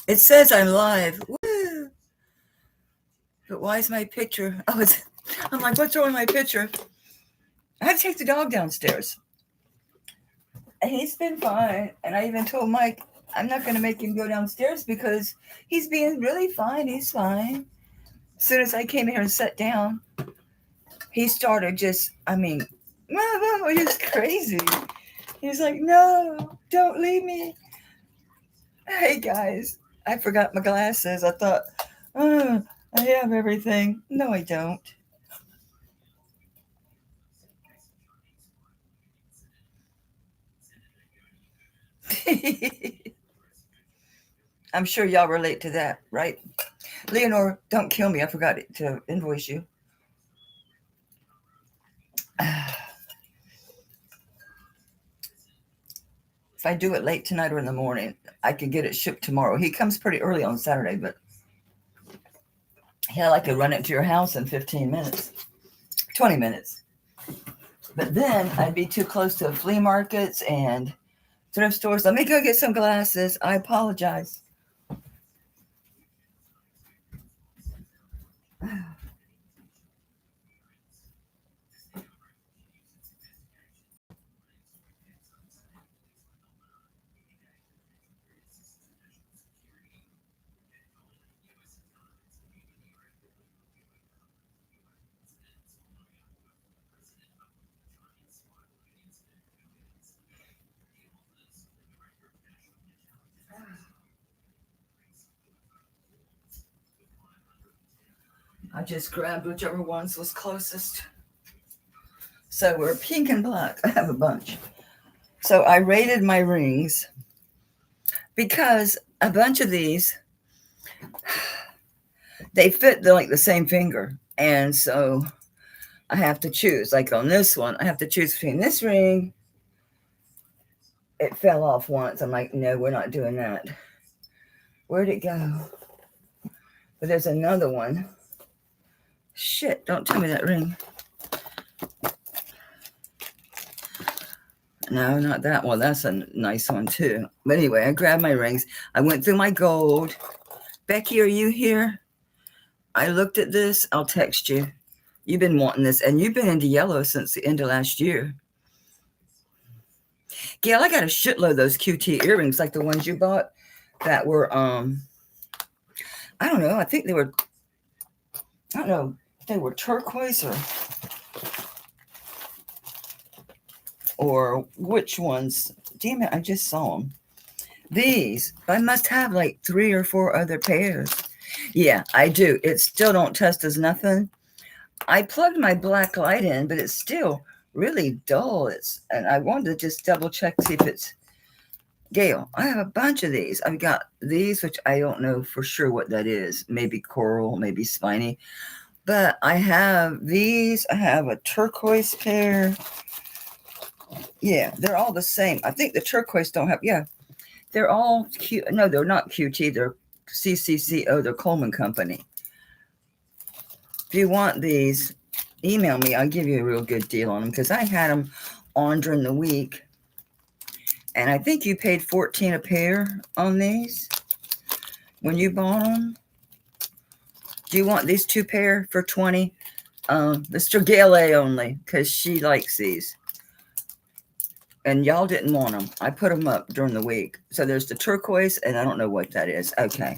It says I'm live. Woo! But why is my picture? I'm like, what's wrong with my picture? I had to take the dog downstairs. And he's been fine. And I even told Mike, I'm not going to make him go downstairs because he's being really fine. He's fine. As soon as I came here and sat down, he started he's crazy. He's like, no, don't leave me. Hey, guys, I forgot my glasses. I thought, oh, I have everything. No, I don't. I'm sure y'all relate to that, right? Leonore, don't kill me. I forgot to invoice you. If I do it late tonight or in the morning, I can get it shipped tomorrow. He comes pretty early on Saturday, but hell, I could run it to your house in 15 minutes, 20 minutes. But then I'd be too close to flea markets and thrift stores. Let me go get some glasses. I apologize. I just grabbed whichever ones was closest. So we're pink and black. I have a bunch. So I rated my rings because a bunch of these, they fit like the same finger. And so I have to choose. Like on this one, I have to choose between this ring. It fell off once. I'm like, no, we're not doing that. Where'd it go? But there's another one. Shit, don't tell me that ring. No, not that one. That's a nice one too. But anyway, I grabbed my rings. I went through my gold. Becky, are you here? I looked at this. I'll text you. You've been wanting this, and you've been into yellow since the end of last year. Gail, I got a shitload of those QT earrings, like the ones you bought that were, I don't know. I think they were, I don't know, they were turquoise or which ones. Damn it, I just saw them. These, I must have like 3 or 4 other pairs. Yeah, I do. It still don't test as nothing. I plugged my black light in, but it's still really dull. And I wanted to just double check, see if it's Gail. I have a bunch of these. I've got these, which I don't know for sure what that is. Maybe coral, maybe spiny. But I have these. I have a turquoise pair. Yeah, they're all the same. I think the turquoise don't have, yeah. They're all cute. No, they're not QT. They're CCCO. They're Coleman Company. If you want these, email me. I'll give you a real good deal on them because I had them on during the week. And I think you paid $14 a pair on these when you bought them. Do you want these 2 pair for $20? Mr. Gale only because she likes these. And y'all didn't want them. I put them up during the week. So there's the turquoise, and I don't know what that is. Okay.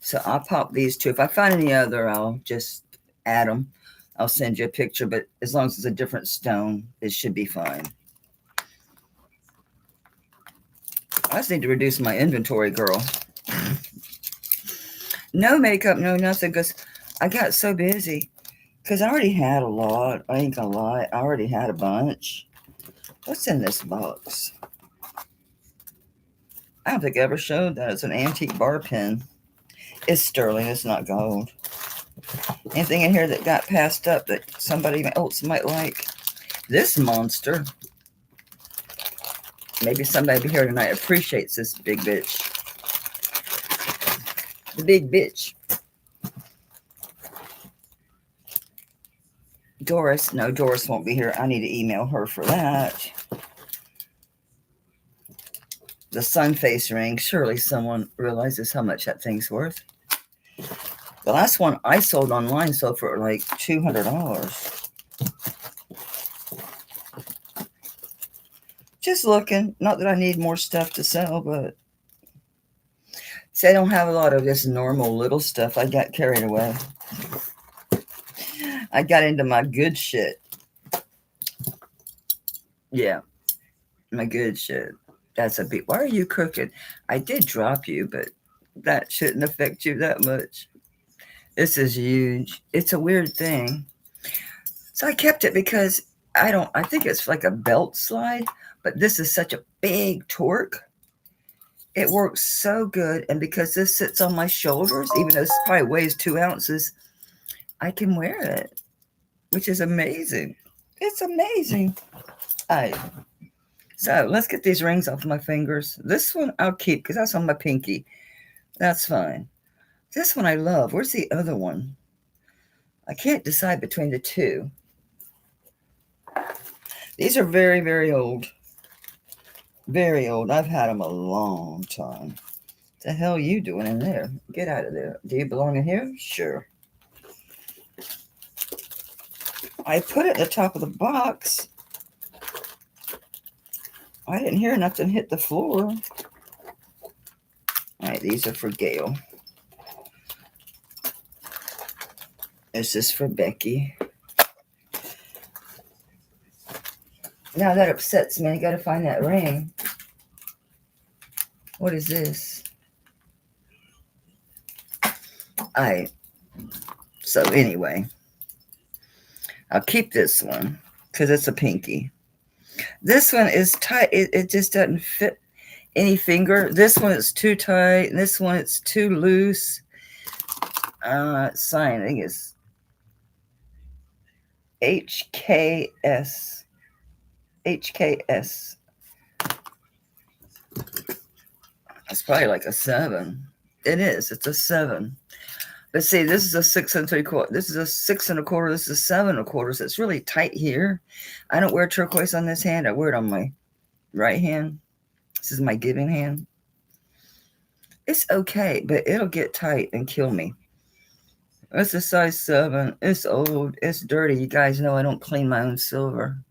So I'll pop these 2. If I find any other, I'll just add them. I'll send you a picture, but as long as it's a different stone, it should be fine. I just need to reduce my inventory, girl. No makeup, no nothing, because I got so busy. Because I already had a lot. I ain't gonna lie. I already had a bunch. What's in this box? I don't think I ever showed that. It's an antique bar pin. It's sterling. It's not gold. Anything in here that got passed up that somebody else might like? This monster. Maybe somebody here tonight appreciates this big bitch. The big bitch. Doris. No, Doris won't be here. I need to email her for that. the sun face ring. Surely someone realizes how much that thing's worth. The last one I sold online sold for like $200. Just looking. Not that I need more stuff to sell, but see, I don't have a lot of this normal little stuff. I got carried away. I got into my good shit. Yeah, my good shit. That's a beat. Why are you crooked? I did drop you, but that shouldn't affect you that much. This is huge. It's a weird thing. So I kept it because I think it's like a belt slide, but this is such a big torque. It works so good. And because this sits on my shoulders, even though this probably weighs 2 ounces, I can wear it, which is amazing. It's amazing. All right. So let's get these rings off my fingers. This one I'll keep because that's on my pinky. That's fine. This one I love. Where's the other one? I can't decide between the two. These are very, very old. Very old. I've had them a long time. What the hell are you doing in there? Get out of there. Do you belong in here? Sure. I put it at the top of the box. I didn't hear nothing hit the floor. All right, these are for Gail. This is for Becky. Now that upsets me. I got to find that ring. What is this? So anyway, I'll keep this one because it's a pinky. This one is tight. It just doesn't fit any finger. This one is too tight. And this one it's too loose. Sign, I think it's HKS. HKS. It's probably like a 7. It is. It's a 7. But see, this is a 6 3/4. This is a 6 1/4. This is a 7 1/4. So it's really tight here. I don't wear turquoise on this hand. I wear it on my right hand. This is my giving hand. It's okay, but it'll get tight and kill me. It's a size 7. It's old. It's dirty. You guys know I don't clean my own silver.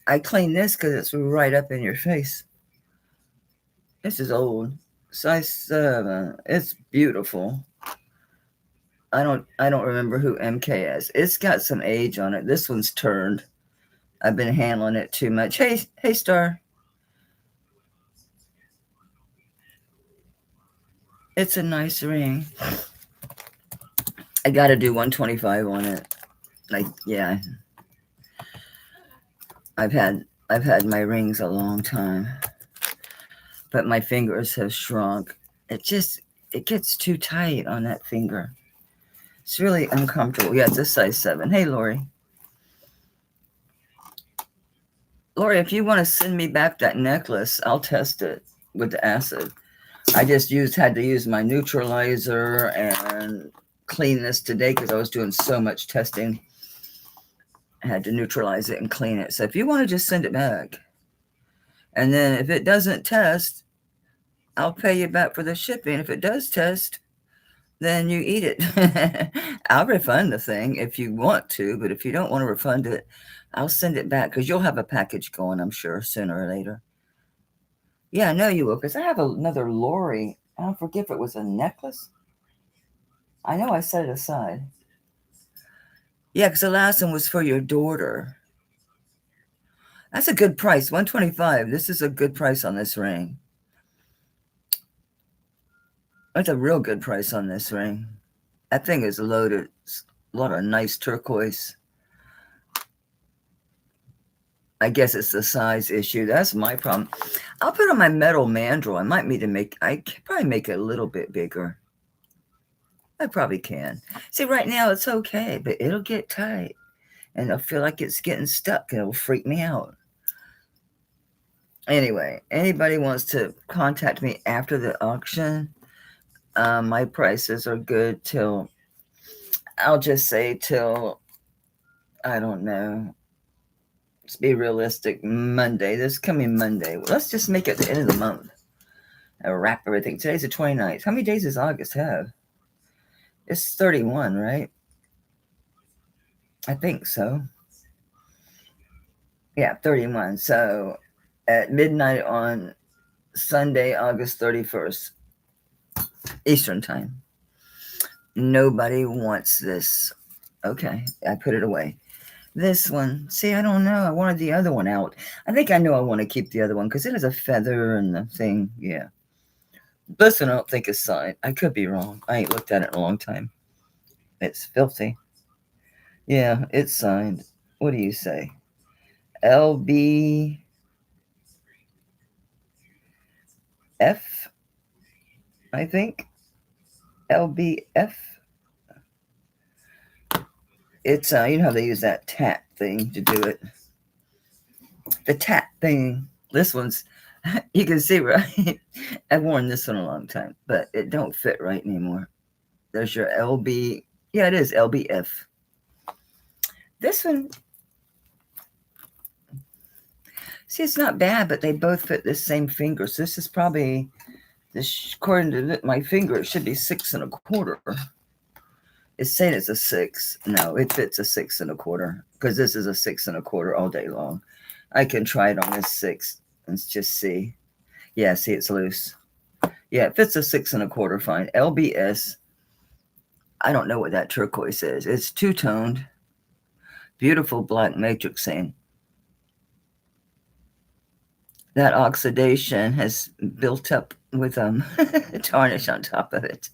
I clean this because it's right up in your face. This is old. Size 7. It's beautiful. I don't remember who MK is. It's got some age on it. This one's turned. I've been handling it too much. Hey, Star. It's a nice ring. I got to do 125 on it. Like, yeah. I've had my rings a long time, but my fingers have shrunk. It gets too tight on that finger. It's really uncomfortable. Yeah, it's a size 7. Hey, Lori. Lori, if you want to send me back that necklace, I'll test it with the acid. I just had to use my neutralizer and clean this today because I was doing so much testing. I had to neutralize it and clean it. So if you want to just send it back, and then if it doesn't test, I'll pay you back for the shipping. If it does test, then you eat it. I'll refund the thing if you want to, but if you don't want to refund it, I'll send it back because you'll have a package going, I'm sure, sooner or later. Yeah, I know you will, because I have another Lori. I don't forget if it was a necklace. I know I set it aside. Yeah, because the last one was for your daughter. That's a good price, $125. This is a good price on this ring. That's a real good price on this ring. That thing is loaded. It's a lot of nice turquoise. I guess it's the size issue. That's my problem. I'll put on my metal mandrel. I could probably make it a little bit bigger. I probably can. See, right now it's okay, but it'll get tight. And I'll feel like it's getting stuck and it'll freak me out. Anyway, anybody wants to contact me after the auction, my prices are good till, I'll just say till, I don't know. Let's be realistic, Monday. This coming Monday. Let's just make it the end of the month. I wrap everything. Today's the 29th. How many days does August have? It's 31, right? I think so. Yeah, 31. So at midnight on Sunday, August 31st, Eastern time. Nobody wants this. Okay, I put it away. This one, see, I don't know. I wanted the other one out. I think I know I want to keep the other one because it has a feather and the thing. Yeah. This one I don't think is signed. I could be wrong. I ain't looked at it in a long time. It's filthy. Yeah, it's signed. What do you say? LBF, I think. LBF. It's, you know how they use that tat thing to do it. The tat thing. This one's, you can see, right? I've worn this one a long time, but it don't fit right anymore. There's your LB. Yeah, it is LBF. This one, see, it's not bad, but they both fit the same finger. So this is probably, this, according to my finger, it should be 6 1/4. It's saying it's a 6. No, it fits a 6 1/4 because this is a 6 1/4 all day long. I can try it on this 6 and just see. Yeah, see, it's loose. Yeah, it fits a 6 1/4 fine. LBS. I don't know what that turquoise is. It's two-toned. Beautiful black matrix saying. That oxidation has built up with tarnish on top of it.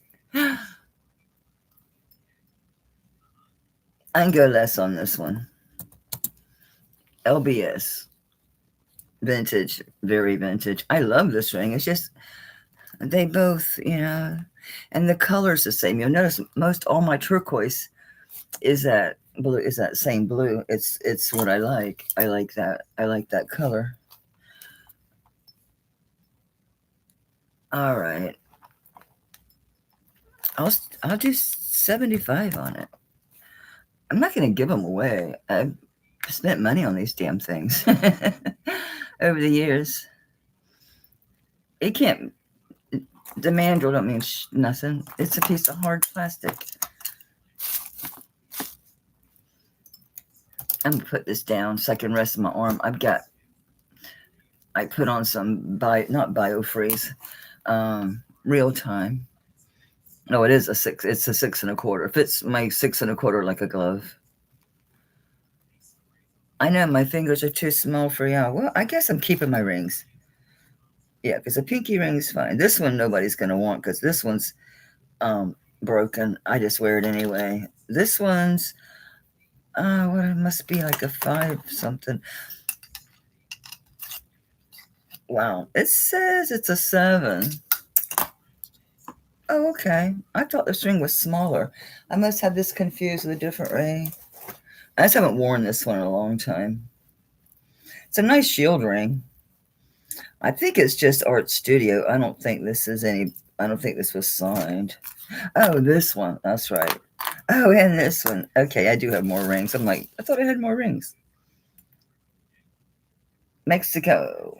I can go less on this one. LBS. Vintage, very vintage. I love this ring. It's just, they both, you know, and the color's the same. You'll notice most all my turquoise is that blue, is that same blue. It's what I like. I like that. I like that color. All right. I'll do 75 on it. I'm not going to give them away. I've spent money on these damn things over the years. It can't, the mandrel don't mean nothing. It's a piece of hard plastic. I'm going to put this down so I can rest my arm. I put on some, not BioFreeze, real time. No, it is a 6. It's a 6 1/4. Fits my 6 1/4 like a glove. I know my fingers are too small for y'all. Well, I guess I'm keeping my rings. Yeah, because a pinky ring is fine. This one nobody's going to want because this one's broken. I just wear it anyway. This one's, what, it must be like a 5 something. Wow, it says it's a 7. Oh, okay. I thought this ring was smaller. I must have this confused with a different ring. I just haven't worn this one in a long time. It's a nice shield ring. I think it's just Art Studio. I don't think this was signed. Oh, this one. That's right. Oh, and this one. Okay, I do have more rings. I'm like, I thought I had more rings. Mexico.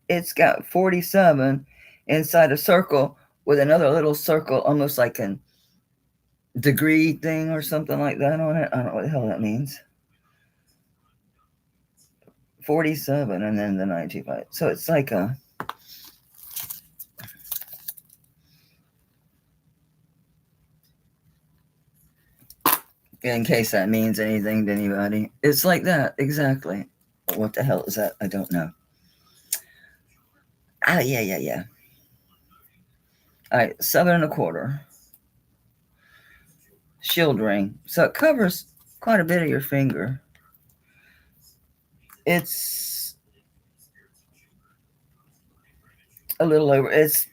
It's got 47 inside a circle with another little circle, almost like a degree thing or something like that on it. I don't know what the hell that means. 47 and then the 95. So it's like a, in case that means anything to anybody. It's like that, exactly. What the hell is that? I don't know. Ah, yeah. All right, 7 1/4. Shield ring. So it covers quite a bit of your finger. It's a little over, it's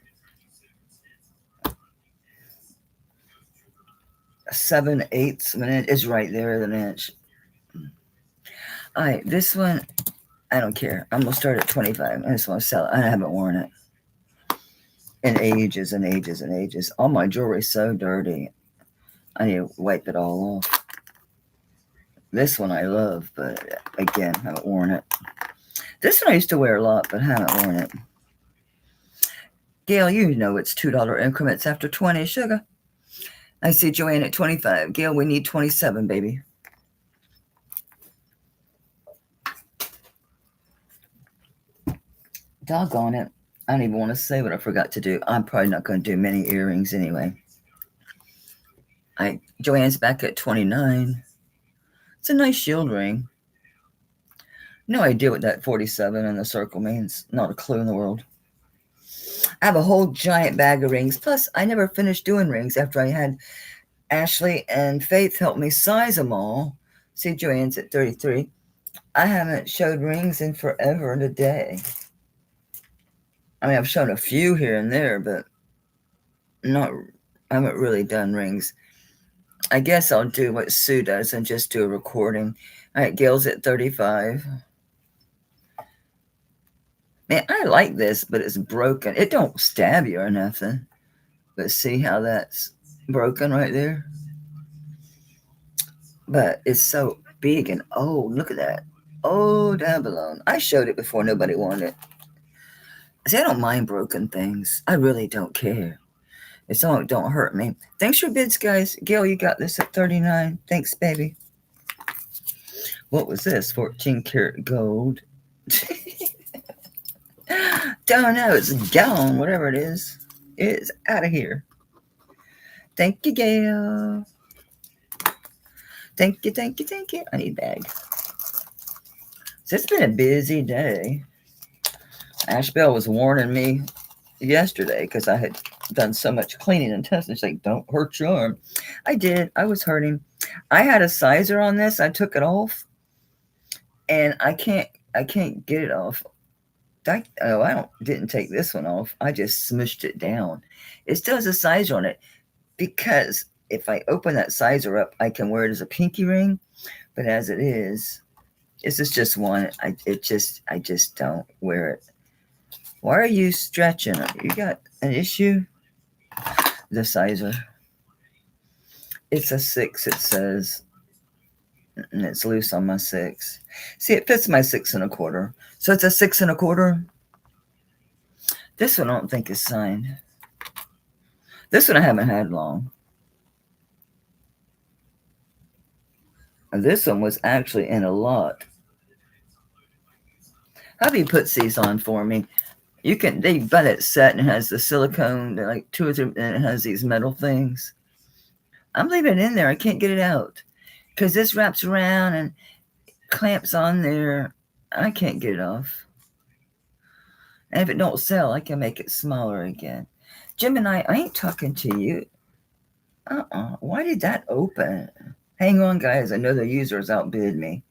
7/8 of an inch. It's right there at an inch. All right, this one, I don't care. I'm going to start at 25. I just want to sell it. I haven't worn it in ages and ages and ages. All my jewelry's so dirty. I need to wipe it all off. This one I love, but again, I haven't worn it. This one I used to wear a lot, but haven't worn it. Gail, you know it's $2 increments after 20, sugar. I see Joanne at 25. Gail, we need 27, baby. Doggone it. I don't even want to say what I forgot to do. I'm probably not going to do many earrings anyway. Joanne's back at 29. It's a nice shield ring. No idea what that 47 in the circle means. Not a clue in the world. I have a whole giant bag of rings. Plus, I never finished doing rings after I had Ashley and Faith help me size them all. See, Joanne's at 33. I haven't showed rings in forever and a day. I mean, I've shown a few here and there, but I haven't really done rings. I guess I'll do what Sue does and just do a recording. All right, Gail's at 35. Man, I like this, but it's broken. It don't stab you or nothing. But see how that's broken right there? But it's so big and old. Look at that. Oh, down below. I showed it before. Nobody wanted it. See, I don't mind broken things. I really don't care. It's all don't hurt me. Thanks for bids, guys. Gail, you got this at 39. Thanks, baby. What was this? 14 karat gold. Don't know. It's gone. Whatever it is. It's out of here. Thank you, Gail. Thank you, thank you, thank you. I need a bag. So it's been a busy day. Ashbel was warning me yesterday because I had done so much cleaning and testing. She's like, don't hurt your arm. I did. I was hurting. I had a sizer on this. I took it off, and I can't get it off. I didn't take this one off. I just smushed it down. It still has a sizer on it because if I open that sizer up, I can wear it as a pinky ring. But as it is, this is just one. I just don't wear it. Why are you stretching? You got an issue? The sizer. It's a 6, it says. And it's loose on my 6. See, it fits my 6 1/4. So it's a 6 1/4. This one I don't think is signed. This one I haven't had long. And this one was actually in a lot. Hubby puts these on for me. They buy it set and it has the silicone, like 2 or 3, and it has these metal things. I'm leaving it in there. I can't get it out because this wraps around and clamps on there. I can't get it off. And if it don't sell, I can make it smaller again. Gemini, I ain't talking to you. Why did that open? Hang on, guys. I know the users outbid me.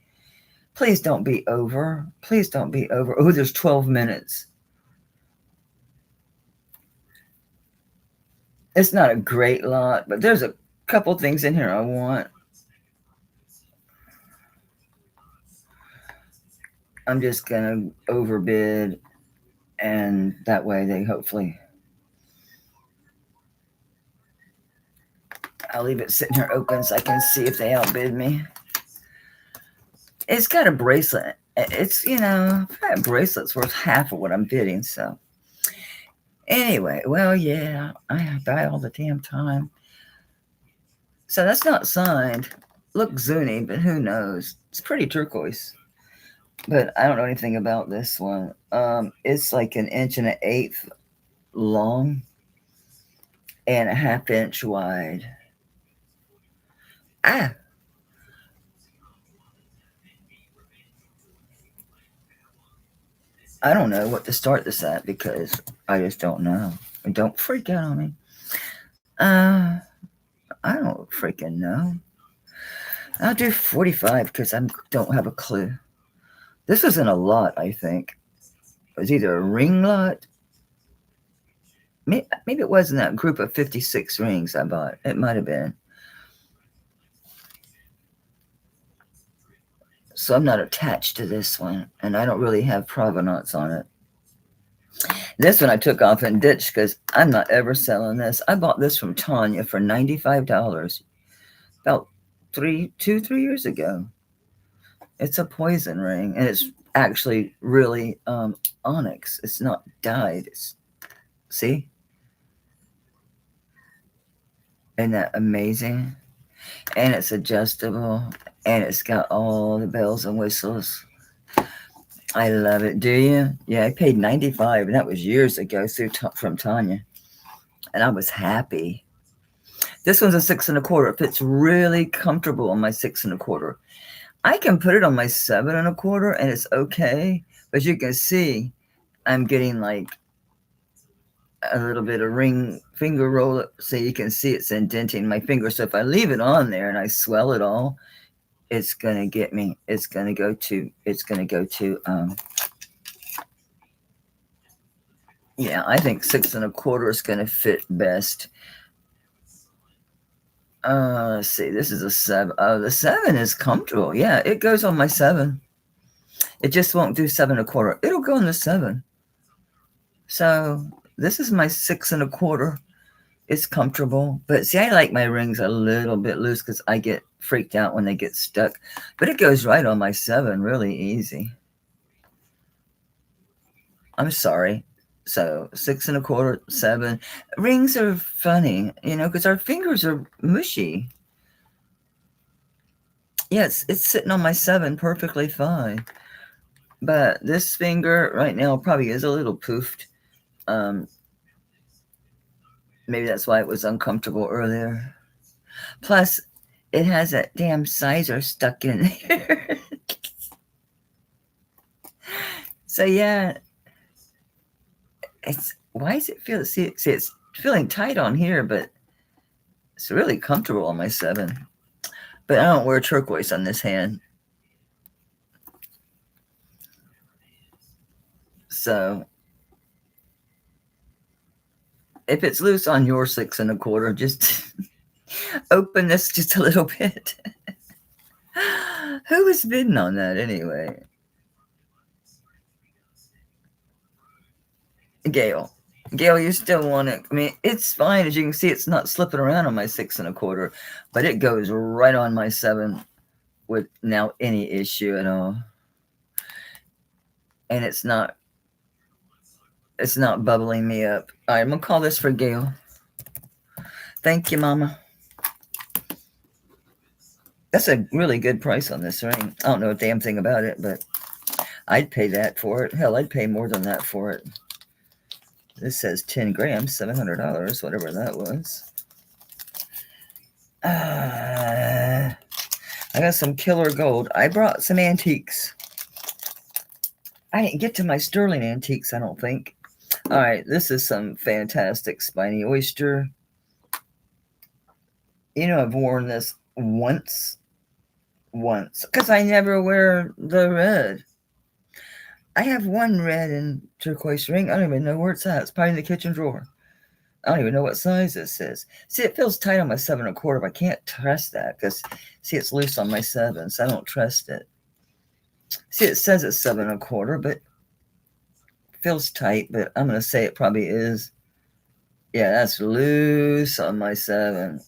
Please don't be over. Please don't be over. Oh, there's 12 minutes. It's not a great lot, but there's a couple things in here I want. I'm just going to overbid, and that way they hopefully... I'll leave it sitting here open so I can see if they outbid me. It's got a bracelet. It's, that bracelet's worth half of what I'm bidding, so. Anyway, well, yeah, I buy all the damn time. So that's not signed. Looks zuni, but who knows? It's pretty turquoise. But I don't know anything about this one. It's like 1 1/8 inches long and 1/2 inch wide. I don't know what to start this at because I just don't know. Don't freak out on me. I don't freaking know. I'll do 45 because I don't have a clue. This wasn't a lot, I think. It was either a ring lot. Maybe it wasn't that group of 56 rings I bought. It might have been. So I'm not attached to this one, and I don't really have provenance on it. This one I took off and ditched because I'm not ever selling this. I bought this from Tanya for $95 about 3 years ago. It's a poison ring, and it's actually really onyx. It's not dyed. See? Isn't that amazing? And it's adjustable, and it's got all the bells and whistles. I love it. Do you? Yeah, I paid $95, and that was years ago from Tanya, and I was happy. This one's a 6 1/4. It fits really comfortable on my 6 1/4. I can put it on my 7 1/4, and it's okay. But you can see, I'm getting like a little bit of ring finger roll up, so you can see it's indenting my finger. So if I leave it on there and I swell it all, it's gonna get me. It's gonna go to. Yeah, I think 6 1/4 is gonna fit best. Let's see. This is a 7. Oh, the 7 is comfortable. Yeah, it goes on my 7. It just won't do 7 1/4. It'll go on the 7. So this is my 6 1/4. It's comfortable, but see, I like my rings a little bit loose because I get freaked out when they get stuck. But it goes right on my 7, really easy. I'm sorry. So 6 1/4, 7. Rings are funny, because our fingers are mushy. Yes, it's sitting on my 7 perfectly fine. But this finger right now probably is a little poofed. Maybe that's why it was uncomfortable earlier. Plus, it has that damn sizer stuck in there. So yeah, why does it feel? See, it's feeling tight on here, but it's really comfortable on my 7. But I don't wear turquoise on this hand. So if it's loose on your 6 1/4, just open this just a little bit. Who was bidding on that anyway? Gail, you still want it? I mean, it's fine. As you can see, it's not slipping around on my 6 1/4, but it goes right on my 7 with now any issue at all. And it's not bubbling me up. All right, I'm gonna call this for Gail. Thank you, Mama. That's a really good price on this ring. I don't know a damn thing about it, but I'd pay that for it. Hell, I'd pay more than that for it. This says 10 grams, $700, whatever that was. I got some killer gold. I brought some antiques. I didn't get to my sterling antiques, I don't think. All right, this is some fantastic spiny oyster. I've worn this once, because I never wear the red. I have one red and turquoise ring. I don't even know where it's at. It's probably in the kitchen drawer. I don't even know what size this is. See, it feels tight on my 7 1/4, but I can't trust that because, see, it's loose on my 7, so I don't trust it. See, it says it's 7 1/4, but it feels tight, but I'm going to say it probably is. Yeah, that's loose on my 7.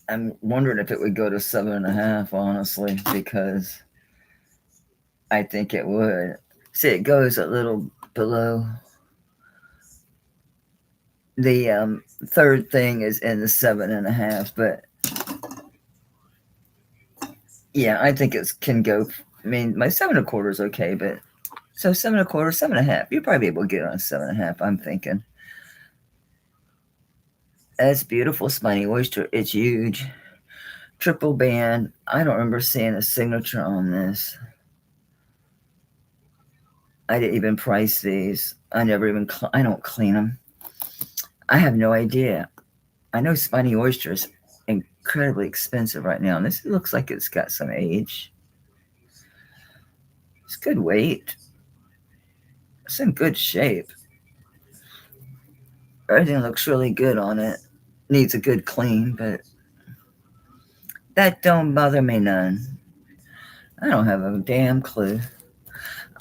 I'm wondering if it would go to 7.5, honestly, because I think it would. See, it goes a little below. The third thing is in the 7.5, but yeah, I think it can go. I mean, my 7 1/4 is okay, but so 7 1/4, 7.5. You'll probably be able to get it on 7.5, I'm thinking. That's beautiful, spiny oyster. It's huge. Triple band. I don't remember seeing a signature on this. I didn't even price these. I don't clean them. I have no idea. I know spiny oyster is incredibly expensive right now, and this looks like it's got some age. It's good weight. It's in good shape. Everything looks really good on it. Needs a good clean, but that don't bother me none. I don't have a damn clue.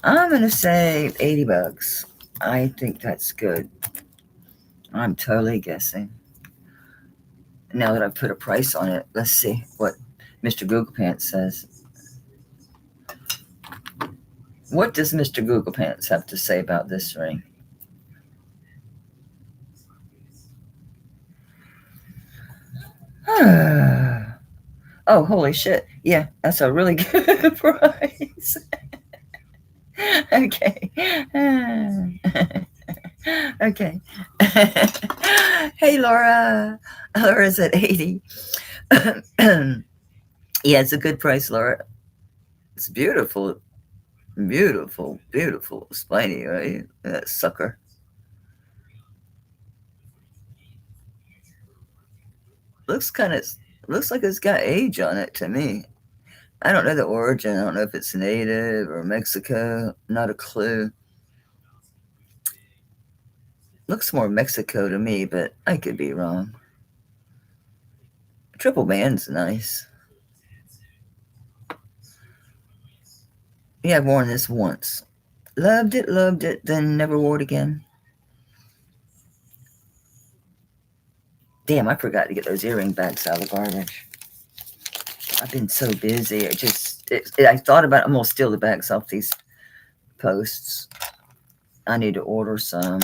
I'm going to say $80. I think that's good. I'm totally guessing. Now that I've put a price on it, let's see what. Mr. Google Pants says. What does Mr. Google Pants have to say about this ring? Oh, holy shit. Yeah, that's a really good price. Okay. Okay. Hey, Laura. Laura's at 80. Yeah, it's a good price, Laura. It's beautiful. Beautiful, beautiful spiny, right? That sucker. Looks kind of, looks like it's got age on it to me. I don't know the origin. I don't know if it's native or Mexico. Not a clue. Looks more Mexico to me, but I could be wrong. Triple band's nice. Yeah, I've worn this once. Loved it, then never wore it again. Damn, I forgot to get those earring bags out of the garbage. I've been so busy. I thought about it. I'm going to steal the bags off these posts. I need to order some.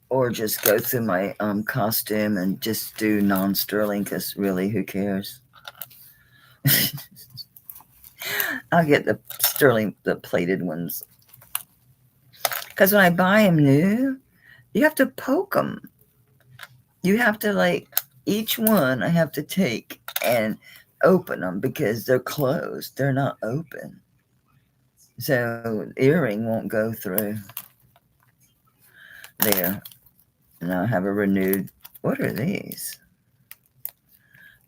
Or just go through my costume and just do non-sterling, because really, who cares? I'll get the sterling, the plated ones. Because when I buy them new, you have to poke them. You have to, like, each one I have to take and open them because they're closed. They're not open. So the earring won't go through. There. And I'll have a renewed. What are these?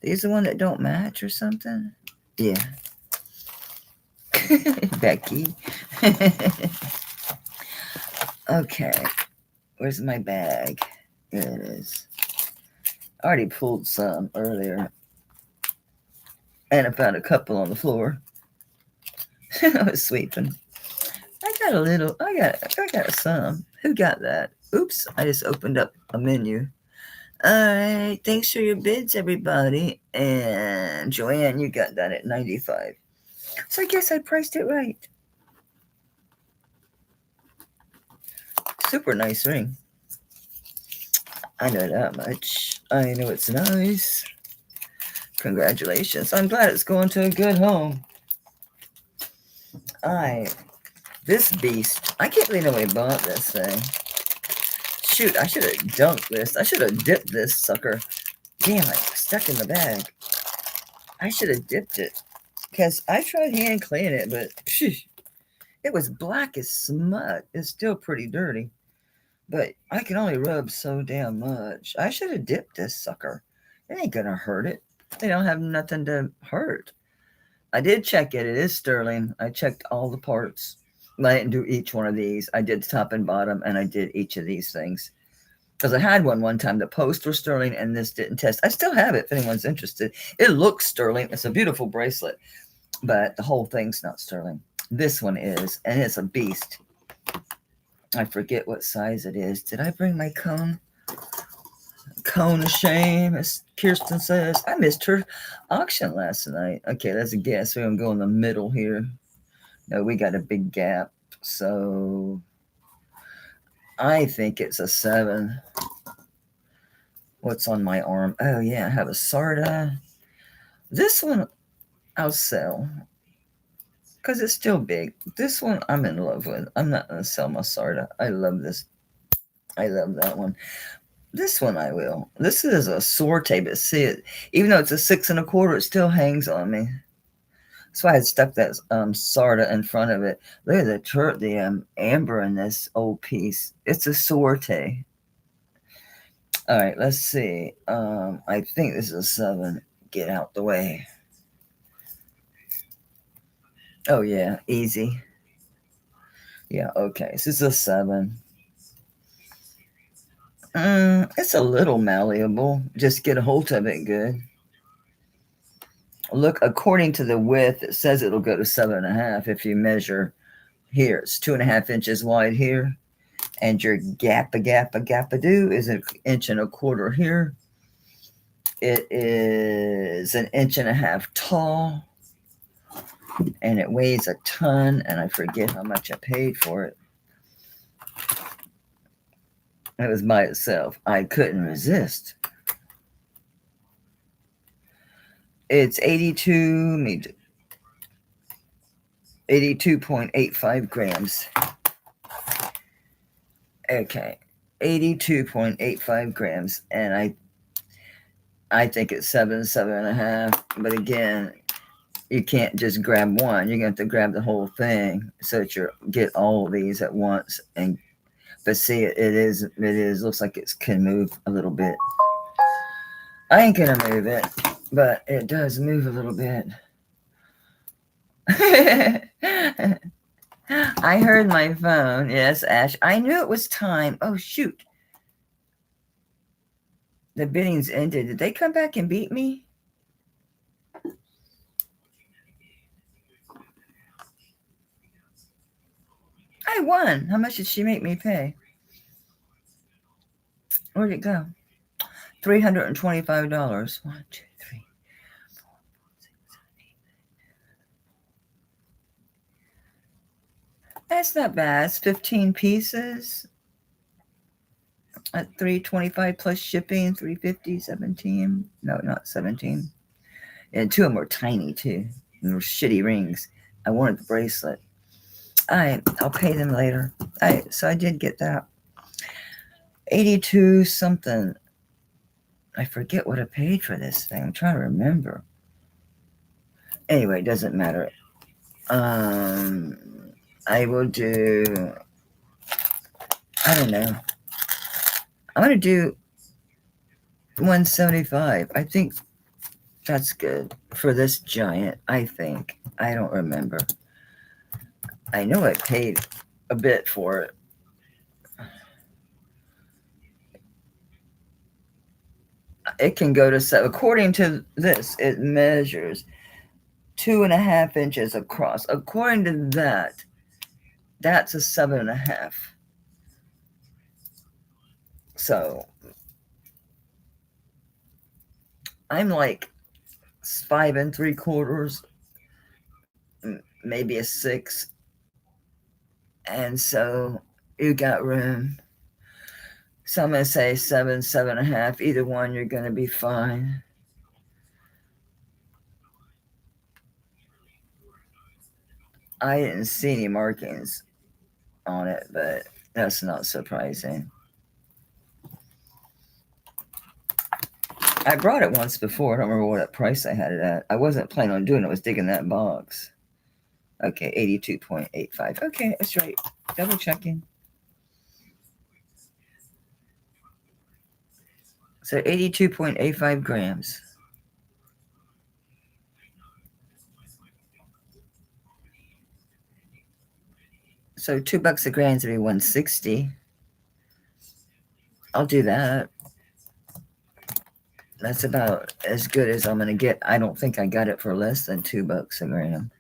These the one that don't match or something? Yeah. Becky. Okay. Where's my bag? Here it is. I already pulled some earlier. And I found a couple on the floor. I was sweeping. I got a little. I got some. Who got that? Oops, I just opened up a menu. All right, thanks for your bids, everybody. And Joanne, you got that at 95. So I guess I priced it right. Super nice ring. I know that much. I know it's nice. Congratulations. I'm glad it's going to a good home. This beast. I can't believe nobody bought this thing. Shoot, I should have dunked this. I should have dipped this sucker. Damn it, stuck in the bag. I should have dipped it. Because I tried hand cleaning it, but phew, it was black as smut. It's still pretty dirty. But I can only rub so damn much. I should have dipped this sucker. It ain't gonna hurt it. They don't have nothing to hurt. I did check it. It is sterling. I checked all the parts. I didn't do each one of these. I did top and bottom, and I did each of these things. Because I had one time. The posts were sterling, and this didn't test. I still have it if anyone's interested. It looks sterling. It's a beautiful bracelet, but the whole thing's not sterling. This one is, and it's a beast. I forget what size it is. Did I bring my cone? Cone of shame, as Kirsten says. I missed her auction last night. Okay, let's guess. We're going to go in the middle here. No, we got a big gap. So I think it's a 7. What's on my arm? Oh, yeah, I have a Sarda. This one I'll sell because it's still big. This one I'm in love with. I'm not going to sell my Sarda. I love this. I love that one. This one I will. This is a sorte, but see it, even though it's a 6 1/4, it still hangs on me. That's why I had stuck that Sarda in front of it. Look at the amber in this old piece. It's a sorte. All right, let's see. I think this is a 7. Get out the way. Oh yeah, easy. Yeah, okay. This is a 7. It's a little malleable. Just get a hold of it good. Look, according to the width, it says it'll go to 7.5 if you measure here. It's 2.5 inches wide here, and your gap-a-do is 1.25 inches here. It is 1.5 inches tall, and it weighs a ton, and I forget how much I paid for it. It was by itself. I couldn't resist. It's 82.85 grams. Okay, 82.85 grams, and I think it's 7.5. But again, you can't just grab one. You're gonna have to grab the whole thing so that you get all of these at once. But see, it is looks like it can move a little bit. I ain't gonna move it, but it does move a little bit. I heard my phone. Yes, Ash. I knew it was time. Oh, shoot. The biddings ended. Did they come back and beat me? I won. How much did she make me pay? Where'd it go? $325. 1, 2, 3, 4, 5, 6, 7, 8. That's not bad. It's 15 pieces at $325 plus shipping. $350, 17. No, not 17. And 2 of them were tiny too. And they were shitty rings. I wanted the bracelet. I'll pay them later. So I did get that. 82 something. I forget what I paid for this thing. I'm trying to remember. Anyway, it doesn't matter. I will do, I don't know. I'm going to do 175. I think that's good for this giant, I think. I don't remember. I know I paid a bit for it. It can go to, according to this, it measures 2.5 inches across. According to that, that's a 7.5. So I'm like 5 3/4, maybe a 6. And so you got room. So I'm going to say 7, 7.5. Either one, you're going to be fine. I didn't see any markings on it, but that's not surprising. I brought it once before. I don't remember what price I had it at. I wasn't planning on doing it. I was digging that box. Okay, 82.85. Okay, that's right. Double checking. So 82.85 grams. So $2 a gram would be 160. I'll do that. That's about as good as I'm going to get. I don't think I got it for less than $2 a gram.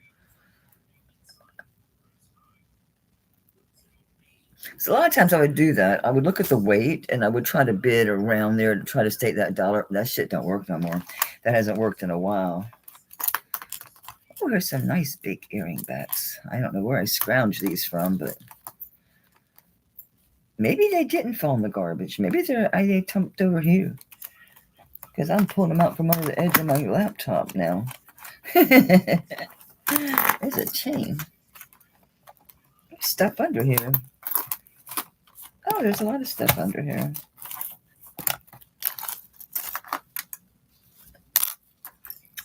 So a lot of times I would do that. I would look at the weight and I would try to bid around there to try to state that dollar. That shit don't work no more. That hasn't worked in a while. Oh, there's some nice big earring backs. I don't know where I scrounged these from, but maybe they didn't fall in the garbage. Maybe they tumped over here. Because I'm pulling them out from under the edge of my laptop now. There's a chain. There's stuff under here. Oh, there's a lot of stuff under here.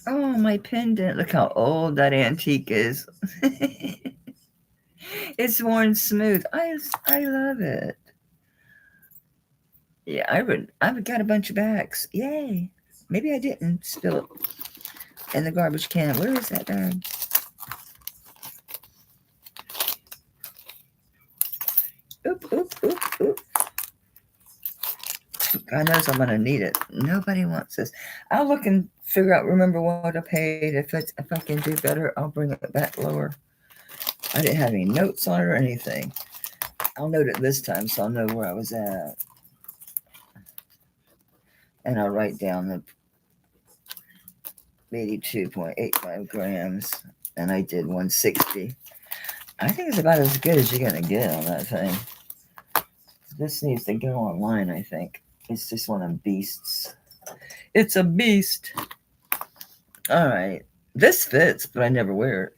Oh, my pendant. Look how old that antique is. It's worn smooth. I love it. Yeah, I've got a bunch of bags. Yay. Maybe I didn't spill it in the garbage can. Where is that bag? Oop, oop, oop, oop. God knows I'm going to need it. Nobody wants this. I'll look and figure out, remember what I paid. If I can do better, I'll bring it back lower. I didn't have any notes on it or anything. I'll note it this time so I'll know where I was at. And I'll write down 82.85 grams. And I did 160. I think it's about as good as you're going to get on that thing. This needs to go online, I think. It's just one of beasts. It's a beast. All right. This fits, but I never wear it.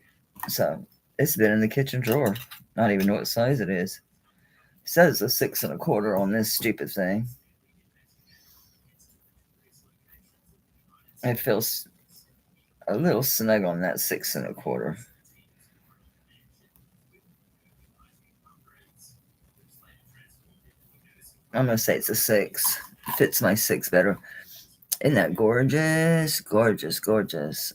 So it's been in the kitchen drawer. Not even know what size it is. It says a 6 1/4 on this stupid thing. It feels a little snug on that 6 1/4. I'm going to say it's a 6. It fits my 6 better. Isn't that gorgeous? Gorgeous, gorgeous.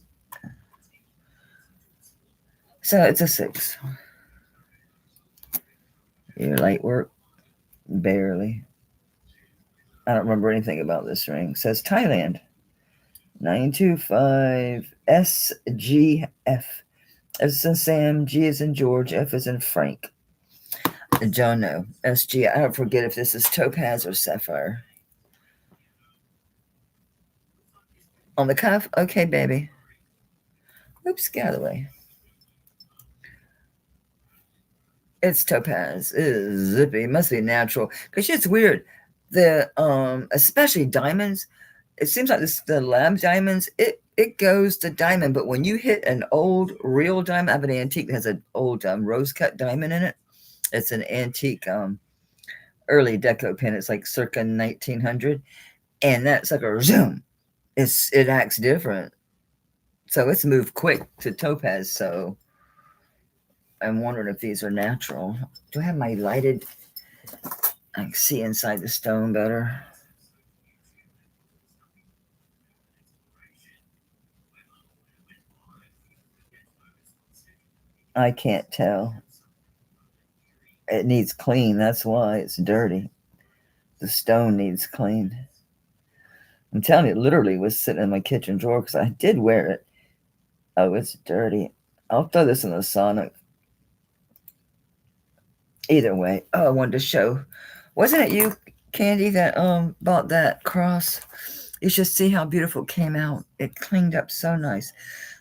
So it's a 6. Your light work? Barely. I don't remember anything about this ring. It says Thailand. 925 SGF. S is in Sam, G is in George, F is in Frank. Don't know. SG, I don't forget if this is topaz or sapphire. On the cuff? Okay, baby. Oops, get out of the way. It's topaz. It is zippy. It must be natural. Because it's weird. The especially diamonds, it seems like the lab diamonds, it goes to diamond, but when you hit an old real diamond, I have an antique that has an old rose cut diamond in it. It's an antique early deco pin. It's like circa 1900, and that's like a zoom. It acts different, so it's moved quick to topaz. So I'm wondering if these are natural. Do I have my lighted? I can see inside the stone better. I can't tell. It needs clean. That's why it's dirty. The stone needs clean. I'm telling you, it literally was sitting in my kitchen drawer because I did wear it. Oh, it's dirty. I'll throw this in the Sonic. Either way. Oh, I wanted to show. Wasn't it you, Candy, that bought that cross? You should see how beautiful it came out. It cleaned up so nice.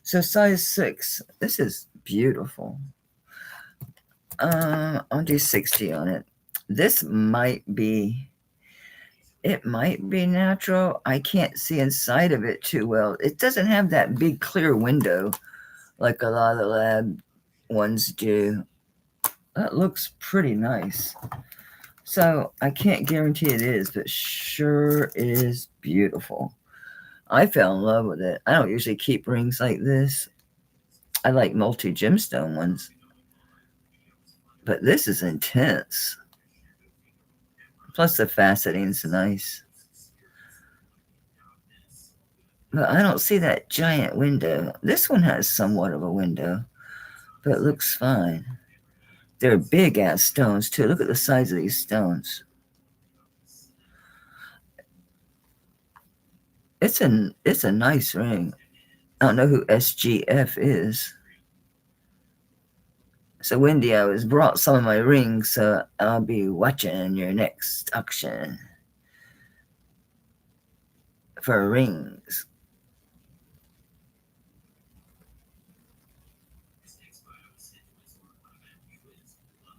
So size 6. This is beautiful. I'll do 60 on it. This might be, it might be natural. I can't see inside of it too well. It doesn't have that big clear window like a lot of the lab ones do. That looks pretty nice. So I can't guarantee it is, but sure is beautiful. I fell in love with it. I don't usually keep rings like this. I like multi-gemstone ones. But this is intense. Plus the faceting's nice. But I don't see that giant window. This one has somewhat of a window, but it looks fine. They're big ass stones too. Look at the size of these stones. It's a nice ring. I don't know who SGF is. So Wendy, I was brought some of my rings, so I'll be watching your next auction for rings.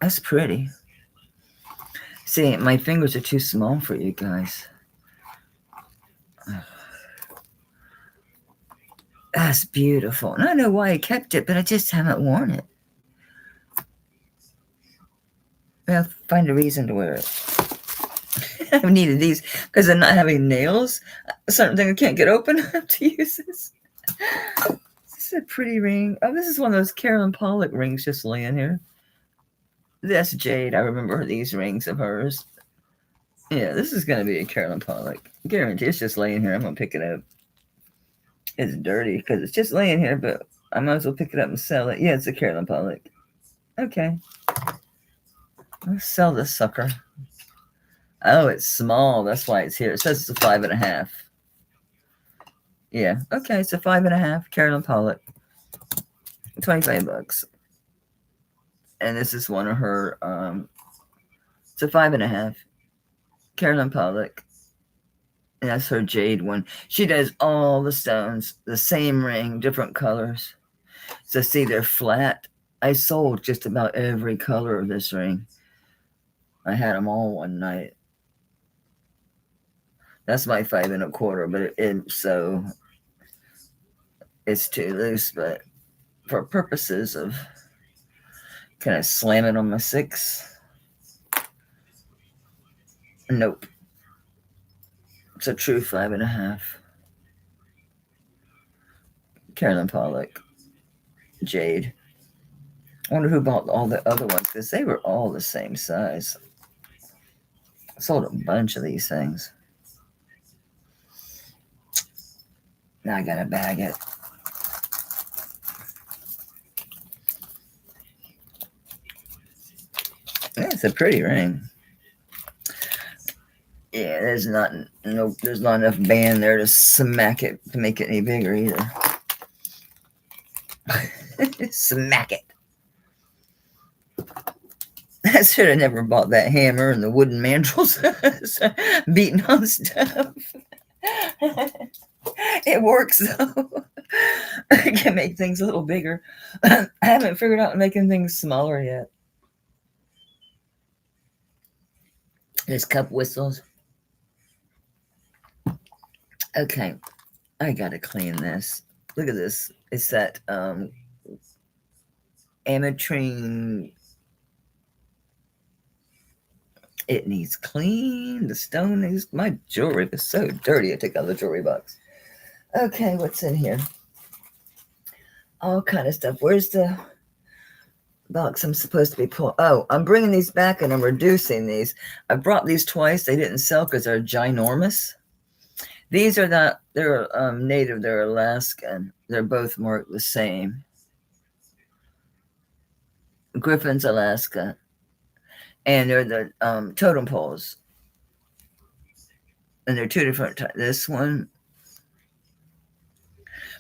That's pretty. See, my fingers are too small for you guys. That's beautiful. And I don't know why I kept it, but I just haven't worn it. I'll find a reason to wear it. I've needed these because I'm not having nails. Certain thing I can't get open. I have to use this. This is a pretty ring. Oh, this is one of those Carolyn Pollock rings just laying here. That's jade. I remember these rings of hers. Yeah, this is going to be a Carolyn Pollock. Guarantee it's just laying here. I'm going to pick it up. It's dirty because it's just laying here, but I might as well pick it up and sell it. Yeah, it's a Carolyn Pollock. Okay. Let's sell this sucker. Oh, it's small. That's why it's here. It says it's a 5.5. Yeah. Okay, it's a 5.5. Carolyn Pollock. 25 bucks. And this is one of her. It's a 5.5. Carolyn Pollock. And that's her jade one. She does all the stones, the same ring, different colors. So see, they're flat. I sold just about every color of this ring. I had them all one night. That's my 5 1/4, but so it's too loose. But for purposes of, can I slam it on my 6? Nope. It's a true 5 1/2. Carolyn Pollock, jade. I wonder who bought all the other ones, because they were all the same size. I sold a bunch of these things. Now I gotta bag it. Yeah, it's a pretty ring. Yeah, there's not enough band there to smack it to make it any bigger either. Smack it. I should have never bought that hammer and the wooden mandrels beating on stuff. It works though. It can make things a little bigger. I haven't figured out making things smaller yet. There's cup whistles. Okay, I gotta clean this. Look at this. It's that ametrine. It needs clean. The stone is, my jewelry was so dirty. I took out the jewelry box. Okay, what's in here? All kind of stuff. Where's the box I'm supposed to be pulling? Oh, I'm bringing these back and I'm reducing these. I brought these twice. They didn't sell because they're ginormous. These are not, they're native. They're Alaskan. They're both marked the same. Griffin's Alaska. And they're the totem poles. And they're two different types. This one,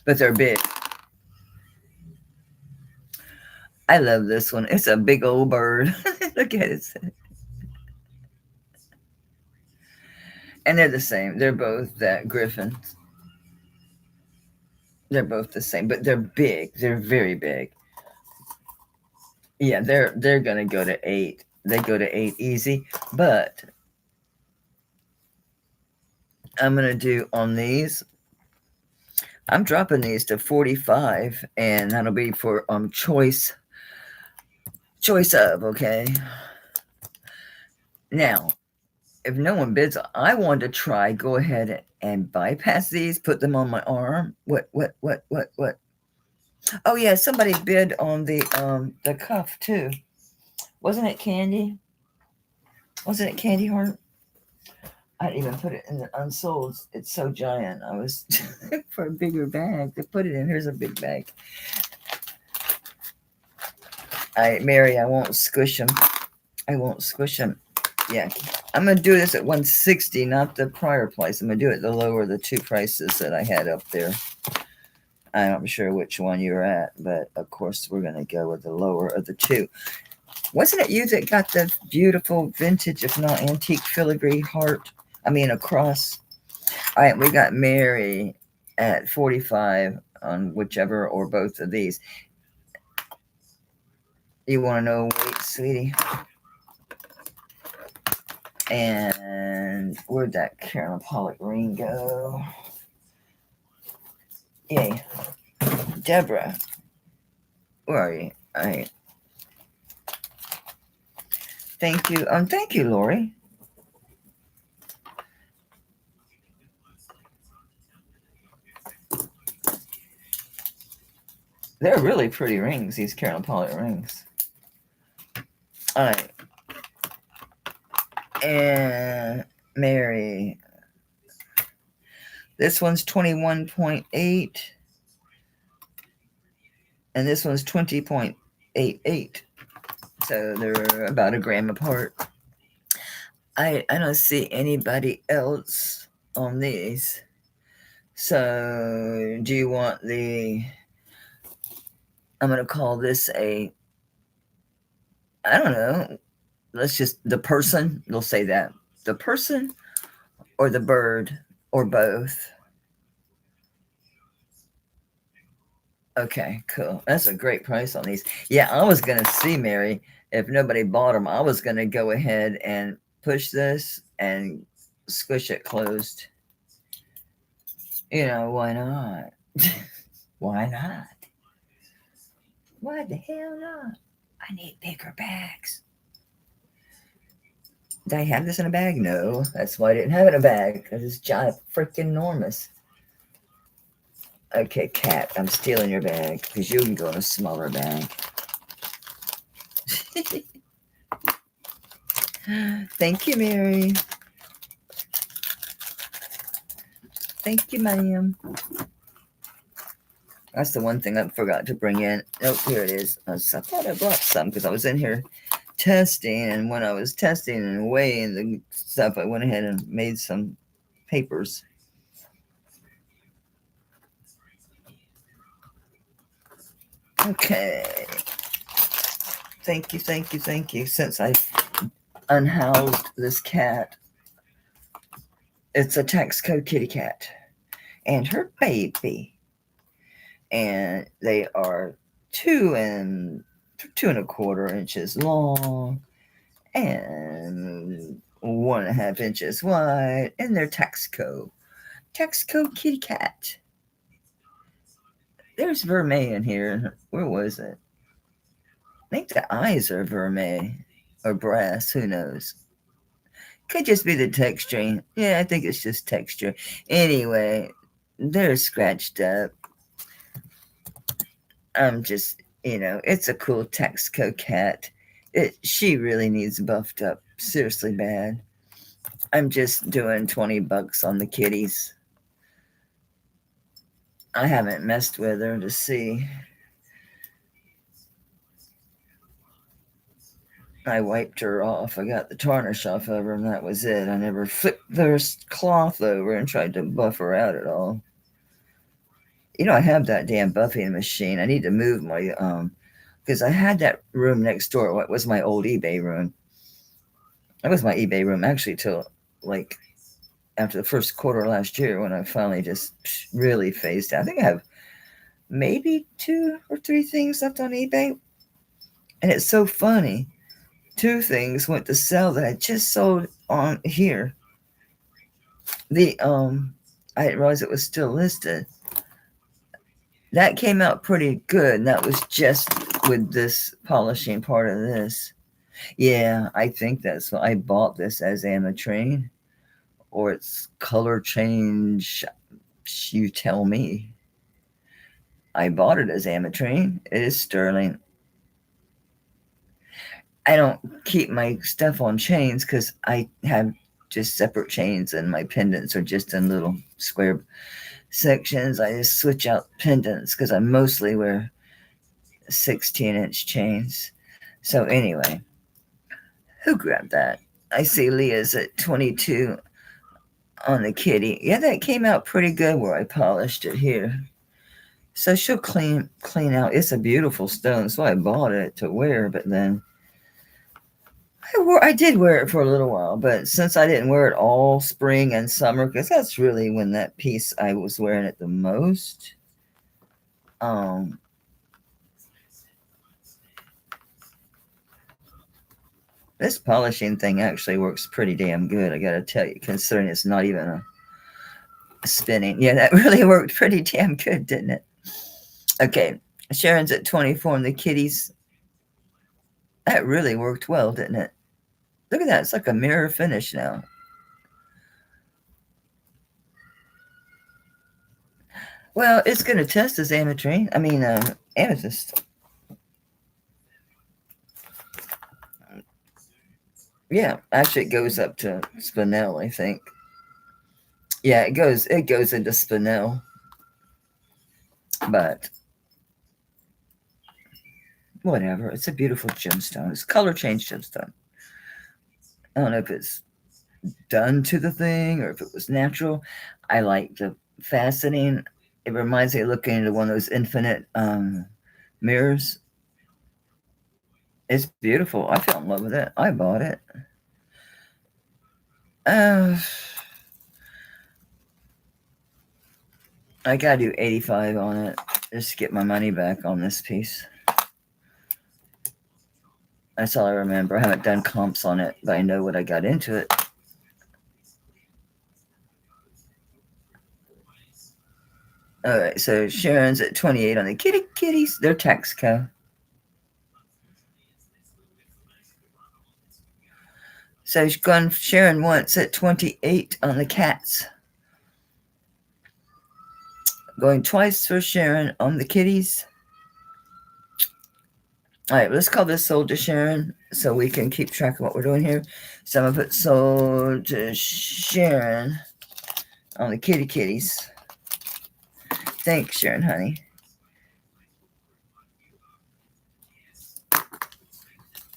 but they're big. I love this one. It's a big old bird. Look at it. And they're the same. They're both that griffin. They're both the same, but they're big. They're very big. Yeah, they're gonna go to 8. They go to 8 easy, but I'm gonna do on these. I'm dropping these to 45, and that'll be for choice of, okay. Now, if no one bids, I want to try, go ahead and bypass these, put them on my arm. What? Oh yeah, somebody bid on the cuff too. Wasn't it Candy? Wasn't it Candy Heart? I didn't even put it in the unsold. It's so giant. I was for a bigger bag to put it in. Here's a big bag. Mary, I won't squish them. I won't squish them. Yeah, I'm gonna do this at 160, not the prior price. I'm gonna do it the lower of the 2 prices that I had up there. I'm not sure which one you're at, but of course we're gonna go with the lower of the 2. Wasn't it you that got the beautiful vintage, if not antique, filigree heart? I mean, a cross. All right, we got Mary at 45 on whichever or both of these. You want to know weight, sweetie? And where'd that Carolyn Pollock ring go? Yay. Deborah, where are you? All right. Thank you. Thank you, Lori. They're really pretty rings, these Carolyn Pollock rings. All right. And Mary. This one's 21.8. And this one's 20.88. So they're about a gram apart. I don't see anybody else on these. So do you want the, I'm going to call this a, I don't know, let's just, the person, they'll say that. The person or the bird? or both? Okay, cool. That's a great price on these. Yeah, I was going to see, Mary, if nobody bought them, I was going to go ahead and push this and squish it closed. Why not? Why not? Why the hell not? I need bigger bags. Did I have this in a bag? No, that's why I didn't have it in a bag, because it's giant freaking enormous. Okay, cat, I'm stealing your bag because you can go in a smaller bag. Thank you, Mary. Thank you, ma'am. That's the one thing I forgot to bring in. Oh, here it is. I thought I brought some because I was in here testing, and when I was testing and weighing the stuff, I went ahead and made some papers. Okay. Thank you, thank you, thank you. Since I unhoused this cat, it's a Texaco kitty cat and her baby. And they are 2 and 2.25 inches long and 1.5 inches wide, and they're Texaco kitty cat. There's vermeil in here. Where was it? I think the eyes are vermeil or brass. Who knows? Could just be the texture. Yeah, I think it's just texture. Anyway, they're scratched up. I'm just, it's a cool Texaco cat. She really needs buffed up seriously bad. I'm just doing $20 on the kitties. I haven't messed with her to see. I wiped her off. I got the tarnish off of her, and that was it. I never flipped the cloth over and tried to buff her out at all. I have that damn buffing machine. I need to move my because I had that room next door. What was my old eBay room? That was my eBay room actually till like after the first quarter of last year, when I finally just really phased out. I think I have maybe 2 or 3 things left on eBay. And it's so funny. 2 things went to sell that I just sold on here. I didn't realize it was still listed. That came out pretty good, and that was just with this polishing part of this. Yeah, I think that's what I bought this as ametrine, or it's color change. You tell me. I bought it as ametrine. It is sterling. I don't keep my stuff on chains because I have just separate chains, and my pendants are just in little square sections. I just switch out pendants because I mostly wear 16-inch chains. So anyway, who grabbed that? I see Leah's at 22 on the kitty. Yeah, that came out pretty good where I polished it here. So she'll clean out. It's a beautiful stone, so I bought it to wear, but then I did wear it for a little while, but since I didn't wear it all spring and summer, because that's really when that piece I was wearing it the most. This polishing thing actually works pretty damn good, I gotta tell you, considering it's not even a spinning. Yeah, that really worked pretty damn good, didn't it? Okay, Sharon's at 24 and the kitties. That really worked well, didn't it? Look at that. It's like a mirror finish now. Well, it's going to test as ametrine. I mean, amethyst. Yeah, actually, it goes up to spinel, I think. Yeah, it goes into spinel. But whatever. It's a beautiful gemstone. It's color change gemstone. I don't know if it's done to the thing or if it was natural. I like the faceting. It reminds me of looking into one of those infinite mirrors. It's beautiful. I fell in love with it. I bought it. I gotta do 85 on it just to get my money back on this piece. That's all I remember. I haven't done comps on it, but I know what I got into it. All right, so Sharon's at 28 on the kitties. They're Texaco. So she's gone Sharon once at 28 on the cats. Going twice for Sharon on the kitties. All right, let's call this sold to Sharon so we can keep track of what we're doing here. So I'm going to put sold to Sharon on the kitties. Thanks, Sharon, honey.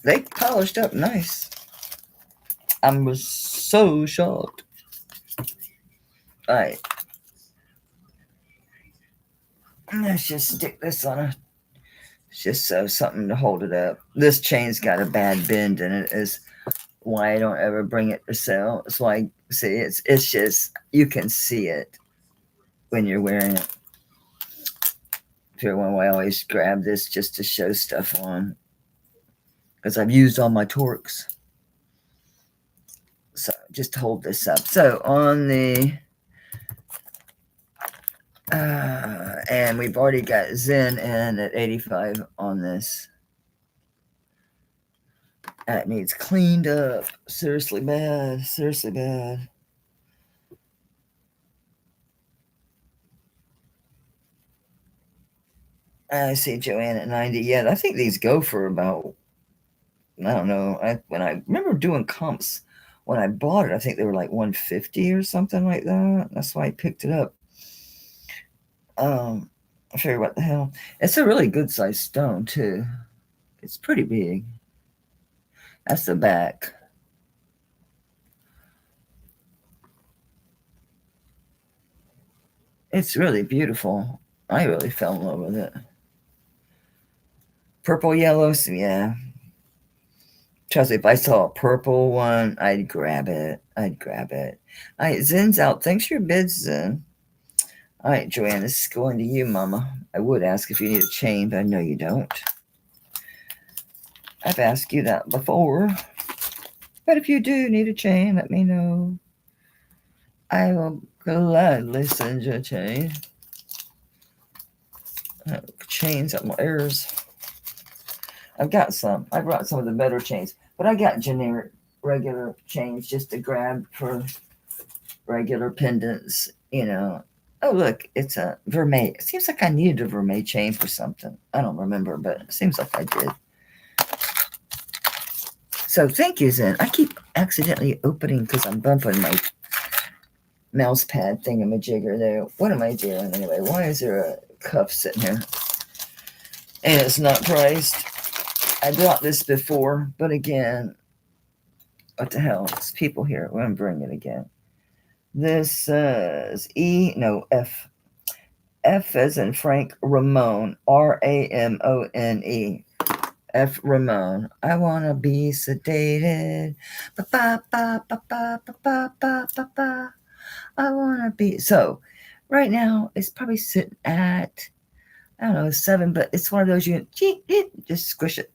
They polished up nice. I was so shocked. All right. Let's just stick this on a, just so something to hold it up. This chain's got a bad bend in it, is why I don't ever bring it to sell. That's why, see, it's just, you can see it when you're wearing it. If you're wondering why I always grab this just to show stuff on, because I've used all my Torques. So just hold this up. So on the, and we've already got Zen in at 85 on this. That needs cleaned up. Seriously bad. Seriously bad. I see Joanne at 90. Yeah, I think these go for about, I don't know. When I remember doing comps when I bought it, I think they were like 150 or something like that. That's why I picked it up. I figure what the hell. It's a really good sized stone too. It's pretty big. That's the back. It's really beautiful. I really fell in love with it. Purple yellows, yeah. Trust me, if I saw a purple one, I'd grab it. I'd grab it. All right, Zen's out. Thanks for your bids, Zen. All right, Joanne, this is going to you, Mama. I would ask if you need a chain, but I know you don't. I've asked you that before. But if you do need a chain, let me know. I will gladly send you a chain. Chains at my ears. I've got some. I brought some of the better chains, but I got generic, regular chains just to grab for regular pendants, you know. Oh, look, it's a vermeil. It seems like I needed a vermeil chain for something. I don't remember, but it seems like I did. So thank you, Zen. I keep accidentally opening because I'm bumping my mouse pad thingamajigger there. What am I doing anyway? Why is there a cuff sitting here? And it's not priced. I brought this before, but again, what the hell? There's people here. We're going to bring it again. This is F. F as in Frank Ramone. Ramone. F Ramone. I want to be sedated. Ba-ba-ba-ba-ba-ba-ba-ba-ba. I want to be. So right now, it's probably sitting at, I don't know, 7, but it's one of those you just squish it.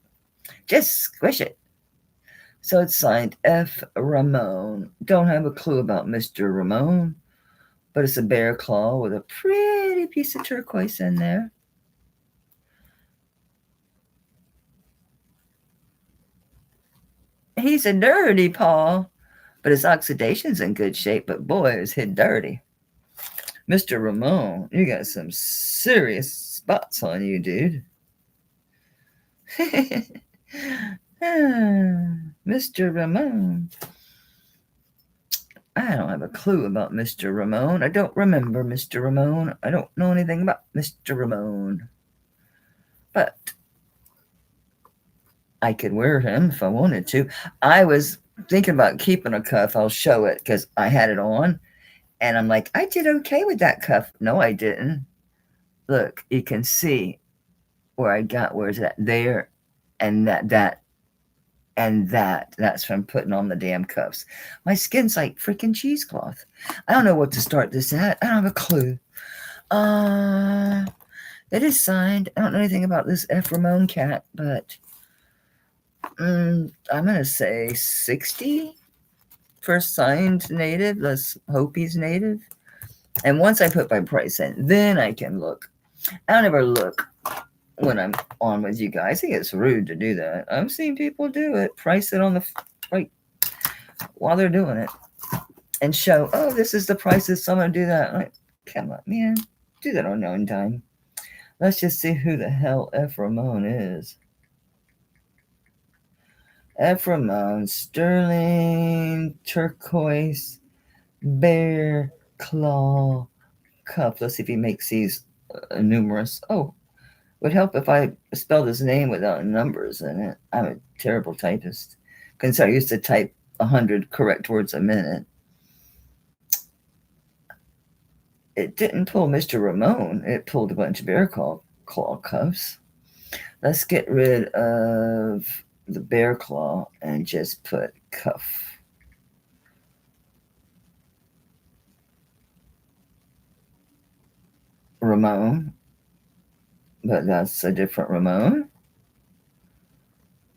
Just squish it. So it's signed F. Ramone. Don't have a clue about Mr. Ramone, but it's a bear claw with a pretty piece of turquoise in there. He's a dirty paw, but his oxidation's in good shape, but boy, is he dirty. Mr. Ramone, you got some serious spots on you, dude. Mr. Ramone. I don't have a clue about Mr. Ramone. I don't remember Mr. Ramone. I don't know anything about Mr. Ramone. But I could wear him if I wanted to. I was thinking about keeping a cuff. I'll show it because I had it on. And I'm like, I did okay with that cuff. No, I didn't. Look, you can see where I got, where's that? There and that. And that's from putting on the damn cuffs. My skin's like freaking cheesecloth. I don't know what to start this at. I don't have a clue. It is signed. I don't know anything about this F. Ramon cat, but I'm going to say 60 for signed native. Let's hope he's native. And once I put my price in, then I can look. I don't ever look when I'm on with you guys. I think it's rude to do that. I've seen people do it, price it on the right while they're doing it, and show, oh, this is the prices. So I'm gonna do that. I'm like, come on, man, do that on your own time. Let's just see who the hell F. Ramon is. F. Ramon, sterling, turquoise, bear claw cup. Let's see if he makes these numerous. Oh, would help if I spelled his name without numbers in it. I'm a terrible typist. Because I used to type 100 correct words a minute. It didn't pull Mr. Ramon. It pulled a bunch of bear claw cuffs. Let's get rid of the bear claw and just put cuff. Ramon. But that's a different Ramon.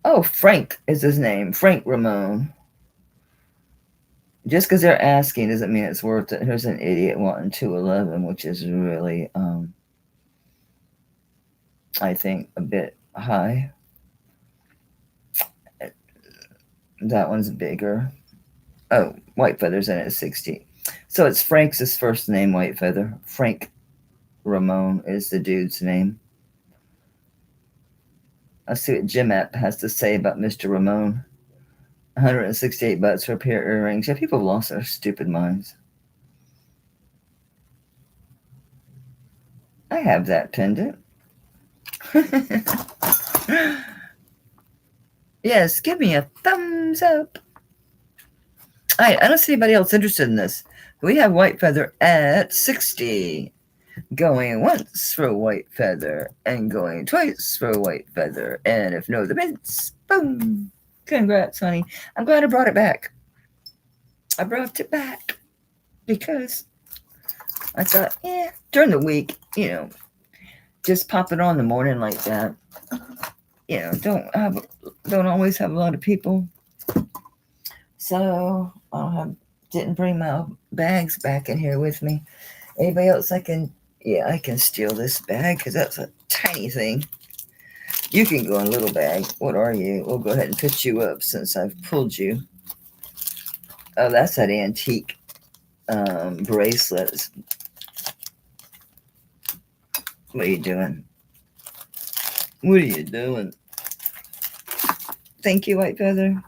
Oh, Frank is his name. Frank Ramon. Just because they're asking doesn't mean it's worth it. Here's an idiot wanting 211, which is really, I think, a bit high. That one's bigger. Oh, White Feather's in at 60. So it's Frank's first name, White Feather. Frank Ramon is the dude's name. Let's see what Jim App has to say about Mr. Ramon. 168 bucks for a pair of earrings. Yeah, people have lost their stupid minds. I have that pendant. Yes, give me a thumbs up. I don't see anybody else interested in this. We have White Feather at 60. Going once for a White Feather and going twice for a White Feather. And if no, the mints. Boom. Congrats, honey. I'm glad I brought it back. I brought it back because I thought, yeah, during the week, just pop it on the morning like that. Don't always have a lot of people. So didn't bring my bags back in here with me. Anybody else I can steal this bag because that's a tiny thing. You can go in a little bag. What are you? We'll go ahead and put you up since I've pulled you. Oh, that's that antique bracelet. What are you doing? What are you doing? Thank you, White Feather.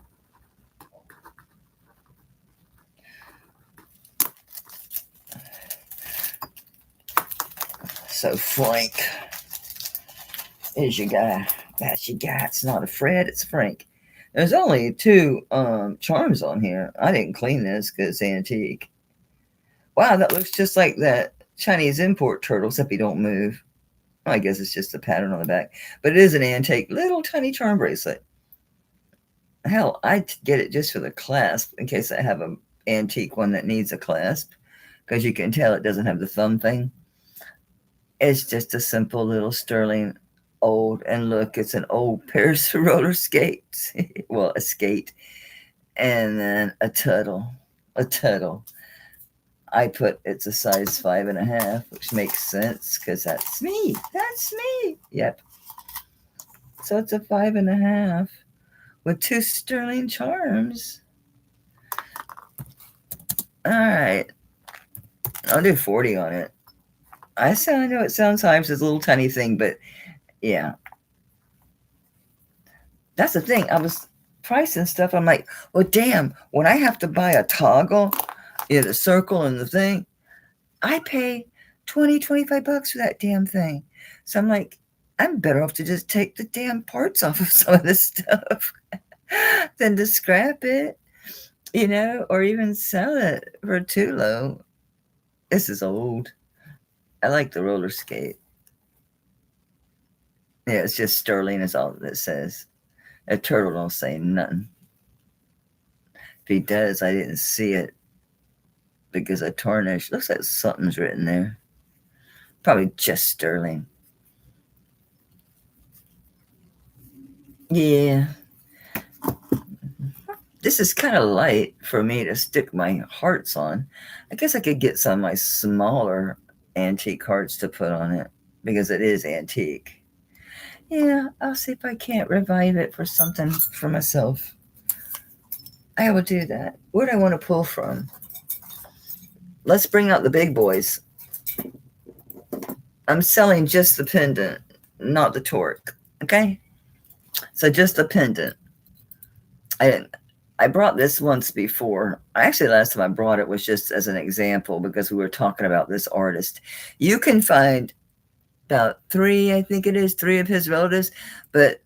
So Frank is your guy. That's your guy. It's not a Fred, it's Frank. There's only 2 charms on here. I didn't clean this because it's antique. Wow, that looks just like that Chinese import turtle, except he don't move. I guess it's just a pattern on the back. But it is an antique little tiny charm bracelet. Hell, I'd get it just for the clasp in case I have an antique one that needs a clasp. Because you can tell it doesn't have the thumb thing. It's just a simple little sterling old, and look, it's an old pair of roller skates. Well, a skate, and then a tuttle. I put it's a size 5.5, which makes sense because that's me. Yep. So it's a 5.5 with 2 sterling charms. All right, I'll do 40 on it. I know it sounds high, it's a little tiny thing, but yeah. That's the thing. I was pricing stuff. I'm like, well, damn, when I have to buy a toggle, the circle and the thing, I pay 20, 25 bucks for that damn thing. So I'm like, I'm better off to just take the damn parts off of some of this stuff than to scrap it, or even sell it for too low. This is old. I like the roller skate. Yeah, it's just sterling is all that says. A turtle don't say nothing. If he does, I didn't see it because I tarnished. Looks like something's written there. Probably just sterling. Yeah. This is kind of light for me to stick my hearts on. I guess I could get some of my smaller antique hearts to put on it because it is antique. Yeah, I'll see if I can't revive it for something for myself. I will do that. Where do I want to pull from? Let's bring out the big boys. I'm selling just the pendant, not the torque. Okay? So just the pendant. I brought this once before. Actually, last time I brought it was just as an example because we were talking about this artist. You can find about three, I think it is, three of his relatives, but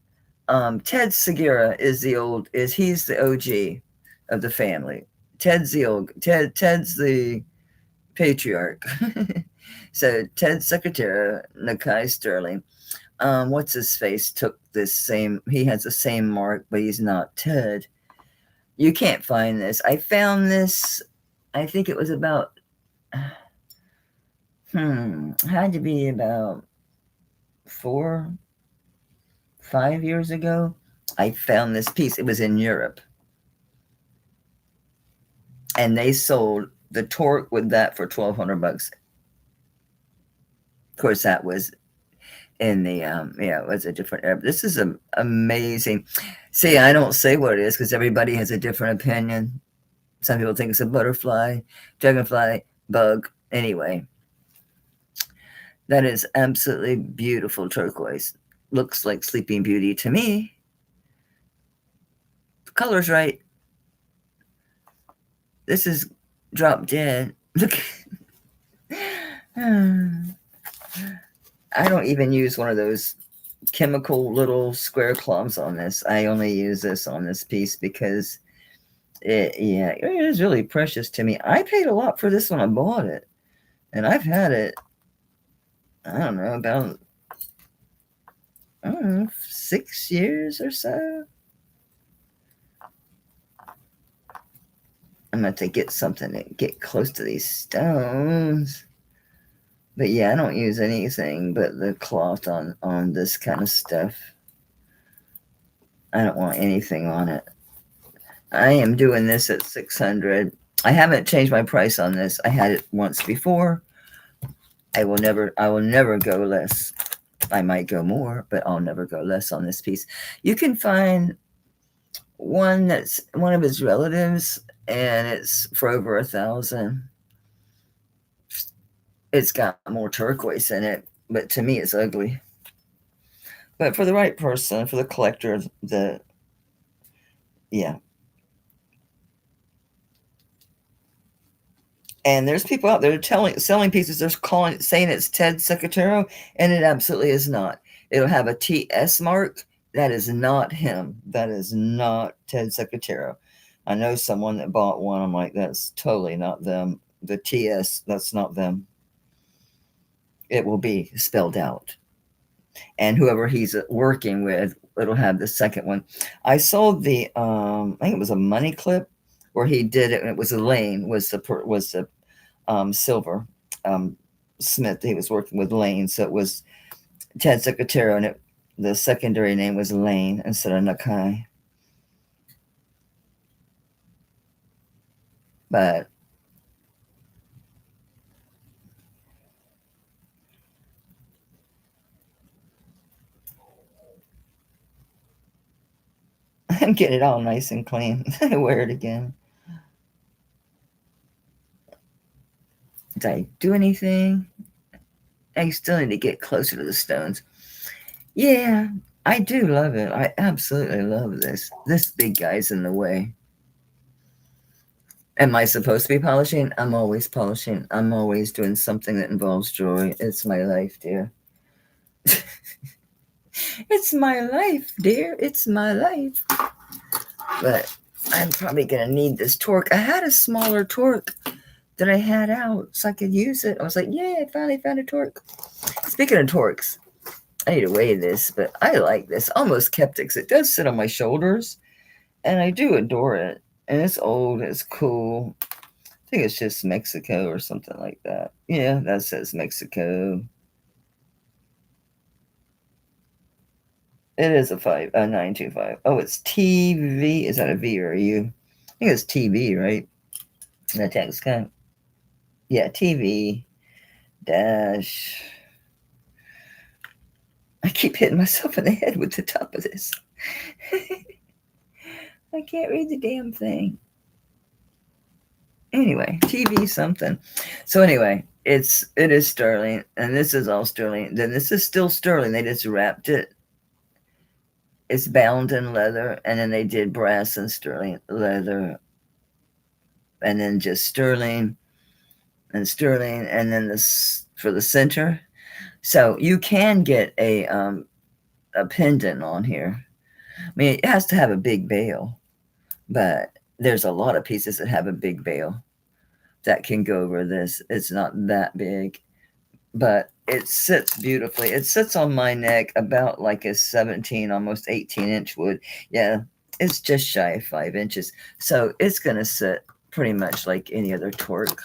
Ted Segura he's the OG of the family. Ted's the patriarch. So Ted Secretary, Nakai Sterling. What's his face took this same, he has the same mark, but he's not Ted. You can't find this. I found this, I think it was about, had to be about 5 years ago. I found this piece. It was in Europe. And they sold the torque with that for $1,200. Of course, that was in the it was a different era. This is amazing. See, I don't say what it is because everybody has a different opinion. Some people think it's a butterfly, dragonfly, bug. Anyway, that is absolutely beautiful turquoise. Looks like Sleeping Beauty to me. The color's right. This is drop dead. Look. I don't even use one of those chemical little square clumps on this. I only use this on this piece because it is really precious to me. I paid a lot for this when I bought it, and I've had it, I don't know, about 6 years or so. I'm going to get something to get close to these stones. But yeah, I don't use anything but the cloth on this kind of stuff. I don't want anything on it. I am doing this at $600. I haven't changed my price on this. I had it once before. I will never go less. I might go more, but I'll never go less on this piece. You can find one that's one of his relatives, and it's for over $1,000. It's got more turquoise in it, but to me it's ugly. But for the right person, for the collector, yeah. And there's people out there selling pieces. They're saying it's Ted Secretary, and it absolutely is not. It'll have a TS mark. That is not him. That is not Ted Secretary. I know someone that bought one. I'm like, that's totally not them. The TS, that's not them. It will be spelled out. And whoever he's working with, it'll have the second one. I sold the, I think it was a money clip where he did it, and it was Elaine was the silver smith. He was working with Lane, so it was Ted Secretary, and the secondary name was Lane instead of Nakai. But I'm getting it all nice and clean. I wear it again. Did I do anything? I still need to get closer to the stones. Yeah, I do love it. I absolutely love this. This big guy's in the way. Am I supposed to be polishing? I'm always polishing. I'm always doing something that involves joy. It's my life, dear. It's my life, dear. It's my life. But I'm probably going to need this torque. I had a smaller torque that I had out so I could use it. I was like, yeah, I finally found a torque. Speaking of torques, I need to weigh this, but I like this. Almost kept it because it does sit on my shoulders, and I do adore it. And it's old. It's cool. I think it's just Mexico or something like that. Yeah, that says Mexico. It is a 925. Oh, it's TV. Is that a V or a U? I think it's TV, right? The text code. Yeah, TV dash. I keep hitting myself in the head with the top of this. I can't read the damn thing. Anyway, TV something. So anyway, it is sterling, and this is all sterling. Then this is still sterling. They just wrapped it. It's bound in leather, and then they did brass and sterling leather, and then just sterling, and then this for the center. So you can get a pendant on here. I mean, it has to have a big bail, but there's a lot of pieces that have a big bail that can go over this. It's not that big, but it sits beautifully. It sits on my neck about like a 17, almost 18-inch wood. Yeah, it's just shy of 5 inches. So it's going to sit pretty much like any other torque.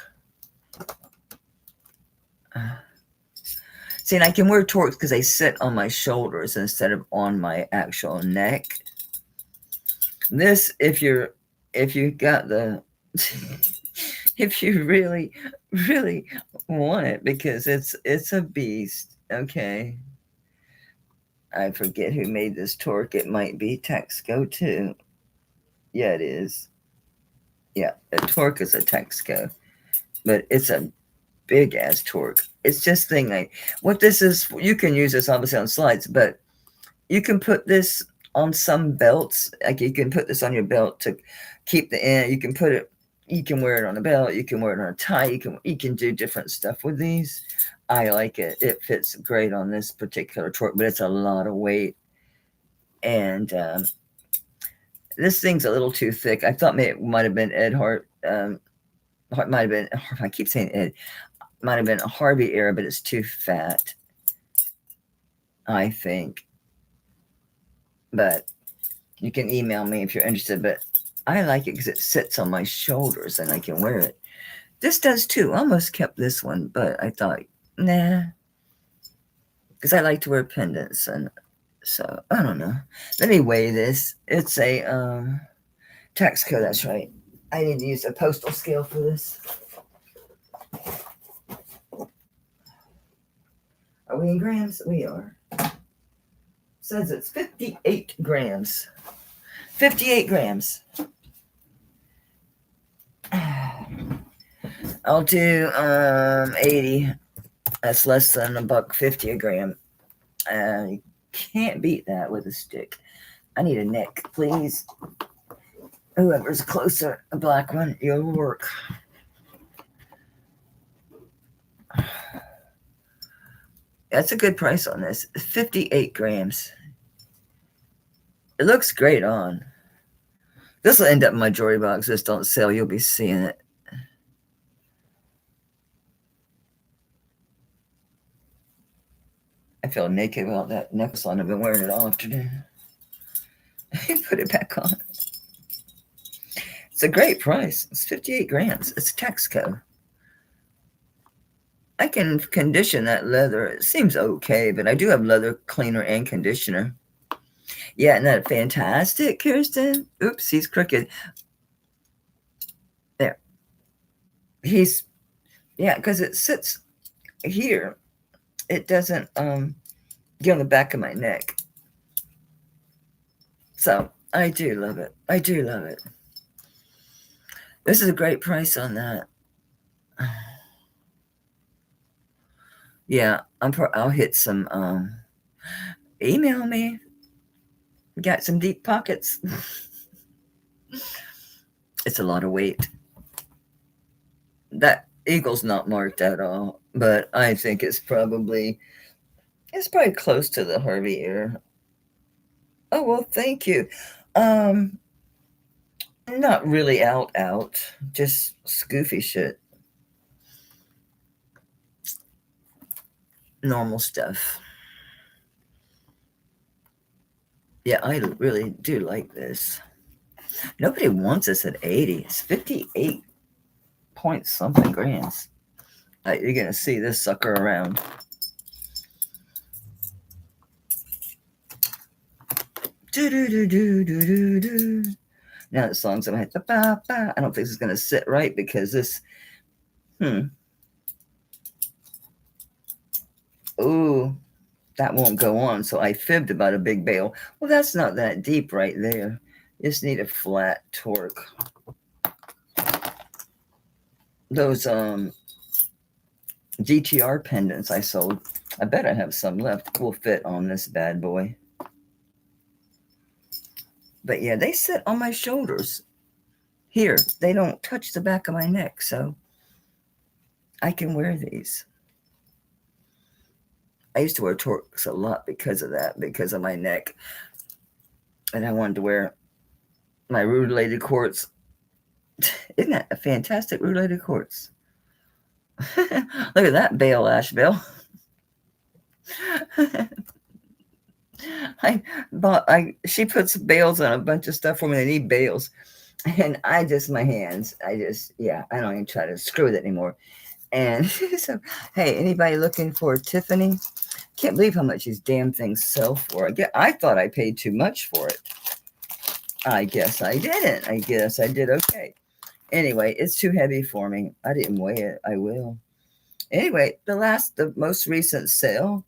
See, and I can wear torques because they sit on my shoulders instead of on my actual neck. This, if you got the, if you really, really want it, because it's a beast. Okay. I forget who made this torque. It might be Texaco too. Yeah, it is. Yeah, a torque is a Texaco, but it's a big ass torque. It's just thing like what this is. You can use this obviously on slides, but you can put this on some belts. Like you can put this on your belt to keep the end. You can put it. You can wear it on a belt. You can wear it on a tie. You can do different stuff with these. I like it. It fits great on this particular torque, but it's a lot of weight. And this thing's a little too thick. I thought maybe it might have been Ed Hart. Might have been. I keep saying Ed. Might have been a Harvey era, but it's too fat, I think. But you can email me if you're interested. But I like it because it sits on my shoulders and I can wear it. This does too. I almost kept this one, but I thought, nah, because I like to wear pendants, and so I don't know. Let me weigh this. It's a Texaco. That's right. I need to use a postal scale for this. Are we in grams? We are. It says it's 58 grams. 58 grams. I'll do 80. That's less than $1.50 a gram. You can't beat that with a stick. I need a neck, please. Whoever's closer, a black one, you'll work. That's a good price on this. 58 grams. It looks great on. This will end up in my jewelry box. Just don't sell. You'll be seeing it. I feel naked without that necklace on. I've been wearing it all afternoon. Put it back on. It's a great price. It's 58 grams. It's Texaco. I can condition that leather. It seems okay, but I do have leather cleaner and conditioner. Yeah, isn't that fantastic, Kirsten? Oops, he's crooked. There. Yeah, because it sits here. It doesn't get on the back of my neck. So I do love it. I do love it. This is a great price on that. Yeah, I'll hit some email me. Got some deep pockets. It's a lot of weight. That eagle's not marked at all, but I think it's probably close to the Harvey ear. Oh, well, thank you. Not really out, just scoofy shit. Normal stuff. Yeah, I really do like this. Nobody wants this at 80. It's 58 point something grams. You're going to see this sucker around. Do-do-do-do-do-do-do. Now the song's gonna have ba-ba. I don't think it's gonna sit right because this. Ooh, that won't go on. So I fibbed about a big bail. Well, that's not that deep right there. Just need a flat torque. Those GTR pendants I sold, I bet I have some left, will fit on this bad boy. But yeah, they sit on my shoulders. Here, they don't touch the back of my neck, so I can wear these. I used to wear torques a lot because of that, because of my neck. And I wanted to wear my rutilated quartz. Isn't that a fantastic rutilated quartz? Look at that bale, Ash Bale. She puts bales on a bunch of stuff for me. They need bales. And my hands, I don't even try to screw with it anymore. And so, hey, anybody looking for Tiffany? Can't believe how much these damn things sell for. I thought I paid too much for it. I guess I didn't. I guess I did okay. Anyway, it's too heavy for me. I didn't weigh it. I will. Anyway, the most recent sale,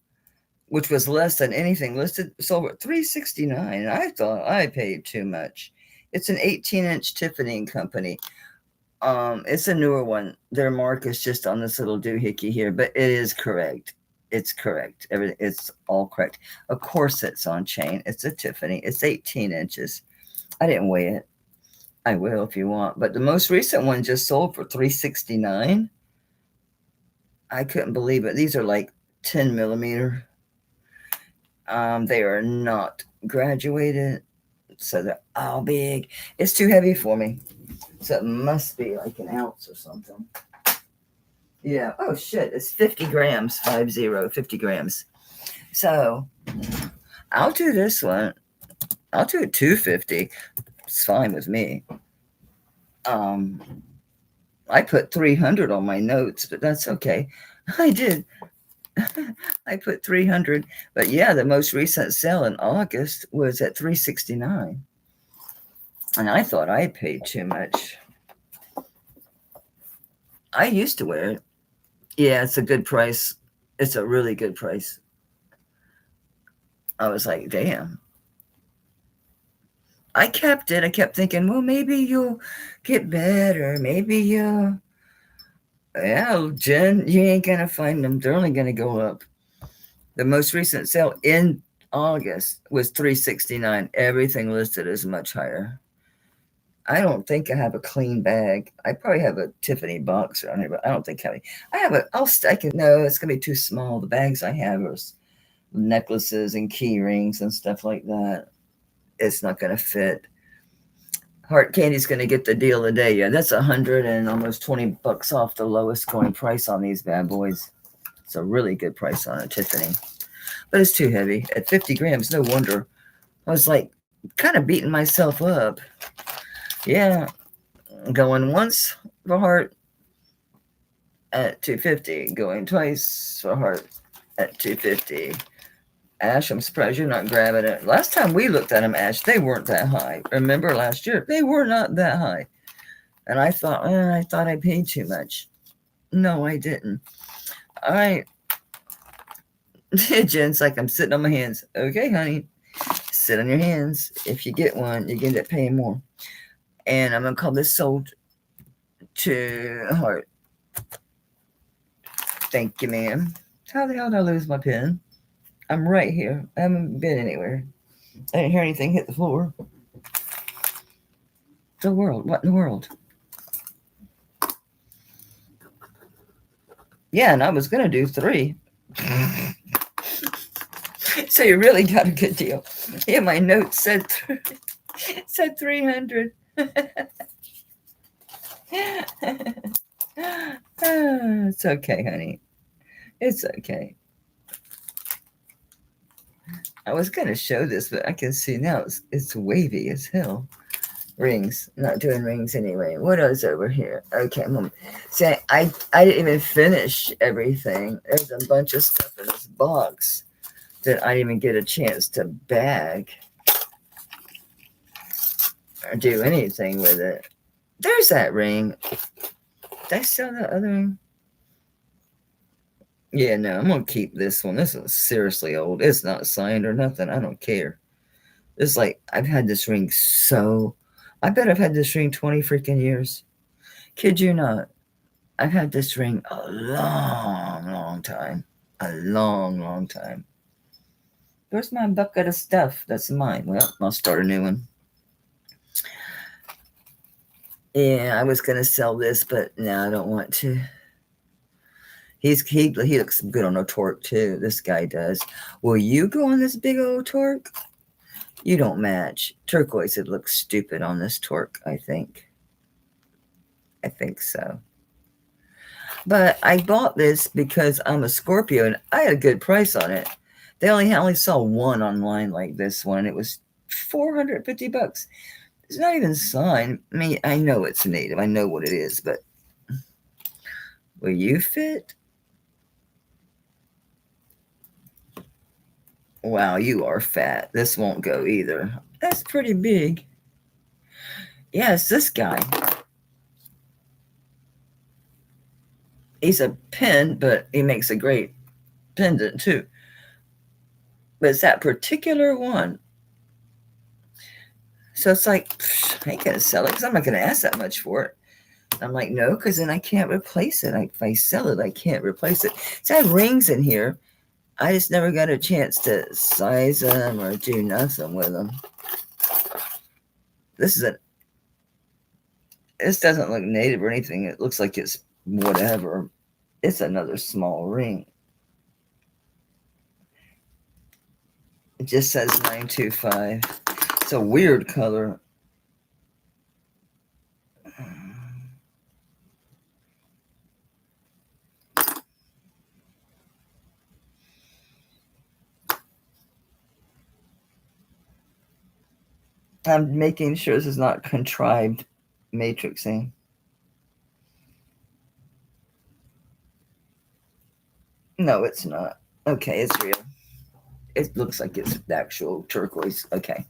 which was less than anything listed, sold at $369. And I thought I paid too much. It's an 18-inch Tiffany company. It's a newer one. Their mark is just on this little doohickey here, but it is correct. It's correct. It's all correct. Of course, it's on chain. It's a Tiffany. It's 18 inches. I didn't weigh it. I will if you want. But the most recent one just sold for $369. I couldn't believe it. These are like 10 millimeter. They are not graduated, so they're all big. It's too heavy for me. So it must be like an ounce or something. Yeah. Oh, shit. It's 50 grams. 50 grams. So I'll do this one. I'll do it 250. It's fine with me. I put 300 on my notes, but that's okay. I did. I put 300. But yeah, the most recent sale in August was at $369. And I thought I paid too much. I used to wear it. Yeah, it's a good price. It's a really good price. I was like, damn. I kept it. I kept thinking, well, maybe you'll get better. Maybe you'll. Yeah, Jen, you ain't going to find them. They're only going to go up. The most recent sale in August was $369. Everything listed is much higher. I don't think I have a clean bag. I probably have a Tiffany box around here, but I don't think I have no, it's going to be too small. The bags I have are necklaces and key rings and stuff like that. It's not going to fit. Heart Candy's going to get the deal of the day. Yeah, that's $100 and almost $20 off the lowest going price on these bad boys. It's a really good price on a Tiffany, but it's too heavy at 50 grams. No wonder. I was like kind of beating myself up. Yeah, going once for heart at 250, going twice for heart at 250. Ash, I'm surprised you're not grabbing it. Last time we looked at them, Ash, they weren't that high. Remember last year? They were not that high. And I thought I paid too much. No, I didn't. All right. Jen's like, I'm sitting on my hands. Okay, honey. Sit on your hands. If you get one, you're going to end up paying more. And I'm going to call this sold to heart. Thank you, ma'am. How the hell did I lose my pen? I'm right here. I haven't been anywhere. I didn't hear anything hit the floor. The world. What in the world? Yeah, and I was going to do 3. So you really got a good deal. Yeah, my note said 300. It's okay, honey. It's okay. I was going to show this, but I can see now it's wavy as hell. Rings. Not doing rings anyway. What else over here? Okay, see, I didn't even finish everything. There's a bunch of stuff in this box that I didn't even get a chance to bag. do anything with it. There's that ring. Did I sell that other ring? Yeah, no, I'm going to keep this one. This is seriously old. It's not signed or nothing. I don't care. It's like, I've had this ring I bet I've had this ring 20 freaking years. Kid you not. I've had this ring a long, long time. A long, long time. Where's my bucket of stuff? That's mine. Well, I'll start a new one. Yeah, I was going to sell this, but no, I don't want to. He looks good on a torque too. This guy does. Will you go on this big old torque? You don't match. Turquoise, it looks stupid on this torque, I think. I think so. But I bought this because I'm a Scorpio and I had a good price on it. I only saw one online like this one. It was $450. It's not even signed. I mean, I know it's native. I know what it is, but will you fit? Wow, you are fat. This won't go either. That's pretty big. Yes, this guy. He's a pin, but he makes a great pendant too. But it's that particular one. So it's like, I ain't going to sell it because I'm not going to ask that much for it. I'm like, no, because then I can't replace it. If I sell it, I can't replace it. It's had rings in here. I just never got a chance to size them or do nothing with them. This doesn't look native or anything. It looks like it's whatever. It's another small ring. It just says 925. It's a weird color. I'm making sure this is not contrived matrixing. No, it's not. Okay, it's real. It looks like it's the actual turquoise. Okay.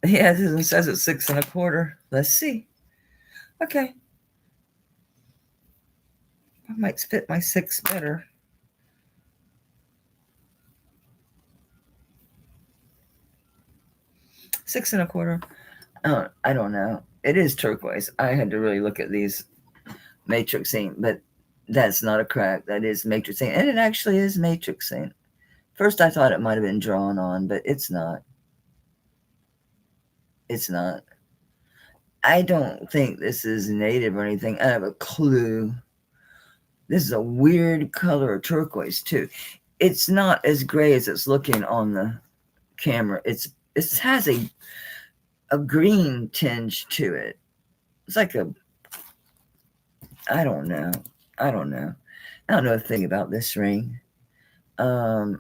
Yeah, it says it's 6 1/4. Let's see. Okay. I might fit my 6 better. Six and a quarter. I don't know. It is turquoise. I had to really look at these matrixing, but that's not a crack. That is matrixing. And it actually is matrixing. First, I thought it might have been drawn on, but it's not. It's not. I don't think this is native or anything. I have a clue. This is a weird color of turquoise, too. It's not as gray as it's looking on the camera. It has a green tinge to it. It's like I don't know. I don't know a thing about this ring. I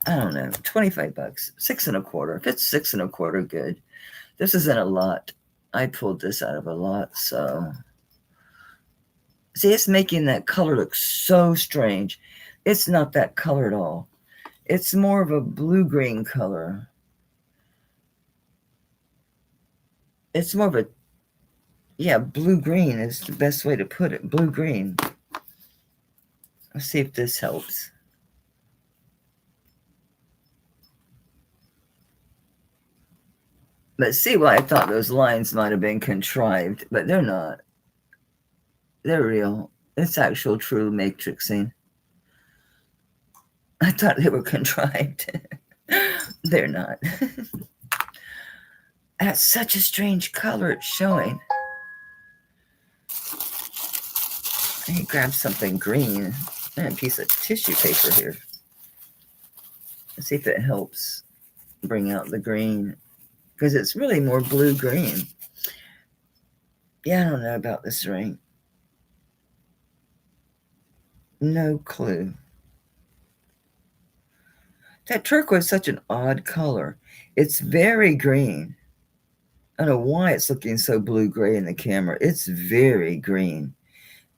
don't know. $25. 6 1/4. If it's 6 1/4, good. This isn't a lot. I pulled this out of a lot, so. See, it's making that color look so strange. It's not that color at all. It's more of a blue-green color. It's more of a, yeah, blue-green is the best way to put it. Blue-green. Let's see if this helps. But see why I thought those lines might have been contrived, but they're not. They're real. It's actual true matrixing. I thought they were contrived. They're not. That's such a strange color it's showing. I need to grab something green and a piece of tissue paper here. Let's see if it helps bring out the green. Because it's really more blue-green. Yeah, I don't know about this ring. No clue. That turquoise is such an odd color. It's very green. I don't know why it's looking so blue-gray in the camera. It's very green.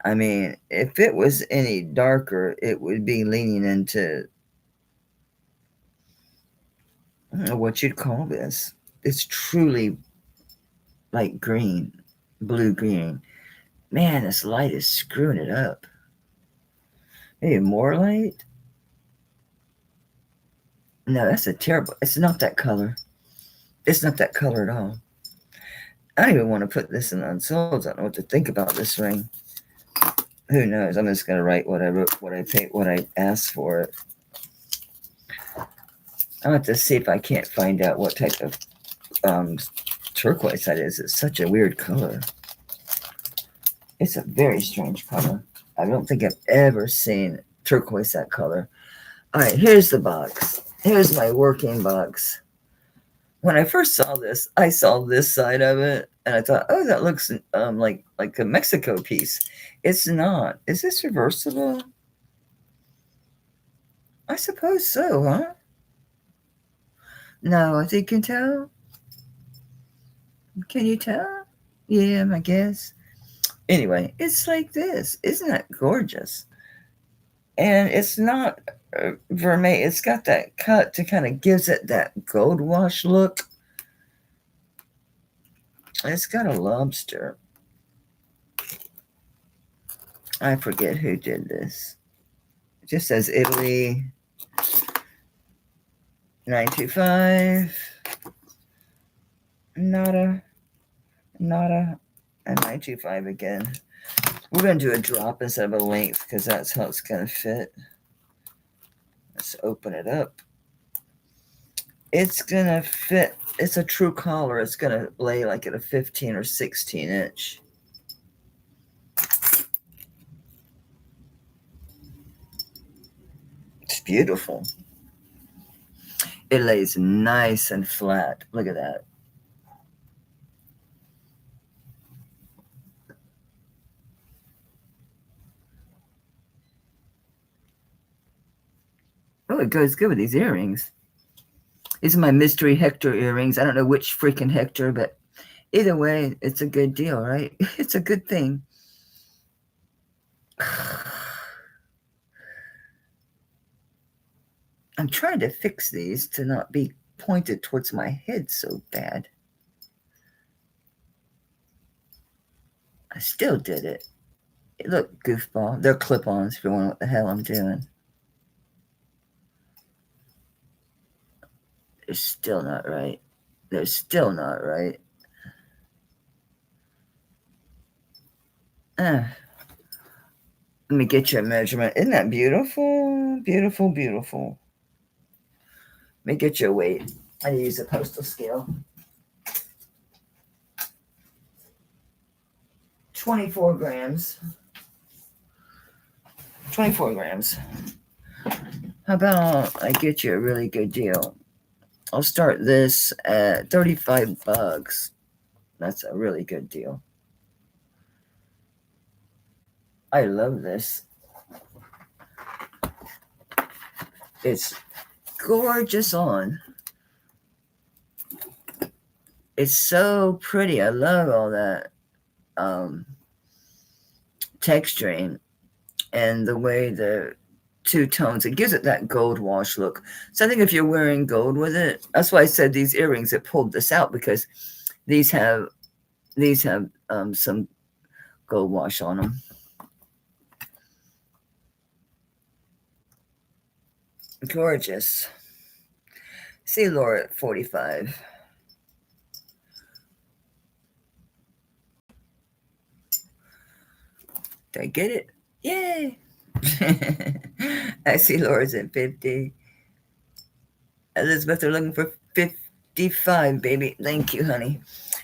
I mean, if it was any darker, it would be leaning into, I don't know what you'd call this. It's truly like green, blue-green. Man, this light is screwing it up. Maybe more light? No, that's a terrible. It's not that color. It's not that color at all. I don't even want to put this in unsold. I don't know what to think about this ring. Who knows? I'm just gonna write what I wrote, what I paid, what I asked for it. I'll have to see if I can't find out what type of turquoise that is. It's such a weird color. It's a very strange color. I don't think I've ever seen turquoise that color. All right, here's the box. Here's my working box. When I first saw this, I saw this side of it, and I thought, oh, that looks like a Mexico piece. It's not. Is this reversible? I suppose so, huh? No, I think you can tell. Can you tell? Yeah, I guess. Anyway, it's like this. Isn't that gorgeous? And it's not vermeil. It's got that cut to kind of gives it that gold wash look. It's got a lobster. I forget who did this. It just says Italy 925. Nada, and 925 again. We're going to do a drop instead of a length because that's how it's going to fit. Let's open it up. It's going to fit. It's a true collar. It's going to lay like at a 15 or 16 inch. It's beautiful. It lays nice and flat. Look at that. Oh, it goes good with these earrings. These are my mystery Hector earrings. I don't know which freaking Hector, but either way, it's a good deal, right? It's a good thing. I'm trying to fix these to not be pointed towards my head so bad. I still did it. Look, goofball. They're clip-ons if you wonder what the hell I'm doing. They're still not right. They're still not right. Let me get you a measurement. Isn't that beautiful? Beautiful, beautiful. Let me get you a weight. I use a postal scale. 24 grams. 24 grams. How about I get you a really good deal? I'll start this at 35 bucks. That's a really good deal. I love this. It's gorgeous on. It's so pretty. I love all that texturing and the way the two tones, it gives it that gold wash look. So I think if you're wearing gold with it, that's why I said these earrings that pulled this out, because these have some gold wash on them. Gorgeous. See Laura at 45. Did I get it? Yay! I see Laura's at 50. Elizabeth, they're looking for 55, baby. Thank you, honey.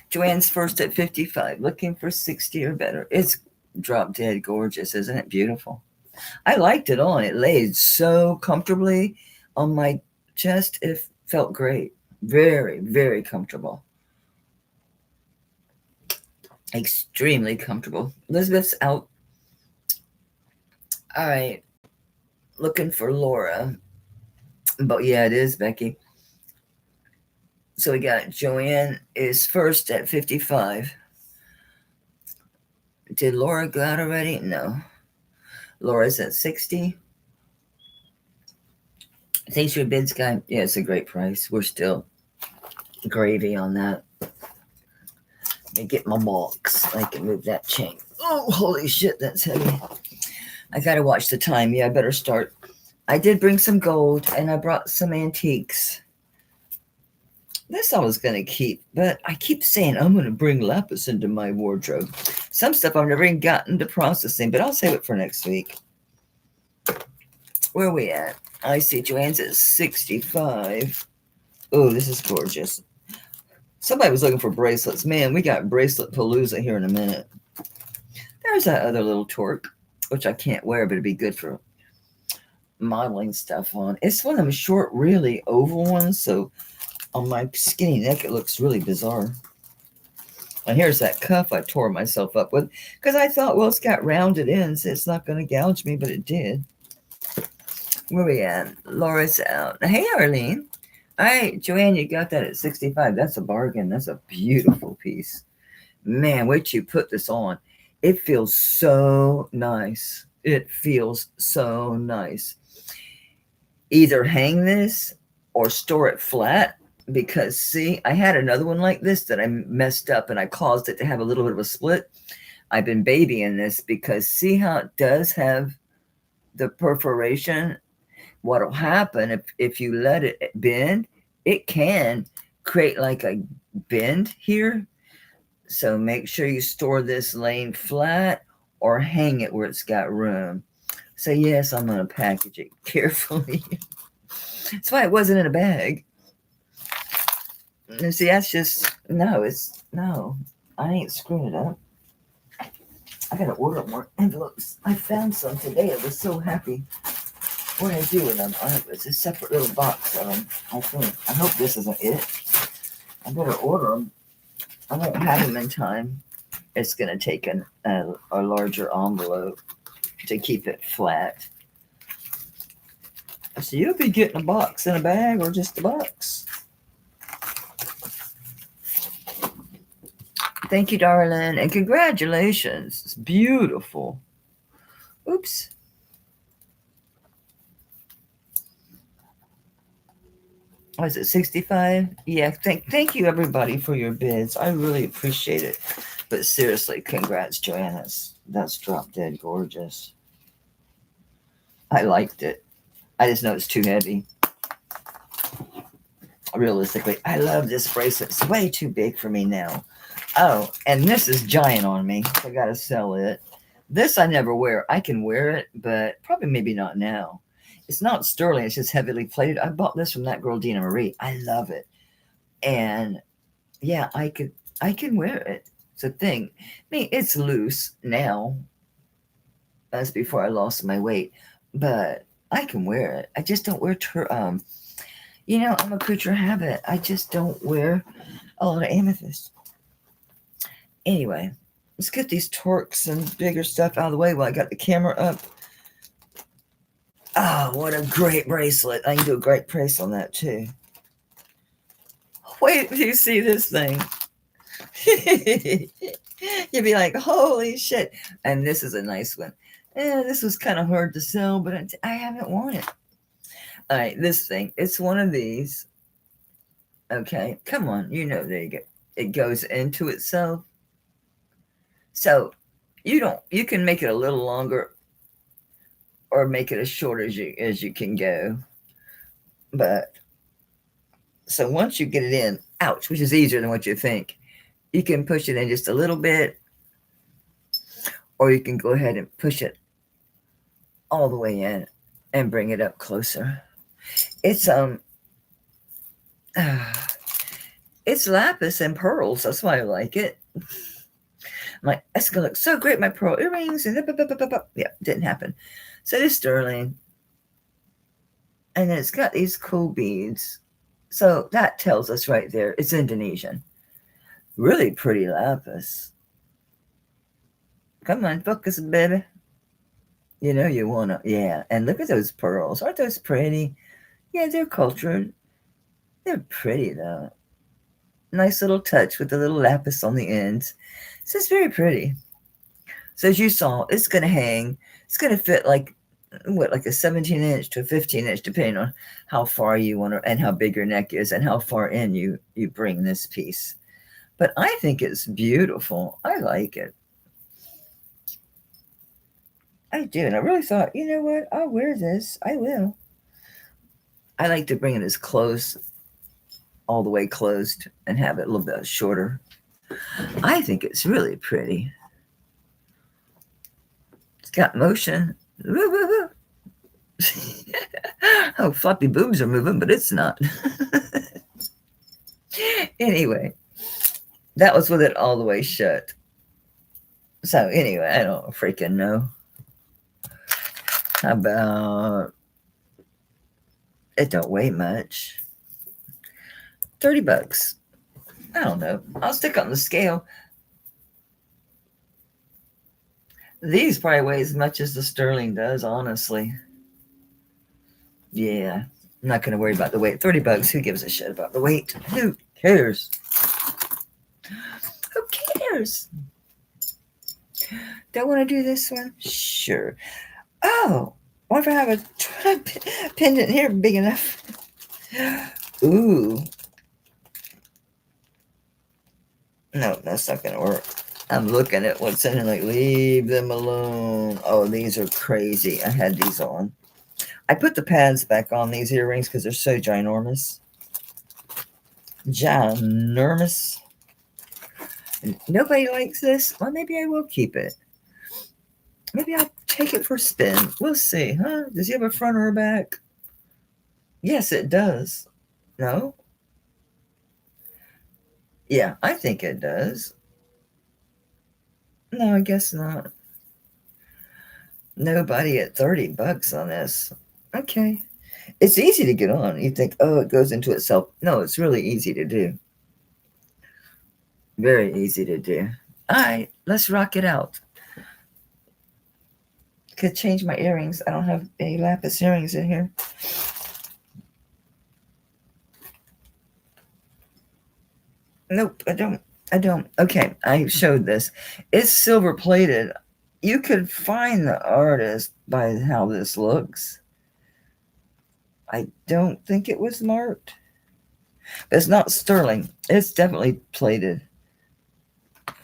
Joanne's first at 55, looking for 60 or better. It's drop dead gorgeous, isn't it? Beautiful. I liked it on. It laid so comfortably on my chest. It felt great. Very, very comfortable. Extremely comfortable. Elizabeth's out. All right. Looking for Laura. But yeah, it is Becky. So we got Joanne is first at 55. Did Laura go out already? No. Laura's at 60. Thanks for your bids, guy. Yeah, it's a great price. We're still gravy on that. Let me get my box. I can move that chain. Oh, holy shit, that's heavy. I gotta watch the time. Yeah, I better start. I did bring some gold, and I brought some antiques. This I was gonna keep, but I keep saying I'm gonna bring lapis into my wardrobe. Some stuff I've never even gotten to processing, but I'll save it for next week. Where are we at? I see Joanne's at 65. Oh, this is gorgeous. Somebody was looking for bracelets. Man, we got bracelet palooza here in a minute. There's that other little torque, which I can't wear, but it'd be good for modeling stuff on. It's one of them short, really oval ones, so on my skinny neck it looks really bizarre. And here's that cuff I tore myself up with because I thought, well, it's got rounded ends, so it's not going to gouge me, but it did. Where we at? Laura's out. Hey, Arlene. All right, Joanne, you got that at 65. That's a bargain. That's a beautiful piece. Man, wait till you put this on. It feels so nice. It feels so nice. Either hang this or store it flat because, see, I had another one like this that I messed up and I caused it to have a little bit of a split. I've been babying this because see how it does have the perforation? What'll happen if you let it bend, it can create like a bend here. So make sure you store this laying flat or hang it where it's got room. So yes, I'm going to package it carefully. That's why it wasn't in a bag. And see, that's just, no, I ain't screwing it up. I got to order more envelopes. I found some today. I was so happy. What I do with them? It's a separate little box of them, I think. I hope this isn't it. I better order them. I won't have them in time. It's going to take a larger envelope to keep it flat. So you'll be getting a box in a bag or just a box. Thank you, darling, and congratulations. It's beautiful. Oops. Was it 65? Yeah, thank you everybody for your bids. I really appreciate it. But seriously, congrats, Joanne. That's drop dead gorgeous. I liked it. I just know it's too heavy. Realistically, I love this bracelet. It's way too big for me now. Oh, and this is giant on me. I gotta sell it. This I never wear. I can wear it, but probably maybe not now. It's not sterling. It's just heavily plated. I bought this from that girl, Dina Marie. I love it. And yeah, I can wear it. It's a thing. I mean, it's loose now. That's before I lost my weight. But I can wear it. I just don't wear I'm a creature of habit. I just don't wear a lot of amethyst. Anyway, let's get these torques and bigger stuff out of the way while I got the camera up. Oh, what a great bracelet. I can do a great price on that too. Wait till you see this thing. You'll be like, holy shit. And this is a nice one. This was kind of hard to sell, but I haven't worn it. All right, this thing. It's one of these. Okay, come on. You know, there you go. It goes into itself. So you can make it a little longer or make it as short as you can go. But so once you get it in, ouch, which is easier than what you think, you can push it in just a little bit, or you can go ahead and push it all the way in and bring it up closer. It's it's lapis and pearls. That's why I like it. My it's gonna look so great. My pearl earrings and yeah, didn't happen. So this sterling, and then it's got these cool beads. So that tells us right there it's Indonesian. Really pretty lapis. Come on, focus, baby. You know you wanna, yeah. And look at those pearls. Aren't those pretty? Yeah, they're cultured. They're pretty though. Nice little touch with the little lapis on the ends. So it's very pretty. So as you saw, it's gonna hang. It's gonna fit like what, like a 17-inch to a 15-inch, depending on how far you want to, and how big your neck is, and how far in you bring this piece. But I think it's beautiful. I like it. I do. And I really thought, you know what? I'll wear this. I will. I like to bring it as close, all the way closed, and have it a little bit shorter. I think it's really pretty. It's got motion. Woo, woo, woo. Oh, floppy boobs are moving, but it's not. Anyway, that was with it all the way shut. So anyway, I don't freaking know. How about, it don't weigh much. $30. I don't know. I'll stick on the scale. These probably weigh as much as the sterling does, honestly. Yeah, I'm not going to worry about the weight. $30. Who gives a shit about the weight? Who cares? Who cares? Do I want to do this one? Sure. Oh, what if I have a pendant here big enough? Ooh. No, that's not going to work. I'm looking at what's in it, like, leave them alone. Oh, these are crazy. I had these on. I put the pads back on these earrings because they're so ginormous. Ginormous. And nobody likes this. Well, maybe I will keep it. Maybe I'll take it for a spin. We'll see, huh? Does he have a front or a back? Yes, it does. No? Yeah, I think it does. No, I guess not. Nobody at $30 on this. Okay. It's easy to get on. You think, oh, it goes into itself. No, it's really easy to do. Very easy to do. All right, let's rock it out. Could change my earrings. I don't have any lapis earrings in here. Nope, I don't. Okay, I showed this. It's silver plated. You could find the artist by how this looks. I don't think it was marked. It's not sterling. It's definitely plated.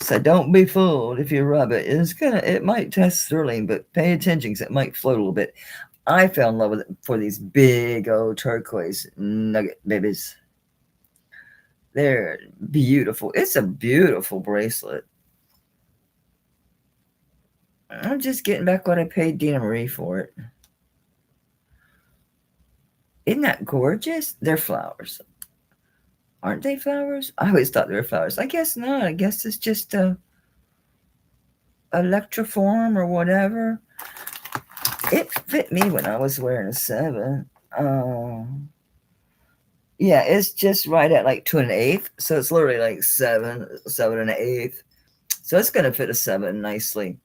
So don't be fooled if you rub it. It might test sterling, but pay attention because it might float a little bit. I fell in love with it for these big old turquoise nugget babies. They're beautiful. It's a beautiful bracelet. I'm just getting back what I paid Dina Marie for it. Isn't that gorgeous? They're flowers. Aren't they flowers? I always thought they were flowers. I guess not. I guess it's just a electroform or whatever. It fit me when I was wearing a 7. Yeah, it's just right at like 2 1/8. So it's literally like 7 1/8. So it's going to fit a 7 nicely.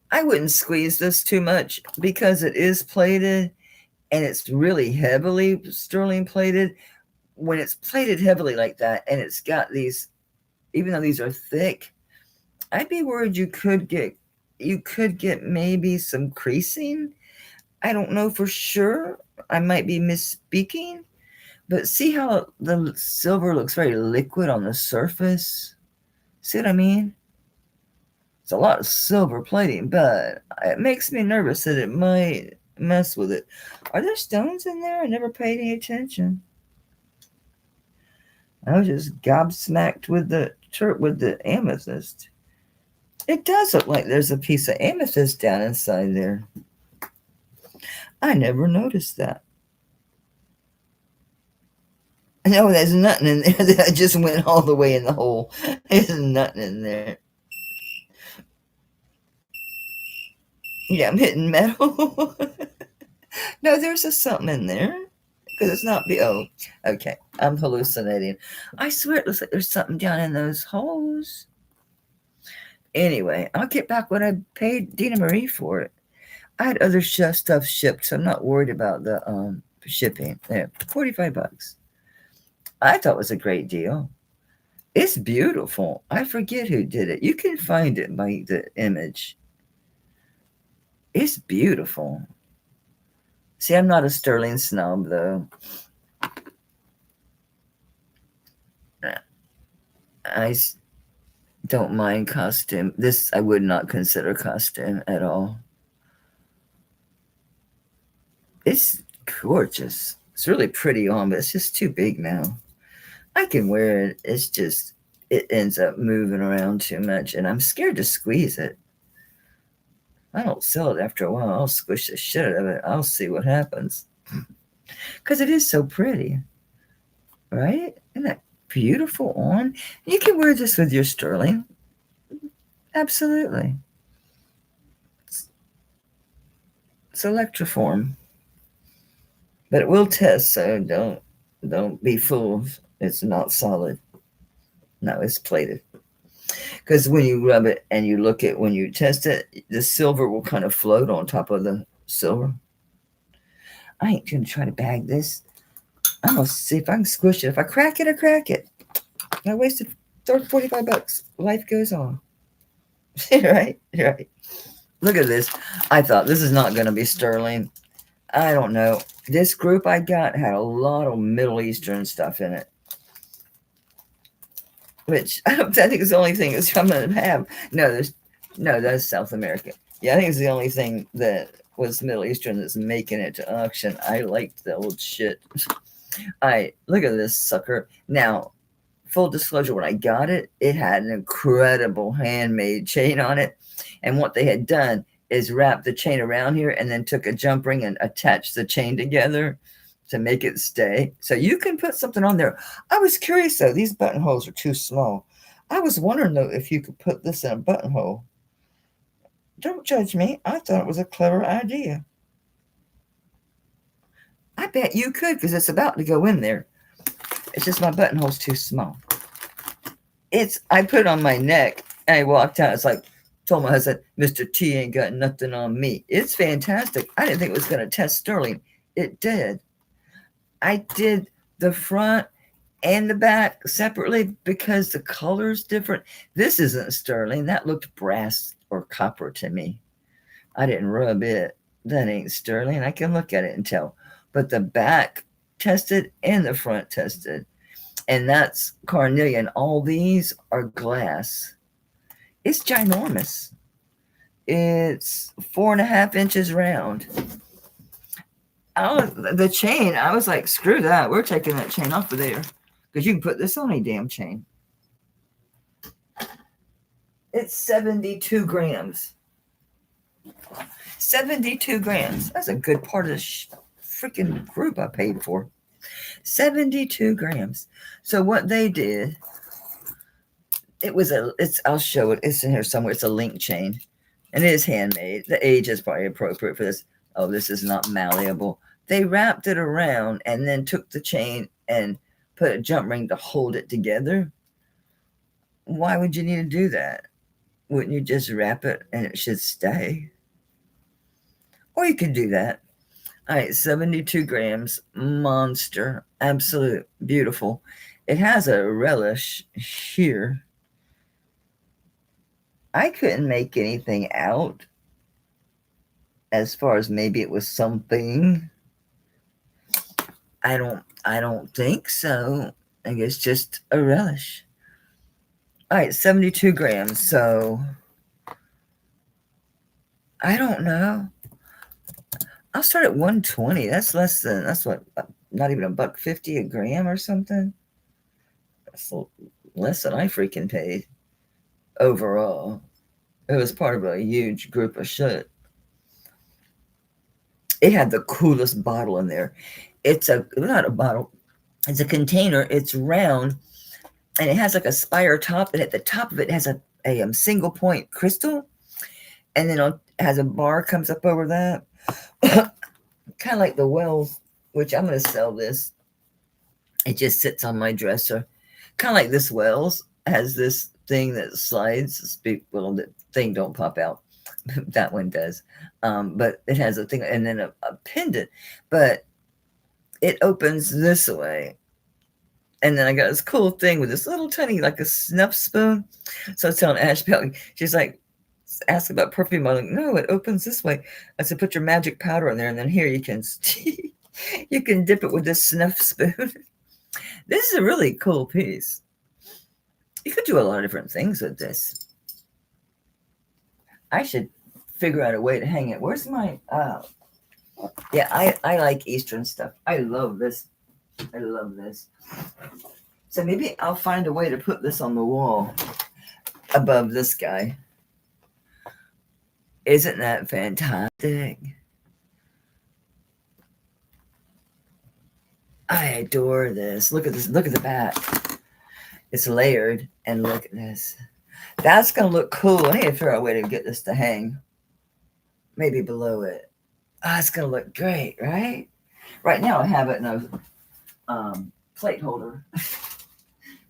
I wouldn't squeeze this too much because it is plated and it's really heavily sterling plated. When it's plated heavily like that and it's got these, even though these are thick, I'd be worried you could get maybe some creasing. I don't know for sure. I might be misspeaking, but see how the silver looks very liquid on the surface? See what I mean? It's a lot of silver plating, but it makes me nervous that it might mess with it. Are there stones in there? I never paid any attention. I was just gobsmacked with the amethyst. It does look like there's a piece of amethyst down inside there. I never noticed that. No, there's nothing in there. That just went all the way in the hole. There's nothing in there. Yeah, I'm hitting metal. No, there's something in there. Because it's not oh, okay. I'm hallucinating. I swear it looks like there's something down in those holes. Anyway, I'll get back what I paid Dina Marie for it. I had other stuff shipped, so I'm not worried about the shipping. There, $45. I thought it was a great deal. It's beautiful. I forget who did it. You can find it by the image. It's beautiful. See, I'm not a sterling snob, though. I don't mind costume. This I would not consider costume at all. It's gorgeous. It's really pretty on, but it's just too big now. I can wear it. It's just, it ends up moving around too much, and I'm scared to squeeze it. I don't sell it after a while. I'll squish the shit out of it. I'll see what happens. Because it is so pretty, right? Isn't that beautiful on? You can wear this with your sterling. Absolutely. It's electroform. But it will test, so don't be fooled. It's not solid. No, it's plated. Because when you rub it and you look at when you test it, the silver will kind of float on top of the silver. I ain't gonna try to bag this. I'm gonna see if I can squish it. If I crack it, I crack it. I wasted $45. Life goes on. Right? Right. Look at this. I thought this is not gonna be sterling. I don't know. This group I got had a lot of Middle Eastern stuff in it, which I think is the only thing that's I'm gonna have. No, that's South America. Yeah, I think it's the only thing that was Middle Eastern that's making it to auction. I liked the old shit. Look at this sucker. Now, full disclosure, when I got it, it had an incredible handmade chain on it, and what they had done is wrap the chain around here and then took a jump ring and attached the chain together to make it stay. So you can put something on there. I was curious though, these buttonholes are too small. I was wondering though if you could put this in a buttonhole. Don't judge me. I thought it was a clever idea. I bet you could because it's about to go in there. It's just my buttonhole's too small. I put it on my neck and I walked out. It's like, told my husband, Mr. T ain't got nothing on me. It's fantastic. I didn't think it was going to test sterling. It did. I did the front and the back separately because the color's different. This isn't sterling. That looked brass or copper to me. I didn't rub it. That ain't sterling. I can look at it and tell. But the back tested and the front tested. And that's carnelian. All these are glass. It's ginormous. It's 4.5 inches round. The chain, I was like, screw that. We're taking that chain off of there. Because you can put this on a damn chain. It's 72 grams. 72 grams. That's a good part of the freaking group I paid for. 72 grams. So what they did, I'll show it. It's in here somewhere. It's a link chain. And it is handmade. The age is probably appropriate for this. Oh, this is not malleable. They wrapped it around and then took the chain and put a jump ring to hold it together. Why would you need to do that? Wouldn't you just wrap it and it should stay? Or you could do that. All right, 72 grams. Monster. Absolute. Beautiful. It has a relish here. I couldn't make anything out as far as maybe it was something. I don't think so. I guess just a relish. All right, 72 grams. So I don't know. I'll start at 120. That's what, not even $1.50 a gram or something. That's less than I freaking paid overall. It was part of a huge group of shit. It had the coolest bottle in there. It's not a bottle. It's a container. It's round, and it has like a spire top, and at the top of it has a single point crystal, and then it has a bar comes up over that. Kind of like the Wells, which I'm going to sell this. It just sits on my dresser. Kind of like this Wells has this thing that slides. Well, the thing don't pop out. That one does. But it has a thing and then a pendant. But it opens this way. And then I got this cool thing with this little tiny, like a snuff spoon. So it's on Ash Pelly. She's like, ask about perfume. I'm like, no, it opens this way. I said, put your magic powder in there, and then here you can you can dip it with this snuff spoon. This is a really cool piece. You could do a lot of different things with this. I should figure out a way to hang it. Where's my yeah, I like Eastern stuff. I love this. I love this. So maybe I'll find a way to put this on the wall above this guy. Isn't that fantastic? I adore this. Look at this. Look at the back. It's layered. And look at this. That's going to look cool. I need to figure out a way to get this to hang. Maybe below it. Oh, it's going to look great, right? Right now I have it in a plate holder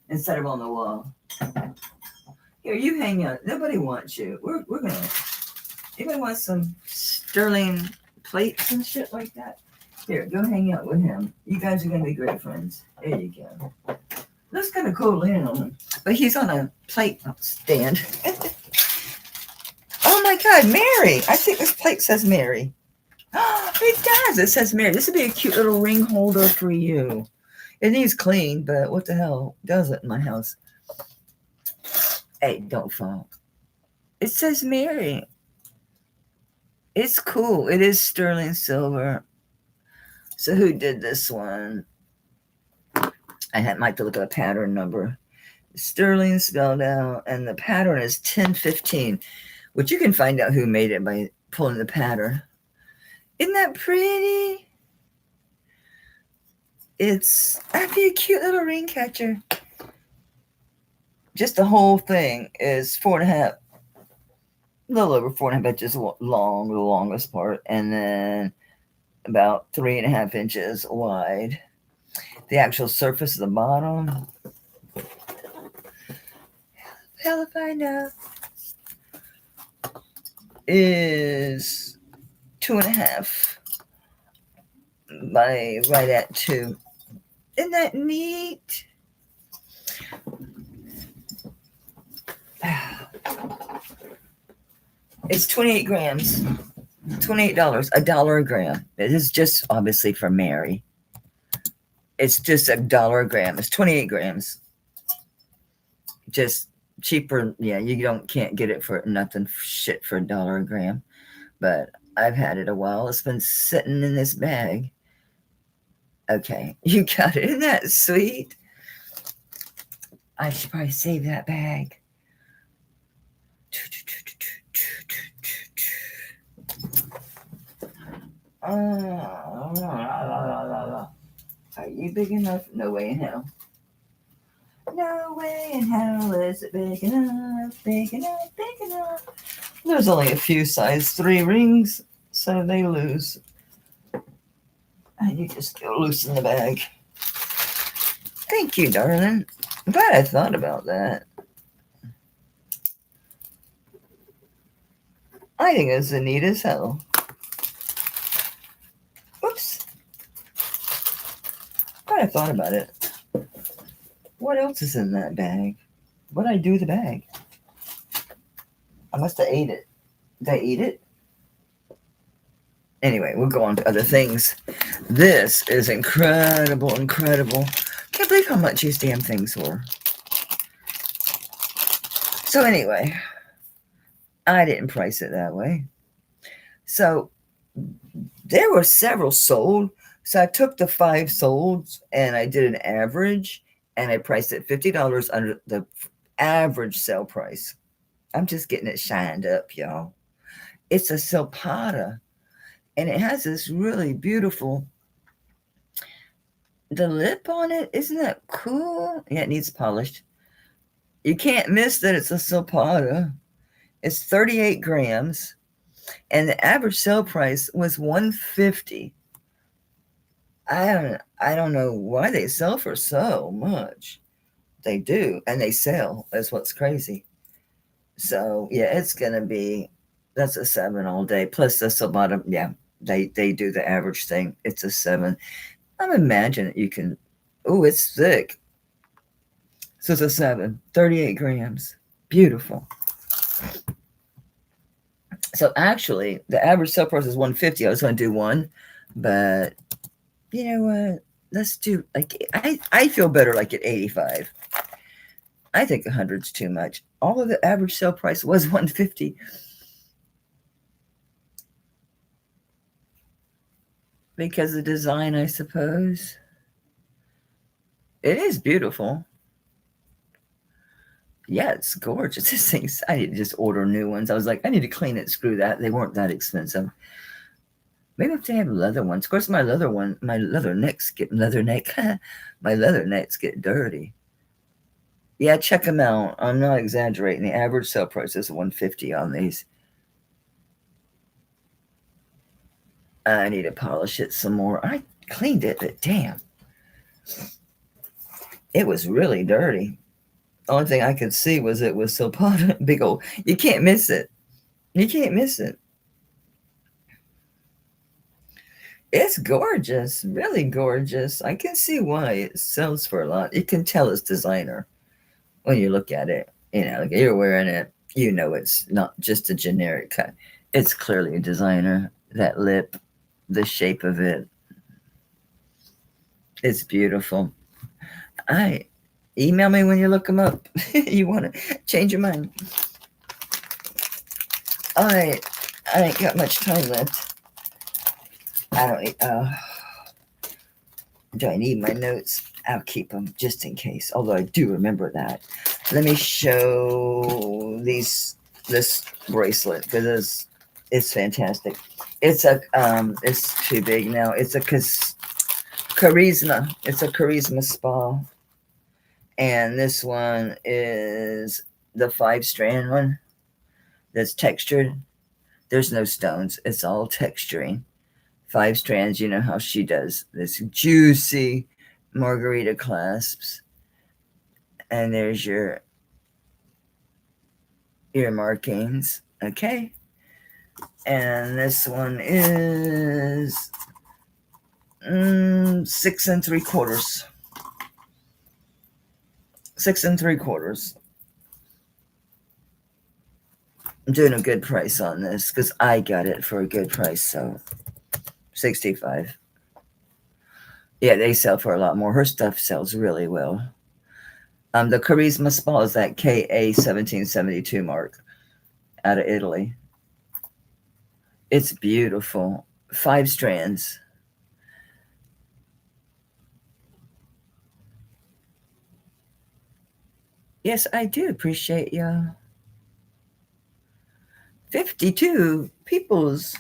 instead of on the wall. Here, you hang out. Nobody wants you. We're going to... Anybody want some sterling plates and shit like that? Here, go hang out with him. You guys are going to be great friends. There you go. Looks kind of cool laying on him. But he's on a plate stand. Oh my God, Mary. I think this plate says Mary. It does. It says Mary. This would be a cute little ring holder for you. It needs clean, but what the hell does it in my house? Hey, don't fall. It says Mary. It's cool. It is sterling silver. So who did this one? I might have to look at a pattern number. Sterling spelled out, and the pattern is 1015, which you can find out who made it by pulling the pattern. Isn't that pretty? That'd be a cute little ring catcher. Just the whole thing is 4.5, a little over 4.5 inches long, the longest part, and then about 3.5 inches wide. The actual surface of the bottom, hell if I know, is 2.5 by right at 2. Isn't that neat? It's 28 grams, $28, $1 a gram. It is just obviously for Mary. It's just $1 a gram. It's 28 grams. Just cheaper. Yeah, you can't get it for nothing shit for $1 a gram. But I've had it a while. It's been sitting in this bag. Okay, you got it. Isn't that sweet? I should probably save that bag. Are you big enough? No way in hell. No way in hell is it big enough, big enough, big enough. There's only a few size 3 rings, so they lose. And you just go loosen the bag. Thank you, darling. I'm glad I thought about that. I think it's neat as hell. Oops. Glad I thought about it. What else is in that bag? What did I do with the bag? I must have ate it. Did I eat it? Anyway, we'll go on to other things. This is incredible, incredible. Can't believe how much these damn things were. So anyway, I didn't price it that way. So there were several sold. So I took the 5 solds and I did an average and I priced it $50 under the average sale price. I'm just getting it shined up, y'all. It's a silpata. And it has this really beautiful, the lip on it, isn't that cool? Yeah, it needs polished. You can't miss that it's a silpata. It's 38 grams. And the average sale price was $150. I don't know why they sell for so much. They do, and they sell. That's what's crazy. So yeah, it's gonna be, that's a 7 all day. Plus the bottom, yeah, they do the average thing. It's a 7. I'm imagining you can. Oh, it's thick. So it's a 7, 38 grams. Beautiful. So actually, the average sale price is 150. I was going to do one, but you know what? Let's do like I feel better like at 85. I think 100's too much. All of the average sale price was 150 because of the design, I suppose. It is beautiful. Yeah, it's gorgeous. This thing's, I need to just order new ones. I was like, I need to clean it. Screw that. They weren't that expensive. Maybe if they have leather ones. Of course, my leather necks get my leather necks get dirty. Yeah, check them out. I'm not exaggerating. The average sale price is 150 on these. I need to polish it some more. I cleaned it, but damn, it was really dirty. The only thing I could see was it was so big old. You can't miss it. You can't miss it. It's gorgeous, really gorgeous. I can see why it sells for a lot. You can tell it's designer when you look at it. You know, like you're wearing it, you know it's not just a generic cut. It's clearly a designer. That lip, the shape of it, it's beautiful. I email me when you look them up. You want to change your mind. I I ain't got much time left. I don't. Do I need my notes? I'll keep them just in case. Although I do remember that. Let me show this bracelet because it's fantastic. It's too big now. It's a charisma. It's a charisma spa, and this one is the 5-strand one that's textured. There's no stones. It's all texturing. 5 strands. You know how she does this juicy margarita clasps, and there's your ear markings. Okay, and this one is 6 3/4. 6 3/4. I'm doing a good price on this because I got it for a good price. So 65. Yeah, they sell for a lot more. Her stuff sells really well. The Charisma Spa is that KA 1772 mark out of Italy. It's beautiful. 5 strands. Yes, I do appreciate you. 52 peoples.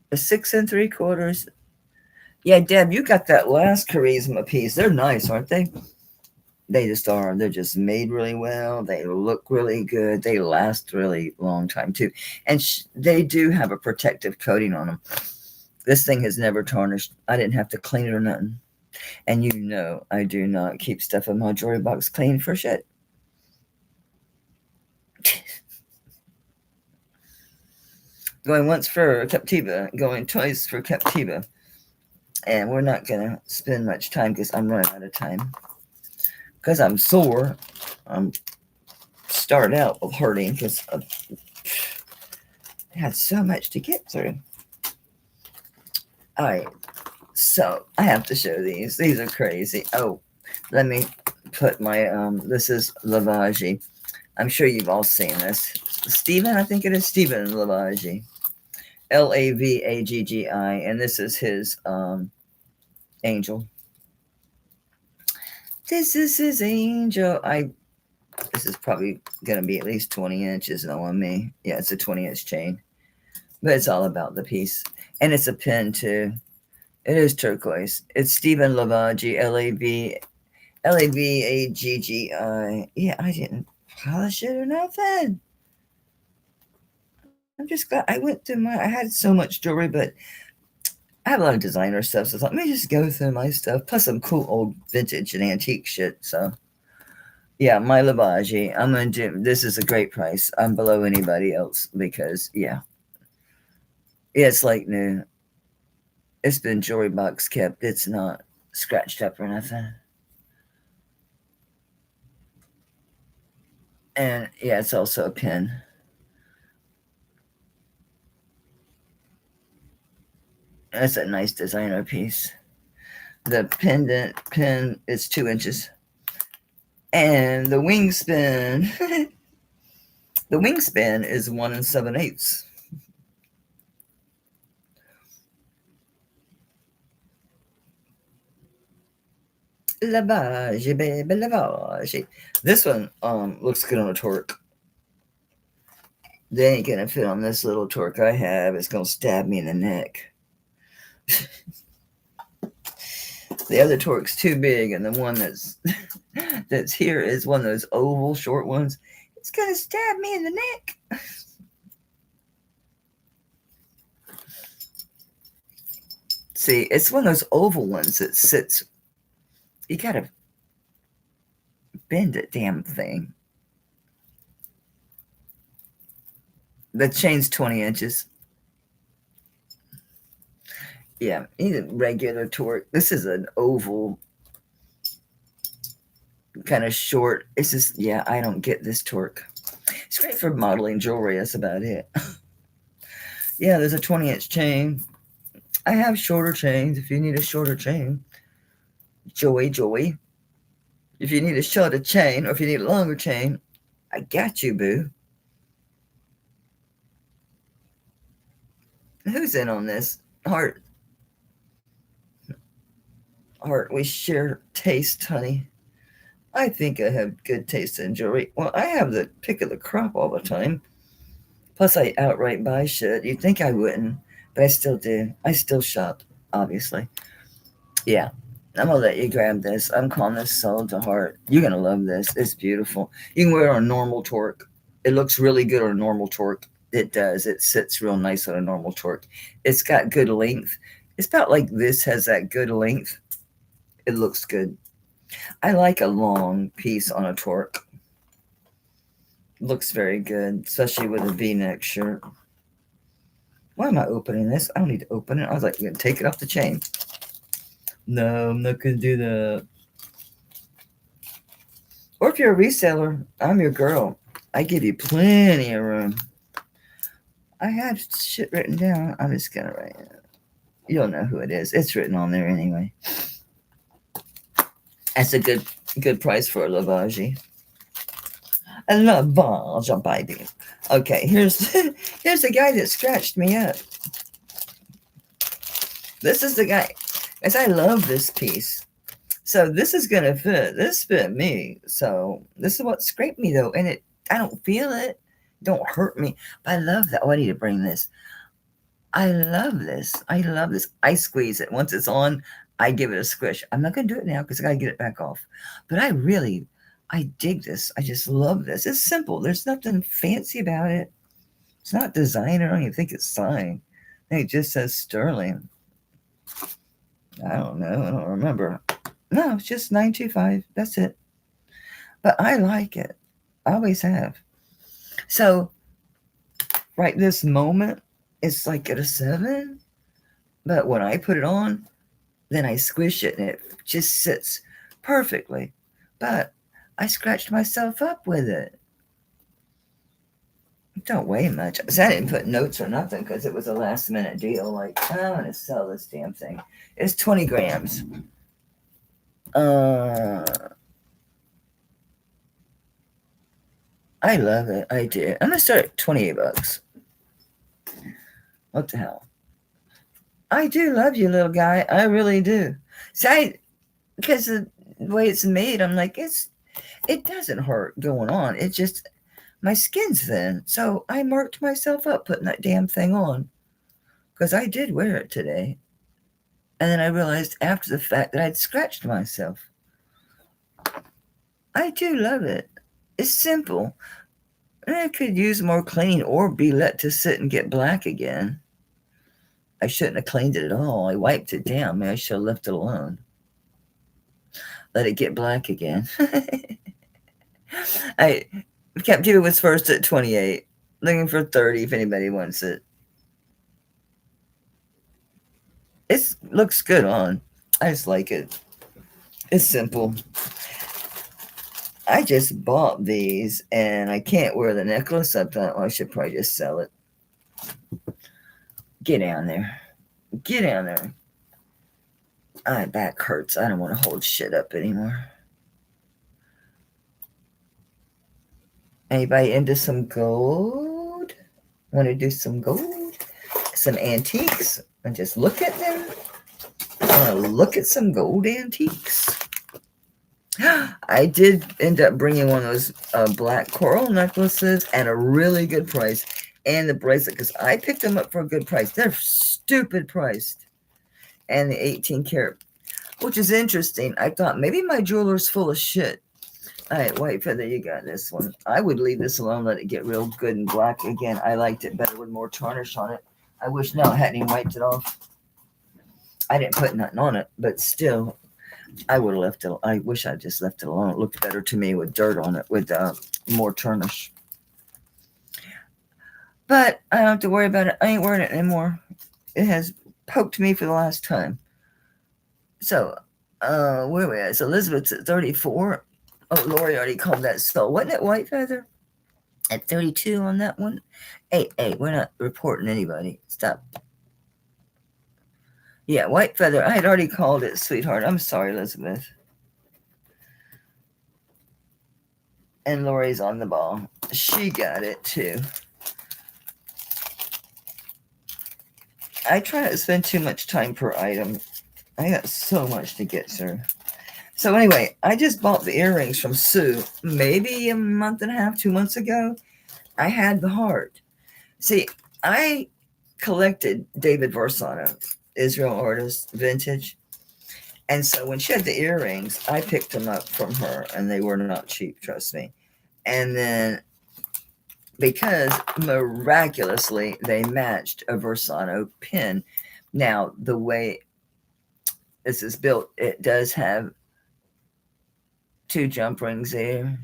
A 6 3/4. Yeah, Deb, you got that last charisma piece. They're nice, aren't they? They just are. They're just made really well. They look really good. They last really long time too, and they do have a protective coating on them. This thing has never tarnished. I didn't have to clean it or nothing. And you know, I do not keep stuff in my jewelry box clean for shit. Going once for Captiva, going twice for Captiva. And we're not going to spend much time because I'm running out of time. Because I'm sore. I'm started out with hurting because I had so much to get through. All right. So I have to show these. These are crazy. Oh, let me put my, this is Lavaggi. I'm sure you've all seen this. Stephen, I think it is Stephen Lavaggi. Lavaggi. And this is his angel. This is his angel. This is probably going to be at least 20 inches though on me. Yeah, it's a 20-inch chain. But it's all about the piece. And it's a pin too. It is turquoise. It's Stephen Lavaggi, Lavaggi. Yeah, I didn't polish it or nothing. I'm just glad I went through I had so much jewelry, but I have a lot of designer stuff. So I thought, let me just go through my stuff. Plus some cool old vintage and antique shit. So yeah, my Lavaggi. I'm going to do, this is a great price. I'm below anybody else because yeah, it's like new. It's been jewelry box kept. It's not scratched up or nothing. And yeah, it's also a pin. That's a nice designer piece. The pendant pin is 2 inches. And the wingspan, the wingspan is 1 7/8. Lavage, baby, lavage. This one looks good on a torque. They ain't gonna fit on this little torque I have. It's gonna stab me in the neck. The other torque's too big, and the one that's here is one of those oval short ones. It's gonna stab me in the neck. See, it's one of those oval ones that sits. You gotta bend that damn thing. The chain's 20 inches. Yeah, you need a regular torque. This is an oval, kind of short. It's just, yeah, I don't get this torque. It's great for modeling jewelry. That's about it. Yeah, there's a 20-inch chain. I have shorter chains if you need a shorter chain. Joey. If you need a shorter chain or if you need a longer chain, I got you, boo. Who's in on this? Heart, we share taste, honey. I think I have good taste in jewelry. Well, I have the pick of the crop all the time. Plus, I outright buy shit. You'd think I wouldn't, but I still do. I still shop, obviously. Yeah, I'm gonna let you grab this. I'm calling this Soul to Heart. You're gonna love this. It's beautiful. You can wear it on a normal torque. It looks really good on a normal torque. It does. It sits real nice on a normal torque. It's got good length. It's about like this has that good length. It looks good. I like a long piece on a torque. Looks very good, especially with a V-neck shirt. Why am I opening this? I don't need to open it. I was like, you're gonna take it off the chain. No, I'm not gonna do that. Or if you're a reseller, I'm your girl. I give you plenty of room. I have shit written down. I'm just gonna write it. You'll know who it is. It's written on there anyway. That's a good price for a lavage. A lavage, baby. Okay, here's the guy that scratched me up. This is the guy. As I love this piece. So this is gonna fit. This fit me. So this is what scraped me though, and I don't feel it. Don't hurt me. But I love that. Oh, I need to bring this. I love this. I squeeze it. Once it's on, I give it a squish. I'm not gonna do it now because I gotta get it back off. But I dig this. I just love this. It's simple. There's nothing fancy about it. It's not designer. I don't even think it's signed. I think it just says Sterling. I don't know. I don't remember. No, it's just 925. That's it. But I like it. I always have. So, right this moment, it's like at a 7. But when I put it on, then I squish it and it just sits perfectly. But I scratched myself up with it. It don't weigh much. So I didn't put notes or nothing because it was a last minute deal. Like, I'm going to sell this damn thing. It's 20 grams. I love it. I did. I'm going to start at 28 bucks. What the hell? I do love you, little guy. I really do. So because the way it's made, I'm like, it doesn't hurt going on. It just, my skin's thin. So I marked myself up putting that damn thing on because I did wear it today. And then I realized after the fact that I'd scratched myself. I do love it. It's simple. It could use more clean or be let to sit and get black again. I shouldn't have cleaned it at all. I wiped it down. Maybe I should have left it alone. Let it get black again. Captiva was first at 28. Looking for 30 if anybody wants it. It looks good on. I just like it. It's simple. I just bought these and I can't wear the necklace. I thought, well, I should probably just sell it. Get down there. Get down there. My back hurts. I don't want to hold shit up anymore. Anybody into some gold? Want to do some gold? Some antiques? And just look at them? Want to look at some gold antiques? I did end up bringing one of those black coral necklaces at a really good price. And the bracelet, because I picked them up for a good price. They're stupid priced. And the 18 karat, which is interesting. I thought maybe my jeweler's full of shit. All right, white feather, you got this one. I would leave this alone, let it get real good and black again. I liked it better with more tarnish on it. I wish now I hadn't even wiped it off. I didn't put nothing on it, but still, I would have left it. I wish I just left it alone. It looked better to me with dirt on it, with more tarnish. But I don't have to worry about it. I ain't wearing it anymore. It has poked me for the last time. So, where are we at? So Elizabeth's at 34. Oh, Lori already called that skull. Wasn't it white feather? At 32 on that one. Hey, we're not reporting anybody. Stop. Yeah, white feather. I had already called it, sweetheart. I'm sorry, Elizabeth. And Lori's on the ball. She got it too. I try not to spend too much time per item. I got so much to get through. So anyway, I just bought the earrings from Sue maybe a month and a half, 2 months ago. I had the heart. See, I collected David Varsano, Israel artist, vintage. And so when she had the earrings, I picked them up from her, and they were not cheap, trust me. And then because miraculously they matched a Varsano pin. Now, the way this is built, it does have 2 jump rings there.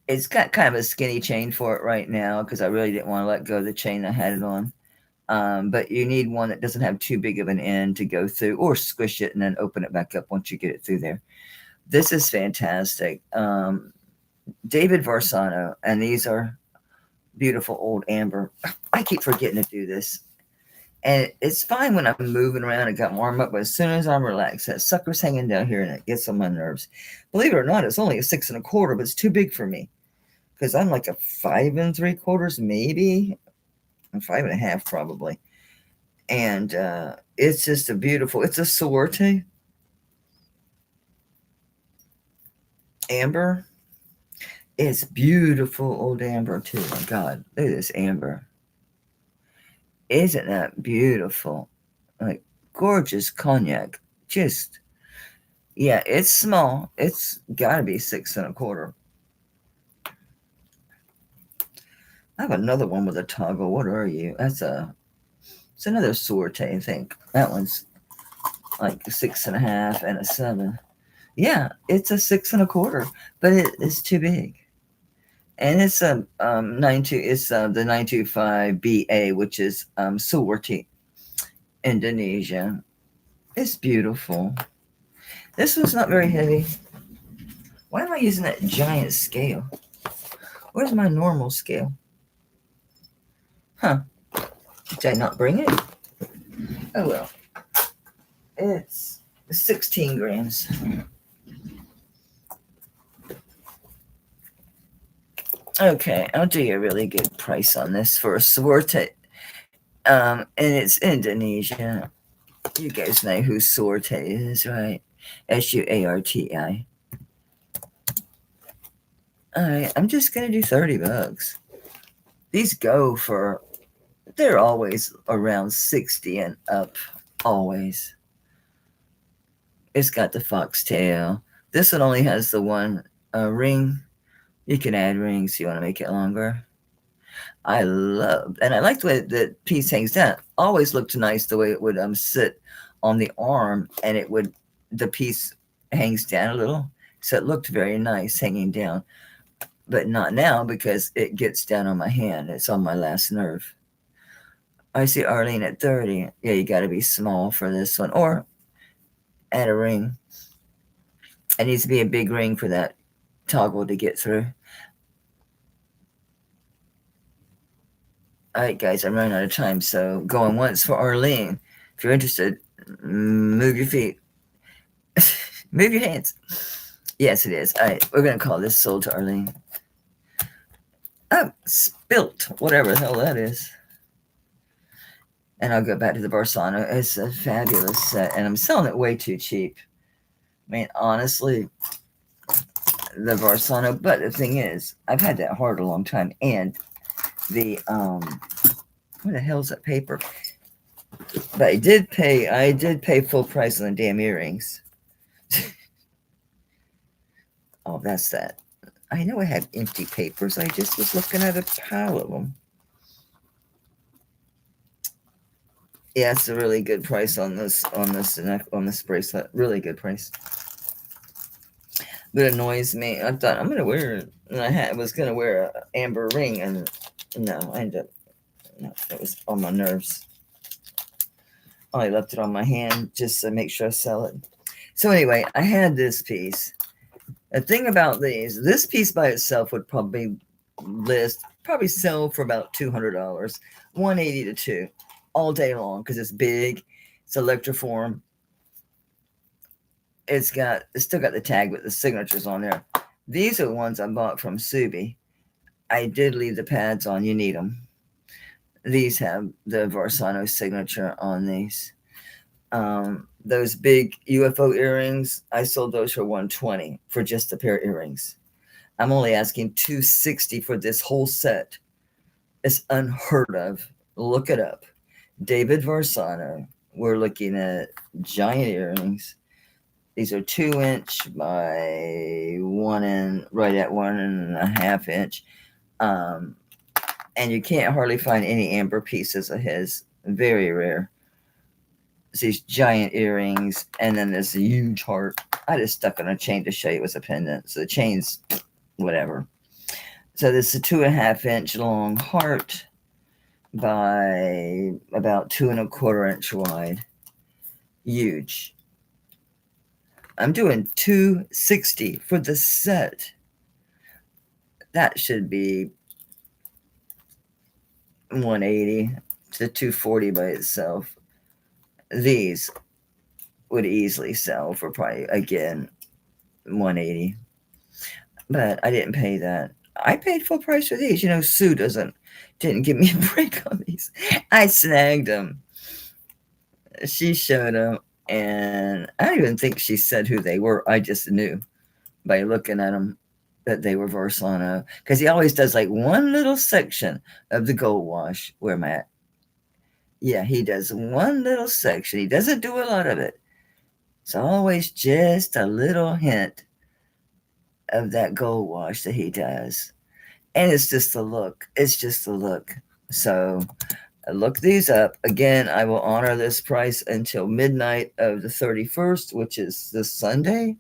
It's got kind of a skinny chain for it right now because I really didn't want to let go of the chain I had it on. But you need one that doesn't have too big of an end to go through, or squish it and then open it back up once you get it through there. This is fantastic. David Varsano, and these are beautiful old amber. I keep forgetting to do this. And it's fine when I'm moving around and got my arm up, but as soon as I'm relaxed, that sucker's hanging down here and it gets on my nerves. Believe it or not, it's only a 6 1/4, but it's too big for me because I'm like a 5 3/4, maybe 5 1/2 probably. And it's just a beautiful, it's a sorte amber. It's beautiful old amber too. My God, look at this amber. Isn't that beautiful? Like gorgeous cognac. Just, yeah, it's small. It's got to be 6 1/4. I have another one with a toggle. What are you? It's another sorte, I think. That one's like a 6 1/2 and a 7. Yeah, it's a 6 1/4, but it is too big. And it's a 92. It's the 925 BA, which is Sorte, Indonesia. It's beautiful. This one's not very heavy. Why am I using that giant scale? Where's my normal scale? Huh? Did I not bring it? Oh well. It's 16 grams. Okay, I'll do you a really good price on this for a Sorte. And it's Indonesia. You guys know who Sorte is, right? Suarti. Alright, I'm just gonna do $30. These go for, they're always around 60 and up. Always. It's got the foxtail. This one only has the one ring. You can add rings if you want to make it longer. I love, and I like the way the piece hangs down. Always looked nice the way it would sit on the arm, and it would, the piece hangs down a little, so it looked very nice hanging down. But not now because it gets down on my hand. It's on my last nerve. I see Arlene at 30. Yeah, you got to be small for this one, or add a ring. It needs to be a big ring for that toggle to get through. All right, guys, I'm running out of time, so going once for Arlene. If you're interested, move your feet. Move your hands. Yes, it is. All right, we're going to call this sold to Arlene. Oh, spilt, whatever the hell that is. And I'll go back to the Barsano. It's a fabulous set, and I'm selling it way too cheap. I mean, honestly, the Barsano. But the thing is, I've had that heart a long time, and the what the hell's that paper? But I did pay full price on the damn earrings. Oh, that's that. I know I had empty papers. I just was looking at a pile of them. Yeah, it's a really good price on this bracelet. Really good price. But it annoys me. I thought I'm gonna wear it, and I was gonna wear an amber ring, and no, I ended up no, it was on my nerves. I left it on my hand just to make sure I sell it. So anyway, I had this piece. The thing about these, this piece by itself would probably sell for about $200, $180 to $200 all day long because it's big, it's electroform. It's still got the tag with the signatures on there. These are the ones I bought from Subi. I did leave the pads on. You need them. These have the Barsano signature on these. Those big UFO earrings, I sold those for $120 for just a pair of earrings. I'm only asking $260 for this whole set. It's unheard of. Look it up. David Barsano. We're looking at giant earrings. These are 2-inch by right at 1.5 inch. And you can't hardly find any amber pieces of his. Very rare. It's these giant earrings, and then this huge heart. I just stuck on a chain to show you it was a pendant. So the chain's whatever. So this is a 2.5 inch long heart by about 2.25 inch wide. Huge. I'm doing $260 for the set. That should be $180 to $240 by itself. These would easily sell for probably, again, $180. But I didn't pay that. I paid full price for these. You know, Sue didn't give me a break on these. I snagged them. She showed them, and I don't even think she said who they were. I just knew by looking at them that they were Barsano, because he always does like one little section of the gold wash. Where am I at? Yeah, he does one little section. He doesn't do a lot of it. It's always just a little hint of that gold wash that he does. And it's just the look. It's just the look. So look these up. Again, I will honor this price until midnight of the 31st, which is this Sunday.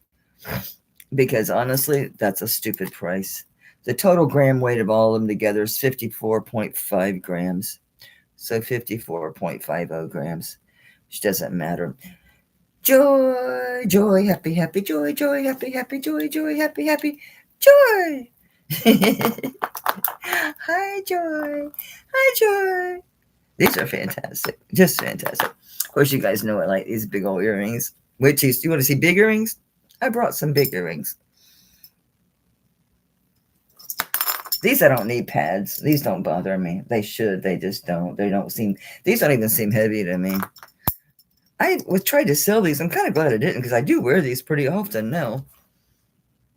Because honestly, that's a stupid price. The total gram weight of all of them together is 54.5 grams. So 54.50 grams, which doesn't matter. Joy, joy, happy, happy, joy, joy, happy, happy, joy, joy, happy, happy, joy. Hi, Joy. Hi, Joy. These are fantastic. Just fantastic. Of course, you guys know I like these big old earrings. Wait, do you want to see big earrings? I brought some big earrings. These I don't need pads. These don't bother me. They should. They just don't. These don't even seem heavy to me. I was trying to sell these. I'm kind of glad I didn't because I do wear these pretty often now.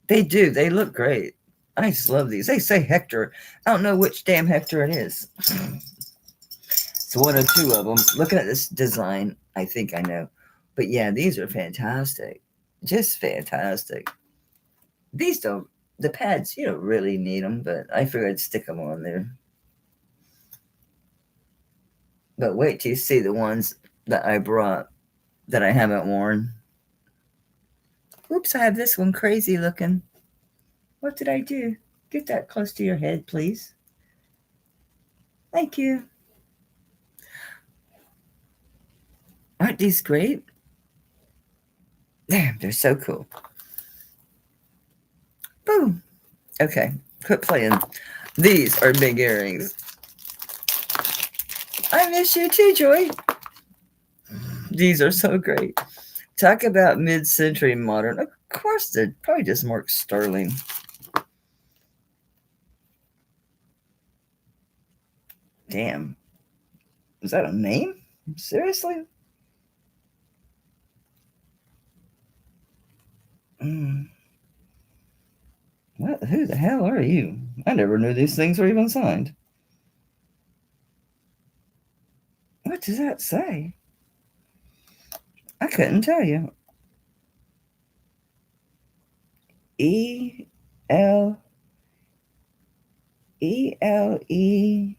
They do. They look great. I just love these. They say Hector. I don't know which damn Hector it is. It's one or two of them. Looking at this design, I think I know. But yeah, these are fantastic. Just fantastic. These don't. The pads, you don't really need them, but I figured I'd stick them on there. But wait till you see the ones that I brought that I haven't worn. Oops, I have this one crazy looking. What did I do? Get that close to your head, please. Thank you. Aren't these great? Damn, they're so cool. Okay, quit playing. These are big earrings. I miss you too, Joy. These are so great. Talk about mid-century modern. Of course, they're probably just Mark Sterling. Damn. Is that a name? Seriously? Mm. What? Who the hell are you? I never knew these things were even signed. What does that say? I couldn't tell you. E L E.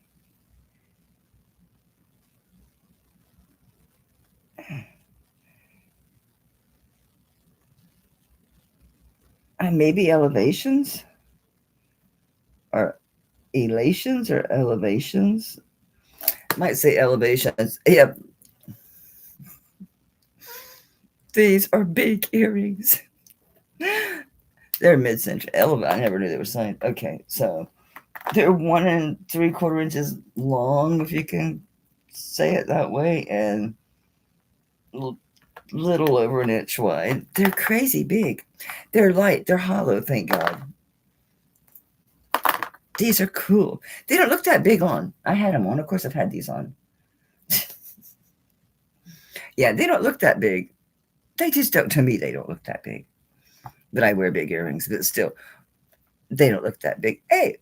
Maybe elevations or elations or elevations. Might say elevations. Yep. These are big earrings. They're mid-century. I never knew they were signed. Okay, so they're 1 3/4 inches long, if you can say it that way, and little over an inch wide. They're crazy big. They're light. They're hollow, thank God. These are cool. They don't look that big on. I had them on. Of course, I've had these on. Yeah, they don't look that big. They just don't, to me, they don't look that big. But I wear big earrings, but still, they don't look that big. Hey,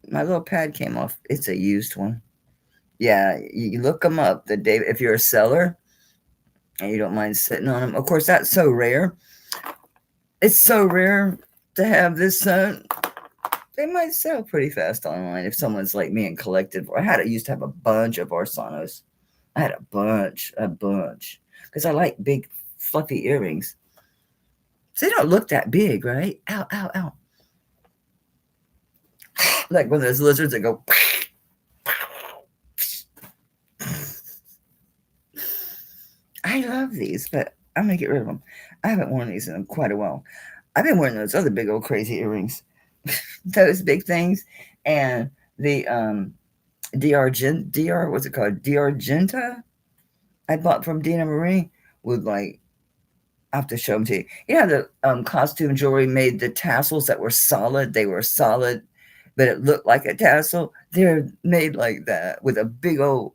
my little pad came off. It's a used one. Yeah, you look them up the day if you're a seller and you don't mind sitting on them. Of course, that's so rare. It's so rare to have this. They might sell pretty fast online if someone's like me and collected. Used to have a bunch of Arsanos. I had a bunch, because I like big, fluffy earrings. So they don't look that big, right? Ow, ow, ow. Like one of those lizards that go. I love these, but I'm going to get rid of them. I haven't worn these in quite a while. I've been wearing those other big old crazy earrings. Those big things. And the what's it called? D'Argenta I bought from Dina Marie with like, I have to show them to you. You know, the costume jewelry made the tassels that were solid. They were solid, but it looked like a tassel. They're made like that with a big old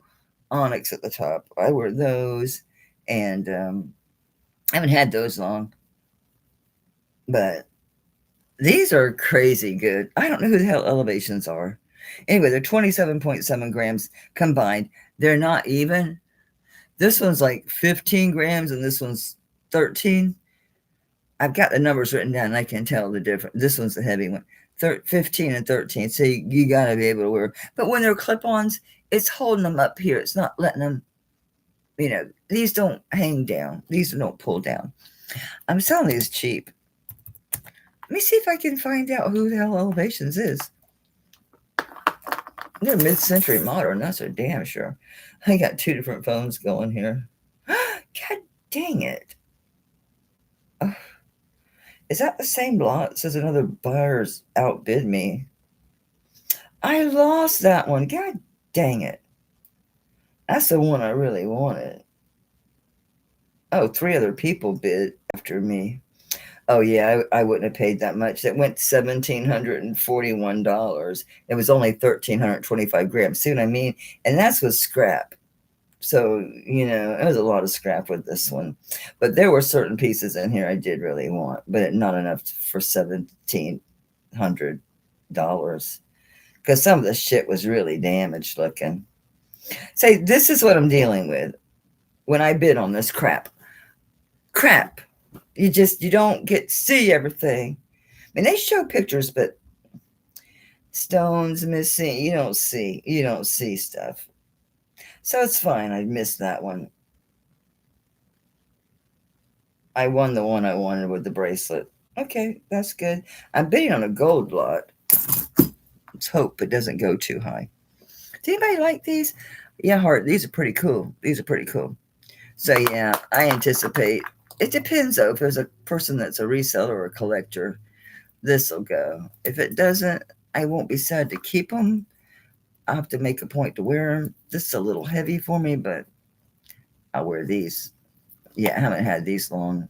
onyx at the top. I wear those, and I haven't had those long, but these are crazy good. I don't know who the hell elevations are. Anyway, they're 27.7 grams combined. They're not even. This one's like 15 grams and this one's 13. I've got the numbers written down and I can tell the difference. This one's the heavy one. 15 and 13. So you got to be able to wear. But when they're clip-ons, it's holding them up here. It's not letting them, these don't hang down. These don't pull down. I'm selling these cheap. Let me see if I can find out who the hell Elevations is. They're mid-century modern. That's for damn sure. I got 2 different phones going here. God dang it. Is that the same lot? It says another buyer's outbid me. I lost that one. God dang it. That's the one I really wanted. Oh, 3 other people bid after me. Oh, yeah, I wouldn't have paid that much. It went $1,741. It was only 1,325 grams. See what I mean? And that's with scrap. So, it was a lot of scrap with this one. But there were certain pieces in here I did really want, but not enough for $1,700. Because some of the shit was really damaged looking. Say, this is what I'm dealing with when I bid on this crap. Crap. You don't get to see everything. I mean, they show pictures, but stones missing. You don't see stuff. So it's fine. I missed that one. I won the one I wanted with the bracelet. Okay, that's good. I'm bidding on a gold lot. Let's hope it doesn't go too high. Does anybody like these? Yeah, Hart, these are pretty cool. So yeah, I anticipate. It depends though if there's a person that's a reseller or a collector. this will go. If it doesn't, I won't be sad to keep them. I'll have to make a point to wear them. This is a little heavy for me, but I'll wear these. Yeah, I haven't had these long.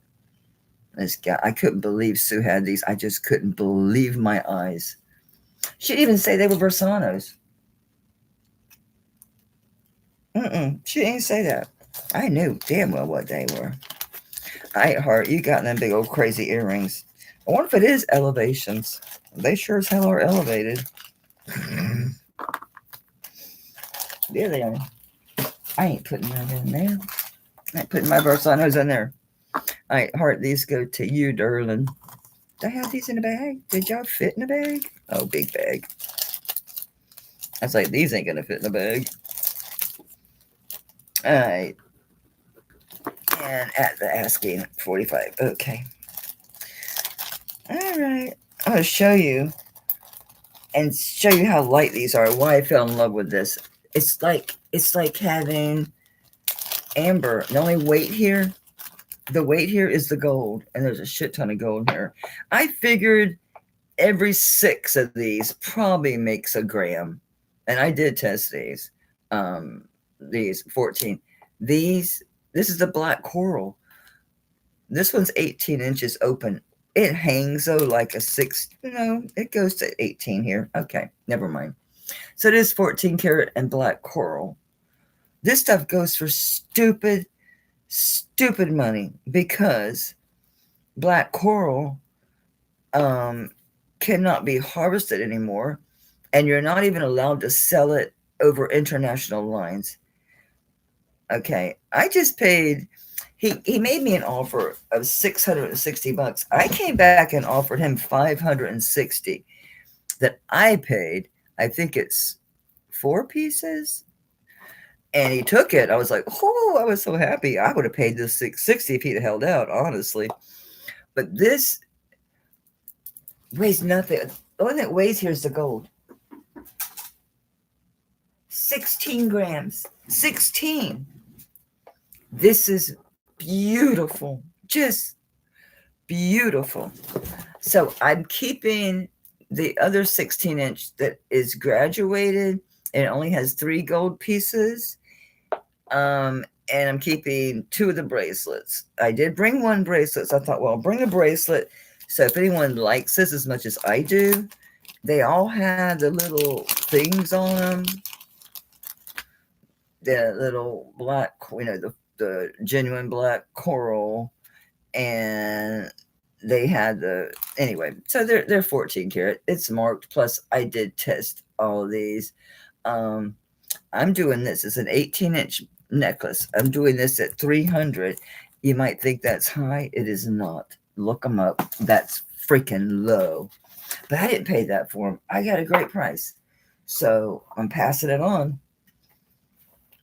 This guy, I couldn't believe Sue had these. I just couldn't believe my eyes. She didn't even say they were Versanos. She didn't say that. I knew damn well what they were. I heart you got them big old crazy earrings. I wonder if it is elevations. They sure as hell are elevated. There they are. I ain't putting them in there. I ain't putting my Versanos in there. All right, heart, these go to you, darling. Did I have these in a bag? Did y'all fit in a bag? Oh, big bag. I was like, these ain't gonna fit in a bag. All right. And at the asking 45. Okay. All right. I'm going to show you and show you how light these are. Why I fell in love with this. It's like having amber. The only weight here, the weight here is the gold, and there's a shit ton of gold here. I figured every 6 of these probably makes a gram, and I did test these. These 14. This is the black coral. This one's 18 inches open. It hangs though like a 6. No, it goes to 18 here. Okay, never mind. So it is 14 karat and black coral. This stuff goes for stupid money because black coral cannot be harvested anymore, and you're not even allowed to sell it over international lines. Okay, I just paid. He made me an offer of $660. I came back and offered him $560 that I paid. I think it's 4 pieces. And he took it. I was like, oh, I was so happy. I would have paid this $660 if he'd held out, honestly. But this weighs nothing. The only thing that weighs here is the gold. 16 grams. 16. This is beautiful. Just beautiful. So I'm keeping the other 16-inch that is graduated and it only has 3 gold pieces. And I'm keeping 2 of the bracelets. I did bring 1 bracelet. So I thought, well, I'll bring a bracelet. So if anyone likes this as much as I do, they all have the little things on them. The little black, the genuine black coral, and they had anyway, so they're 14 karat. It's marked. Plus I did test all of these. I'm doing this as an 18-inch necklace. I'm doing this at 300. You might think that's high. It is not. Look them up. That's freaking low. But I didn't pay that for them. I got a great price. So I'm passing it on.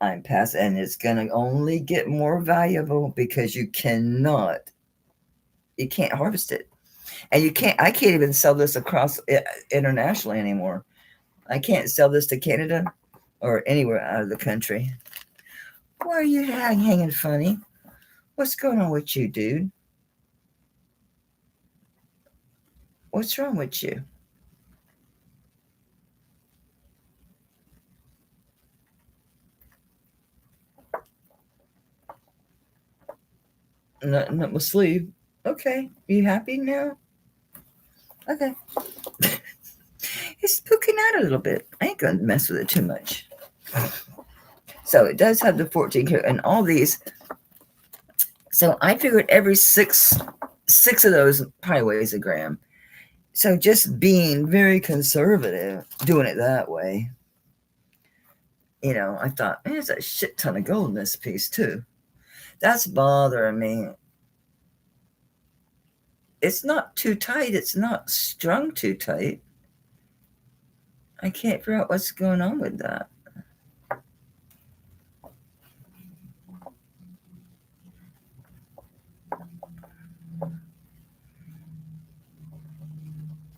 And it's going to only get more valuable because you can't harvest it. And I can't even sell this across internationally anymore. I can't sell this to Canada or anywhere out of the country. Why are you hanging funny? What's going on with you, dude? What's wrong with you? Nothing up my sleeve. Okay. You happy now? Okay. It's poking out a little bit. I ain't going to mess with it too much. So it does have the 14 karat and all these. So I figured every six of those probably weighs a gram. So just being very conservative, doing it that way. I thought, man, there's a shit ton of gold in this piece too. That's bothering me. It's not too tight. It's not strung too tight. I can't figure out what's going on with that.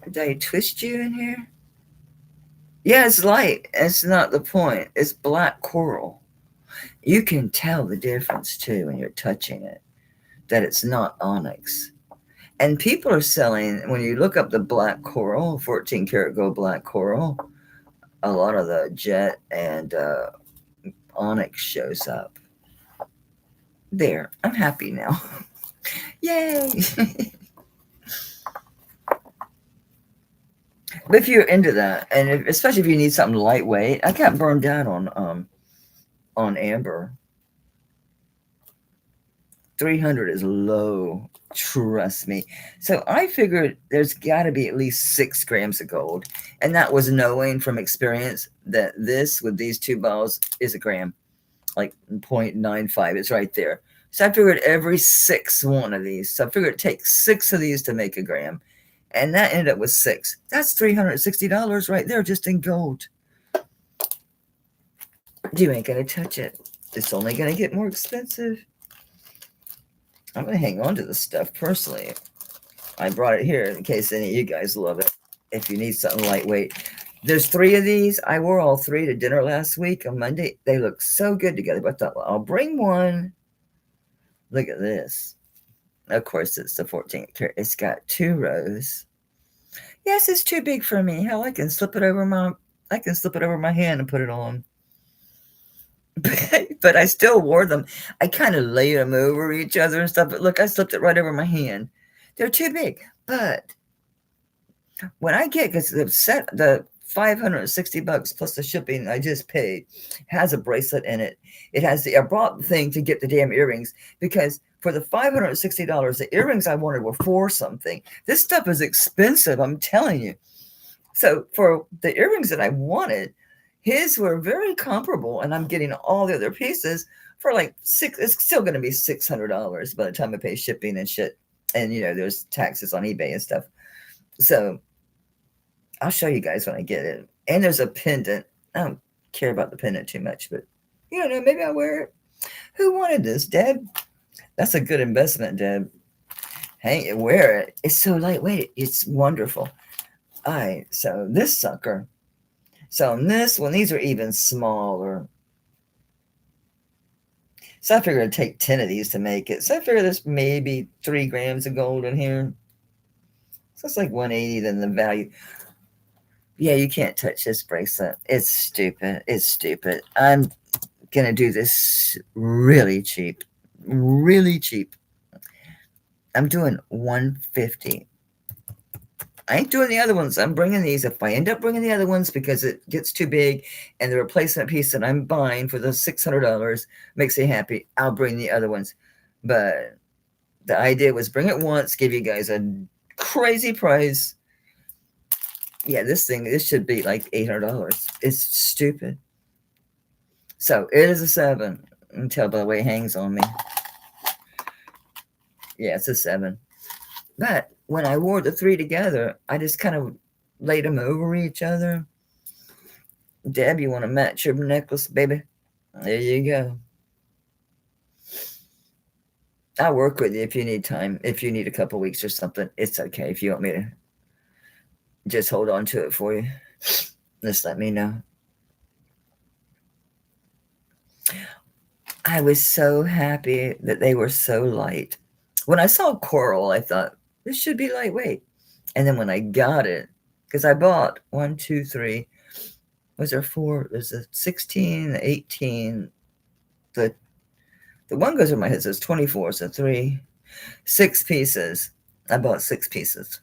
Did I twist you in here? Yeah, it's light. It's not the point. It's black coral. You can tell the difference too when you're touching it, that it's not onyx. And people are selling, when you look up the black coral, 14 karat gold black coral, a lot of the jet and onyx shows up. There, I'm happy now. Yay! But if you're into that, and especially if you need something lightweight, I got burned out on amber. 300 is low, trust me. So I figured there's got to be at least 6 grams of gold, and that was knowing from experience that this with these two balls is a gram, like 0.95. It's right there. So I figured every 6 one of these. So I figured it takes 6 of these to make a gram, and that ended up with 6. That's $360 right there just in gold. You ain't gonna touch it. It's only gonna get more expensive. I'm gonna hang on to this stuff personally. I brought it here in case any of you guys love it. If you need something lightweight, there's 3 of these. I wore all 3 to dinner last week on Monday. They look so good together. But I thought, well, I'll bring one. Look at this. Of course, it's the 14 karat. It's got 2 rows. Yes, it's too big for me. Hell, I can slip it over my hand and put it on. But I still wore them. I kind of laid them over each other and stuff. But look, I slipped it right over my hand. They're too big. But when I get, because the $560 plus the shipping I just paid has a bracelet in it. It has I brought the thing to get the damn earrings, because for the $560, the earrings I wanted were for something. This stuff is expensive, I'm telling you. So for the earrings that I wanted, his were very comparable, and I'm getting all the other pieces for like it's still going to be $600 by the time I pay shipping and shit. And, there's taxes on eBay and stuff. So I'll show you guys when I get it. And there's a pendant. I don't care about the pendant too much, but, maybe I'll wear it. Who wanted this, Deb? That's a good investment, Deb. Hey, wear it. It's so lightweight. It's wonderful. All right, so this sucker. So on this one, these are even smaller. So I figured it'd take 10 of these to make it. So I figured there's maybe 3 grams of gold in here. So it's like 180 then the value. Yeah, you can't touch this bracelet. It's stupid. It's stupid. I'm going to do this really cheap. Really cheap. I'm doing $150. I ain't doing the other ones. I'm bringing these. If I end up bringing the other ones because it gets too big and the replacement piece that I'm buying for the $600 makes me happy, I'll bring the other ones. But the idea was bring it once, give you guys a crazy price. Yeah, this should be like $800. It's stupid. So it is a 7. You can tell by the way it hangs on me. Yeah, it's a 7. But when I wore the 3 together, I just kind of laid them over each other. Deb, you want to match your necklace, baby? There you go. I'll work with you if you need time. If you need a couple weeks or something, it's okay. If you want me to just hold on to it for you, just let me know. I was so happy that they were so light. When I saw coral, I thought, this should be lightweight. And then when I got it, because I bought 1, 2, 3, was there 4? There's a 16, 18. The one goes over my head, says 24, so 3, 6 pieces. I bought 6 pieces.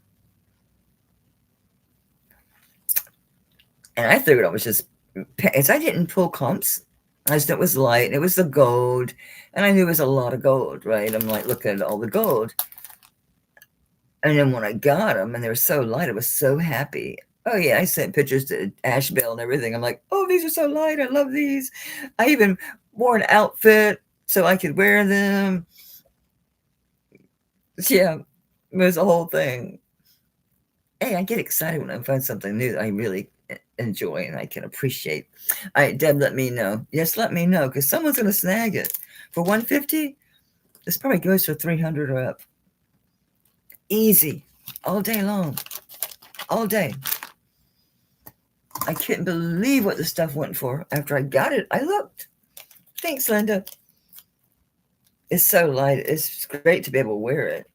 And I figured I was just, as I didn't pull comps, I just knew it was light, and it was the gold, and I knew it was a lot of gold, right? I'm like, looking at all the gold. And then when I got them, and they were so light, I was so happy. Oh, yeah, I sent pictures to Asheville and everything. I'm like, oh, these are so light. I love these. I even wore an outfit so I could wear them. Yeah, it was a whole thing. Hey, I get excited when I find something new that I really enjoy and I can appreciate. All right, Deb, let me know. Yes, let me know, because someone's going to snag it. For $150, this probably goes for $300 or up. Easy. All day long. All day. I couldn't believe what the stuff went for. After I got it, I looked. Thanks, Linda. It's so light. It's great to be able to wear it.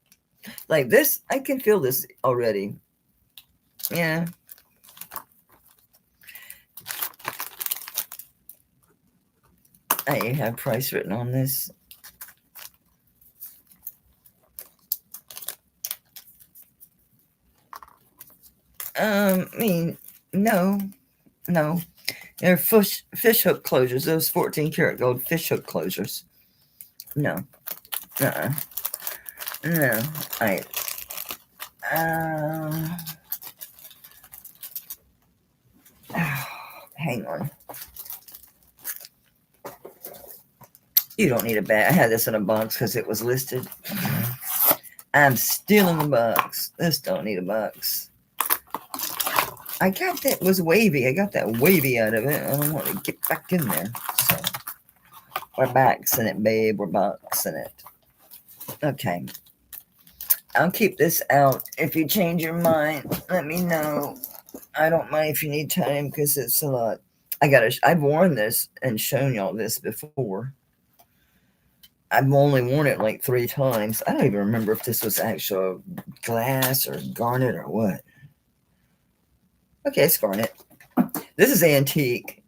Like this, I can feel this already. Yeah. I have price written on this. I mean, no. They're fish hook closures. Those 14 karat gold fish hook closures. No. No. I. Hang on. You don't need a bag. I had this in a box because it was listed. I'm stealing the box. This don't need a box. I got that was wavy. I got that wavy out of it. I don't want to get back in there. So we're boxing it, babe. We're boxing it. Okay. I'll keep this out. If you change your mind, let me know. I don't mind if you need time because it's a lot. I've worn this and shown y'all this before. I've only worn it like 3 times. I don't even remember if this was actual glass or garnet or what. Okay, it's garnet. This is antique.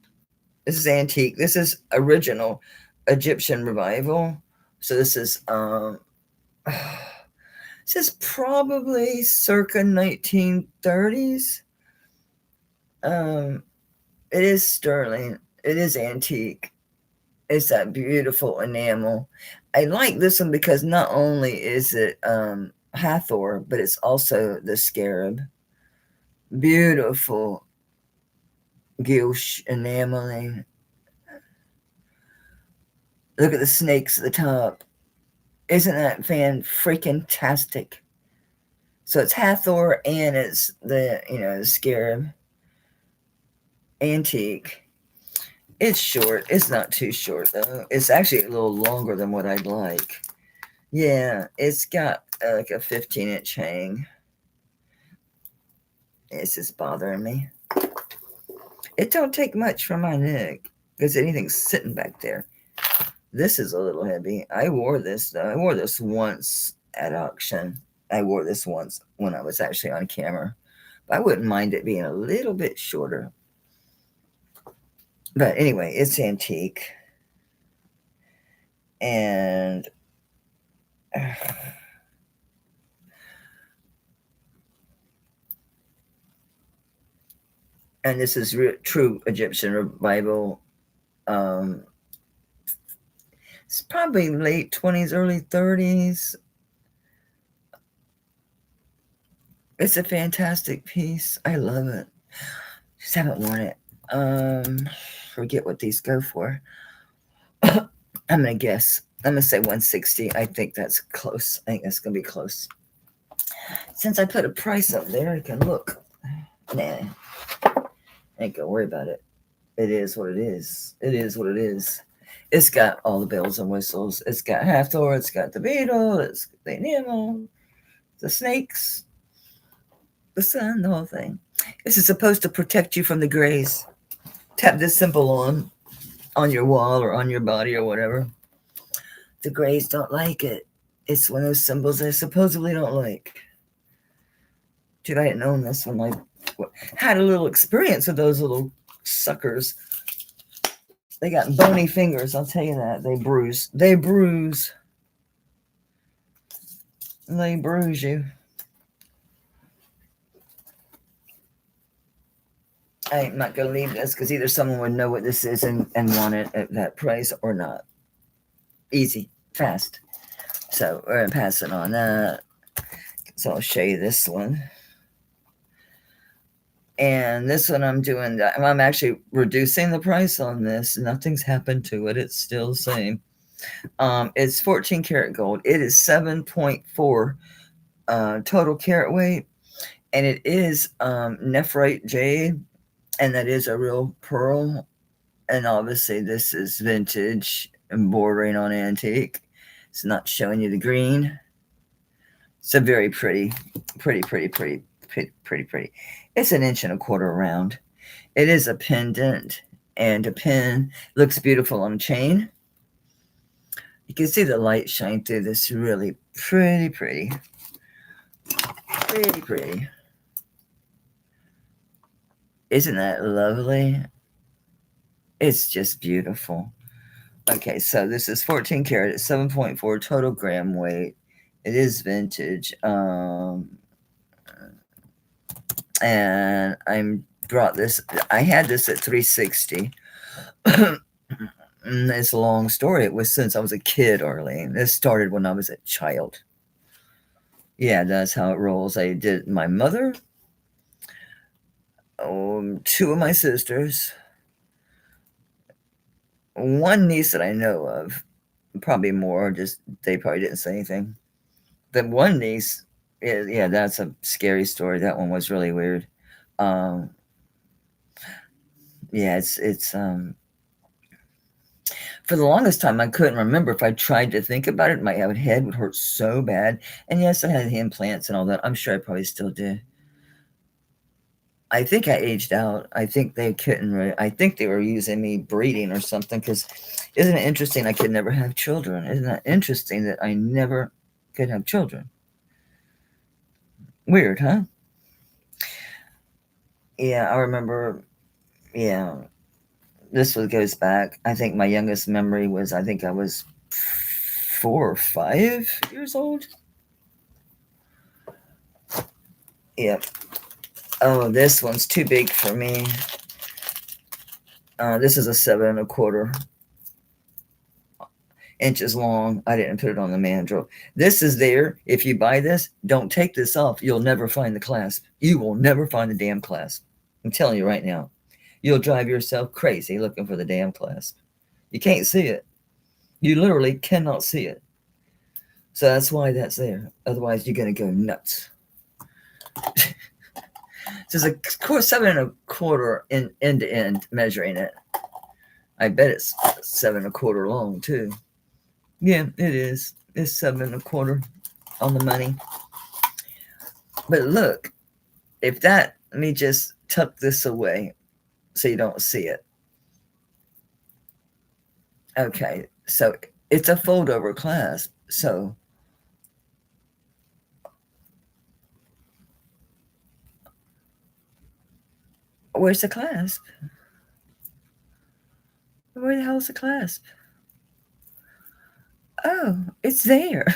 This is original Egyptian revival. So this is probably circa 1930s. It is sterling. It is antique. It's that beautiful enamel. I like this one because not only is it Hathor, but it's also the scarab. Beautiful gouache enameling. Look at the snakes at the top. Isn't that fan-freaking-tastic? So it's Hathor and it's the scarab. Antique. It's short. It's not too short though. It's actually a little longer than what I'd like. Yeah, it's got like a 15-inch hang. It's just bothering me. It don't take much for my neck because anything's sitting back there. This is a little heavy. I wore this though. I wore this once at auction. I wore this once when I was actually on camera. But I wouldn't mind it being a little bit shorter. But anyway, it's antique. And this is true Egyptian revival. It's probably late 20s, early 30s. It's a fantastic piece. I love it. Just haven't worn it. Forget what these go for. I'm gonna guess. I'm gonna say 160. I think that's close. I think that's gonna be close. Since I put a price up there, I can look. Nah, I ain't gonna worry about it. It is what it is. It is what it is. It's got all the bells and whistles. It's got Hathor. It's got the beetle. It's got the enamel, the snakes, the sun, the whole thing. This is supposed to protect you from the grays. Tap this symbol on your wall or on your body or whatever. The grays don't like it. It's one of those symbols they supposedly don't like. Dude, I didn't own this one. I had a little experience with those little suckers. They got bony fingers, I'll tell you that. They bruise. They bruise. They bruise you. I'm not going to leave this because either someone would know what this is and want it at that price or not. Easy, fast. So we're going to pass it on that. So I'll show you this one. And this one I'm actually reducing the price on this. Nothing's happened to it. It's still the same. It's 14 karat gold. It is 7.4 total carat weight. And it is nephrite jade. And that is a real pearl. And obviously this is vintage and bordering on antique. It's not showing you the green. It's a very pretty. It's 1.25 inches round. It is a pendant and a pin. Looks beautiful on a chain. You can see the light shine through this. Really pretty. Pretty, pretty. Isn't that lovely? It's just beautiful. Okay, so this is 14 karat, 7.4 total gram weight. It is vintage. And I brought this, I had this at 360. It's a long story. It was since I was a kid, Arlene. This started when I was a child. Yeah, that's how it rolls. I did my mother, two of my sisters, one niece that I know of, probably more, just they probably didn't say anything. The one niece, yeah, that's a scary story. That one was really weird. Um, yeah, it's for the longest time I couldn't remember. If I tried to think about it, my head would hurt so bad. And yes, I had implants and all that. I'm sure I probably still do. I think I aged out. I think they couldn't really, I think they were using me breeding or something, because isn't it interesting I could never have children? Isn't that interesting that I never could have children? Weird, huh? Yeah, I remember, yeah, goes back. I think my youngest memory was, I think I was 4 or 5 years old. Yep. Oh, this one's too big for me. This is a 7.25 inches long. I didn't put it on the mandrel. This is there. If you buy this, don't take this off. You'll never find the clasp. You will never find the damn clasp. I'm telling you right now. You'll drive yourself crazy looking for the damn clasp. You can't see it. You literally cannot see it. So that's why that's there. Otherwise, you're going to go nuts. This is a 7.25 in end to end measuring it. I bet it's 7.25 long too. Yeah, it is. It's 7.25 on the money. But look, if that, let me just tuck this away so you don't see it. Okay, so it's a fold over clasp. So where's the clasp? Where the hell's the clasp? Oh, it's there.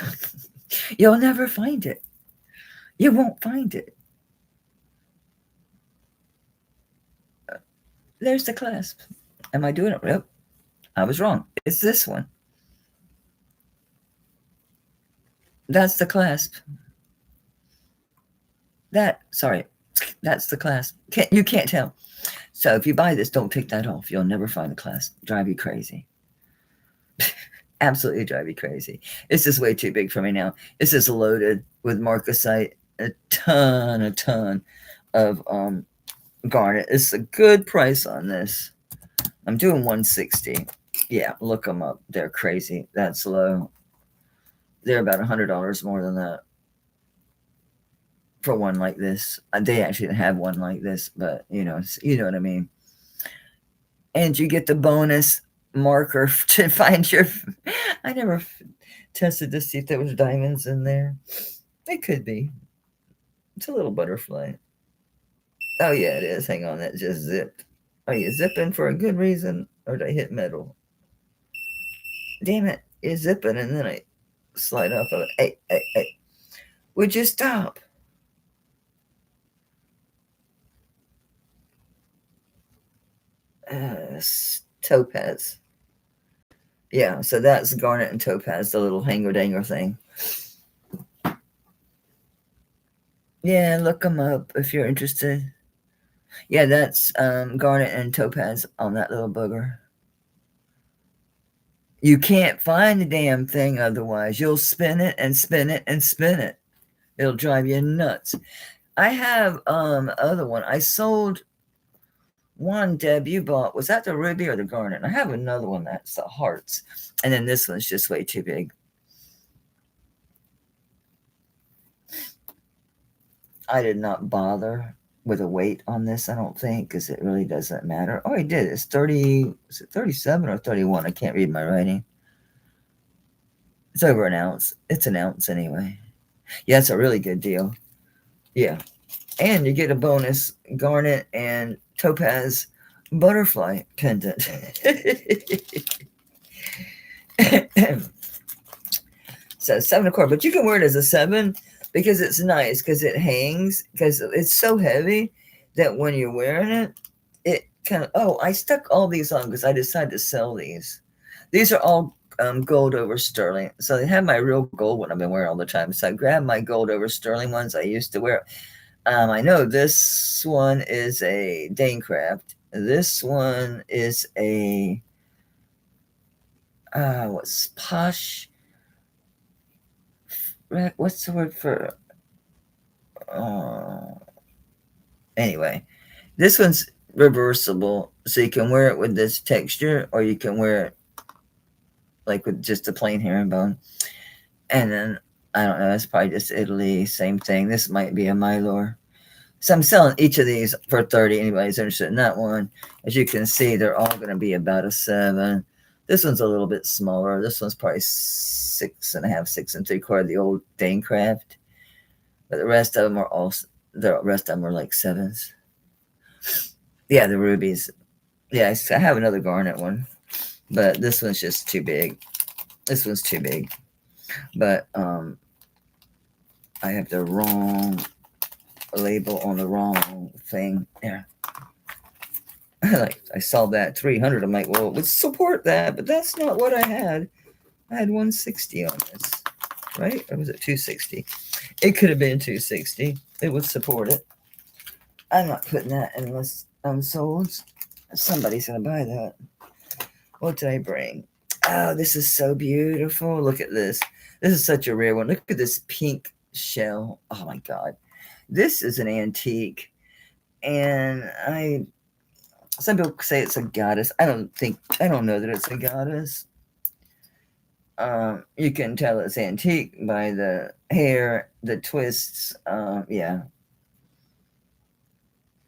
You'll never find it. You won't find it. There's the clasp. Am I doing it? Yep. I was wrong. It's this one. That's the clasp. Sorry, that's the clasp. You can't tell. So if you buy this, don't take that off. You'll never find the clasp. Drive you crazy. Absolutely drive you crazy. This is way too big for me now. This is loaded with marcasite. A ton of garnet. It's a good price on this. I'm doing 160. Yeah, look them up. They're crazy. That's low. They're about $100 more than that for one like this. They actually have one like this, but you know what I mean. And you get the bonus marker to find your. I never tested to see if there was diamonds in there. It could be. It's a little butterfly. Oh yeah, it is. Hang on, that just zipped. Are you zipping for a good reason, or did I hit metal? Damn it, you're zipping, and then I slide off of it. Hey. Would you stop? Topaz. Yeah, so that's garnet and topaz, the little hanger-danger thing. Yeah, look them up if you're interested. Yeah, that's garnet and topaz on that little booger. You can't find the damn thing otherwise. You'll spin it and spin it and spin it. It'll drive you nuts. I have other one. I sold one, Deb, you bought. Was that the ruby or the garnet? And I have another one that's the hearts. And then this one's just way too big. I did not bother with a weight on this, I don't think, because it really doesn't matter. Oh, I did. It's 30, is it 37 or 31? I can't read my writing. It's over an ounce. It's an ounce anyway. Yeah, it's a really good deal. Yeah. And you get a bonus garnet and topaz butterfly pendant. So 7 1/4, but you can wear it as a 7 because it's nice because it hangs because it's so heavy that when you're wearing it, it kind of. Oh, I stuck all these on because I decided to sell these. These are all gold over sterling, so they have my real gold one I've been wearing all the time. So I grabbed my gold over sterling ones I used to wear. I know this one is a Danecraft. This one is a what's posh? What's the word for? Uh, anyway, this one's reversible, so you can wear it with this texture, or you can wear it like with just a plain herringbone. And then I don't know. It's probably just Italy. Same thing. This might be a Mylor. So I'm selling each of these for 30. Anybody's interested in that one. As you can see, they're all going to be about a 7. This one's a little bit smaller. This one's probably 6.5, 6 3/4, the old Danecraft. But the rest of them are all, the rest of them are like 7s. Yeah, the rubies. Yeah, I have another garnet one, but this one's just too big. This one's too big. But I have the wrong label on the wrong thing. Yeah. Like I saw that 300. I'm like, well, let's support that, but that's not what I had. I had 160 on this, right? Or was it 260? It could have been 260. It would support it. I'm not putting that unless unsold. Somebody's gonna buy that. What did I bring? Oh, this is so beautiful. Look at this. This is such a rare one. Look at this pink shell. Oh my god. This is an antique. And some people say it's a goddess. I don't know that it's a goddess. You can tell it's antique by the hair, the twists. Yeah.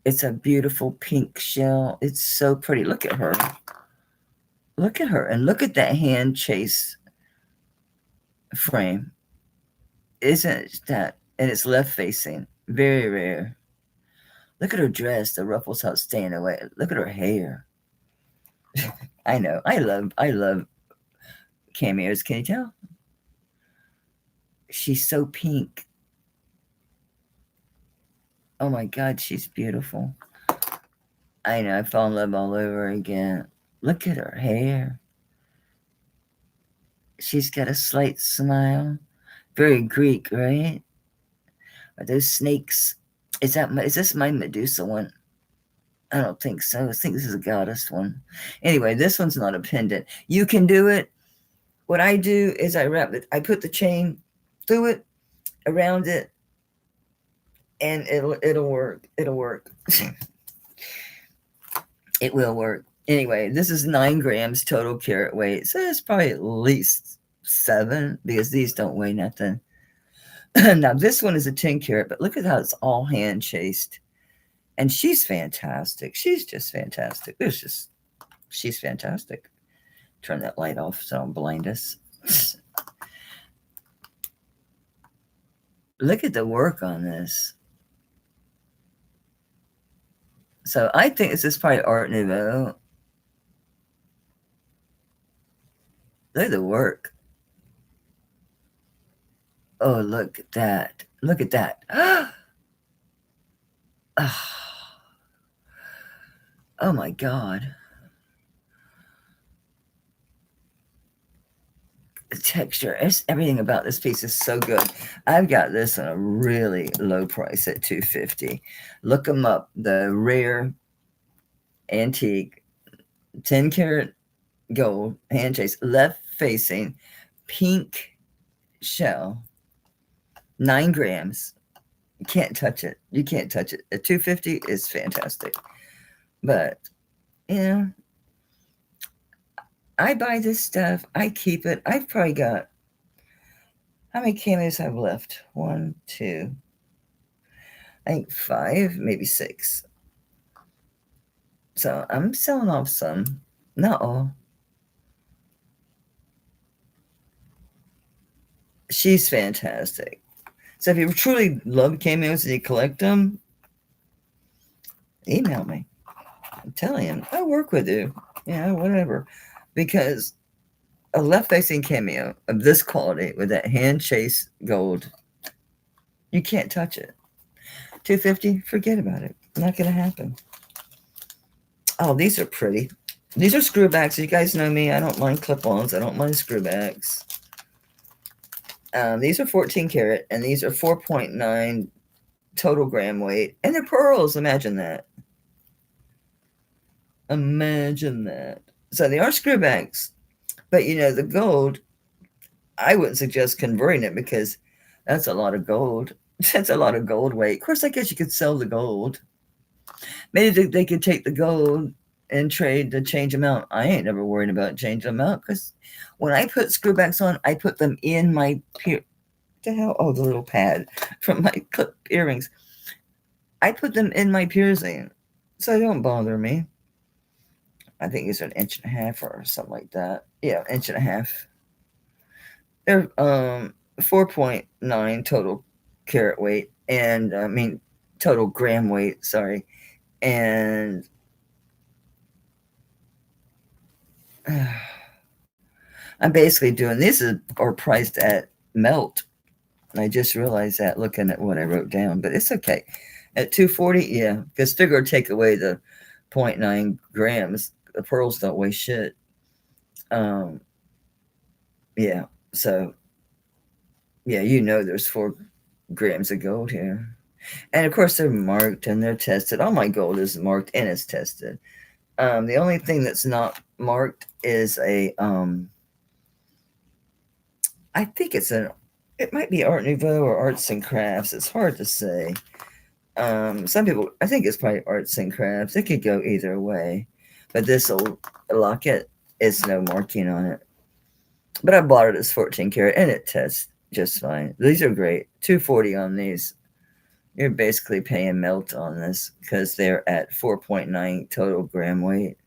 It's a beautiful pink shell. It's so pretty. Look at her. Look at her. And look at that hand chase frame. Isn't that? And it's left facing. Very rare. Look at her dress. The ruffles out staying away. Look at her hair. I know. I love cameos. Can you tell? She's so pink. Oh my god, she's beautiful. I know. I fell in love all over again. Look at her hair. She's got a slight smile. Very Greek, right? Are those snakes? Is this my Medusa one? I don't think so. I think this is a goddess one. Anyway, this one's not a pendant. You can do it. What I do is I wrap it. I put the chain through it, around it, and it'll work. It'll work. It will work. Anyway, this is 9 grams total carat weight. So it's probably at least 7 because these don't weigh nothing. Now this one is a 10 carat, but look at how it's all hand chased. And she's fantastic. She's just fantastic. She's fantastic. Turn that light off so don't blind us. Look at the work on this. So I think this is probably Art Nouveau. Look at the work. Oh, look at that. Look at that. Oh my God. The texture, everything about this piece is so good. I've got this on a really low price at $250. Look them up. The rare antique 10 karat gold hand chase, left facing, pink shell, 9 grams. You can't touch it. You can't touch it. At $250 is fantastic. But you know, I buy this stuff. I keep it. I've probably got, how many cameos have left? 1, 2, I think 5, maybe 6. So I'm selling off some, not all. She's fantastic. So if you truly love cameos and you collect them, email me. I'm telling you, I'll work with you. Yeah, whatever. Because a left-facing cameo of this quality with that hand chase gold, you can't touch it. $250, forget about it. Not going to happen. Oh, these are pretty. These are screwbacks. You guys know me. I don't mind clip-ons. I don't mind screwbacks. These are 14 karat, and these are 4.9 total gram weight. And they're pearls. Imagine that. Imagine that. So they are screwbacks. But, you know, the gold, I wouldn't suggest converting it because that's a lot of gold. That's a lot of gold weight. Of course, I guess you could sell the gold. Maybe they could take the gold and trade the change amount. I ain't never worried about change amount because when I put screwbacks on, I put them in my the hell? Oh, the little pad from my clip earrings. I put them in my piercing, so they don't bother me. I think it's an inch and a half or something like that. Yeah, inch and a half. They're 4.9 total carat weight, and total gram weight. Sorry, and I'm basically doing these are priced at melt. I just realized that looking at what I wrote down, but it's okay. At $240, yeah, because figure take away the 0.9 grams. The pearls don't weigh shit. Yeah, so yeah, you know there's 4 grams of gold here. And of course they're marked and they're tested. All my gold is marked and it's tested. The only thing that's not marked is I think it might be Art Nouveau or Arts and Crafts. It's hard to say. Some people, I think it's probably Arts and Crafts. It could go either way. But this locket is no marking on it. But I bought it as 14 karat and it tests just fine. These are great. $240 on these. You're basically paying melt on this because they're at 4.9 total gram weight.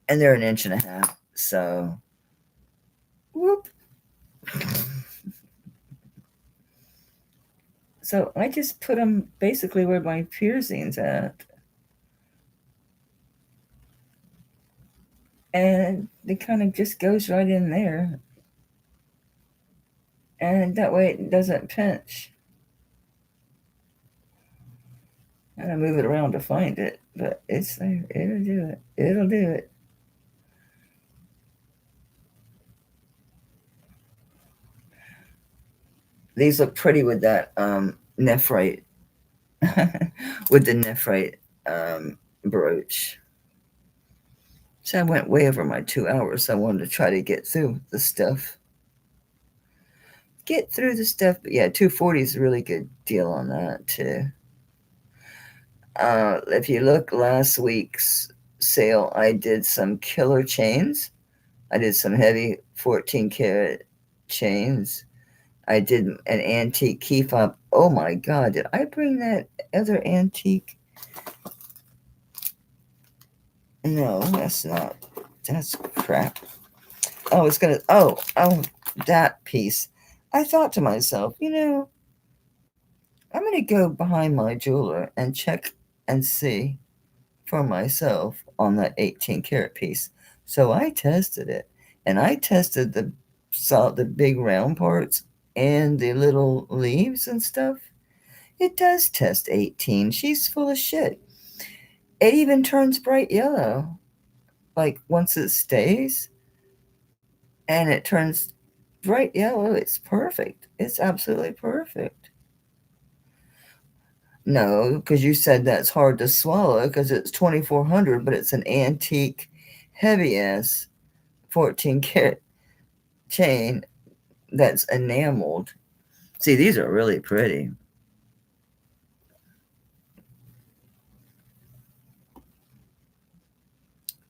And they're an inch and a half. So, whoop. So I just put them basically where my piercing's at. And it kind of just goes right in there. And that way it doesn't pinch. And I move it around to find it, but it's there. It'll do it. It'll do it. These look pretty with that nephrite, with the nephrite brooch. So I went way over my 2 hours. So I wanted to try to get through the stuff. Get through the stuff. But yeah, 240 is a really good deal on that too. If you look last week's sale, I did some killer chains. I did some heavy 14 karat chains. I did an antique key fob. Oh my God, did I bring that other antique? No, that's not. That's crap. Oh, it's gonna. Oh, that piece. I thought to myself, you know, I'm gonna go behind my jeweler and check and see for myself on that 18 karat piece. So I tested it, and I tested the big round parts and the little leaves and stuff. It does test 18. She's full of shit. It even turns bright yellow, like once it stays, and it turns bright yellow. It's perfect. It's absolutely perfect. No, because you said that's hard to swallow because it's 2400, but it's an antique, heavy ass 14 karat chain that's enameled. See, these are really pretty.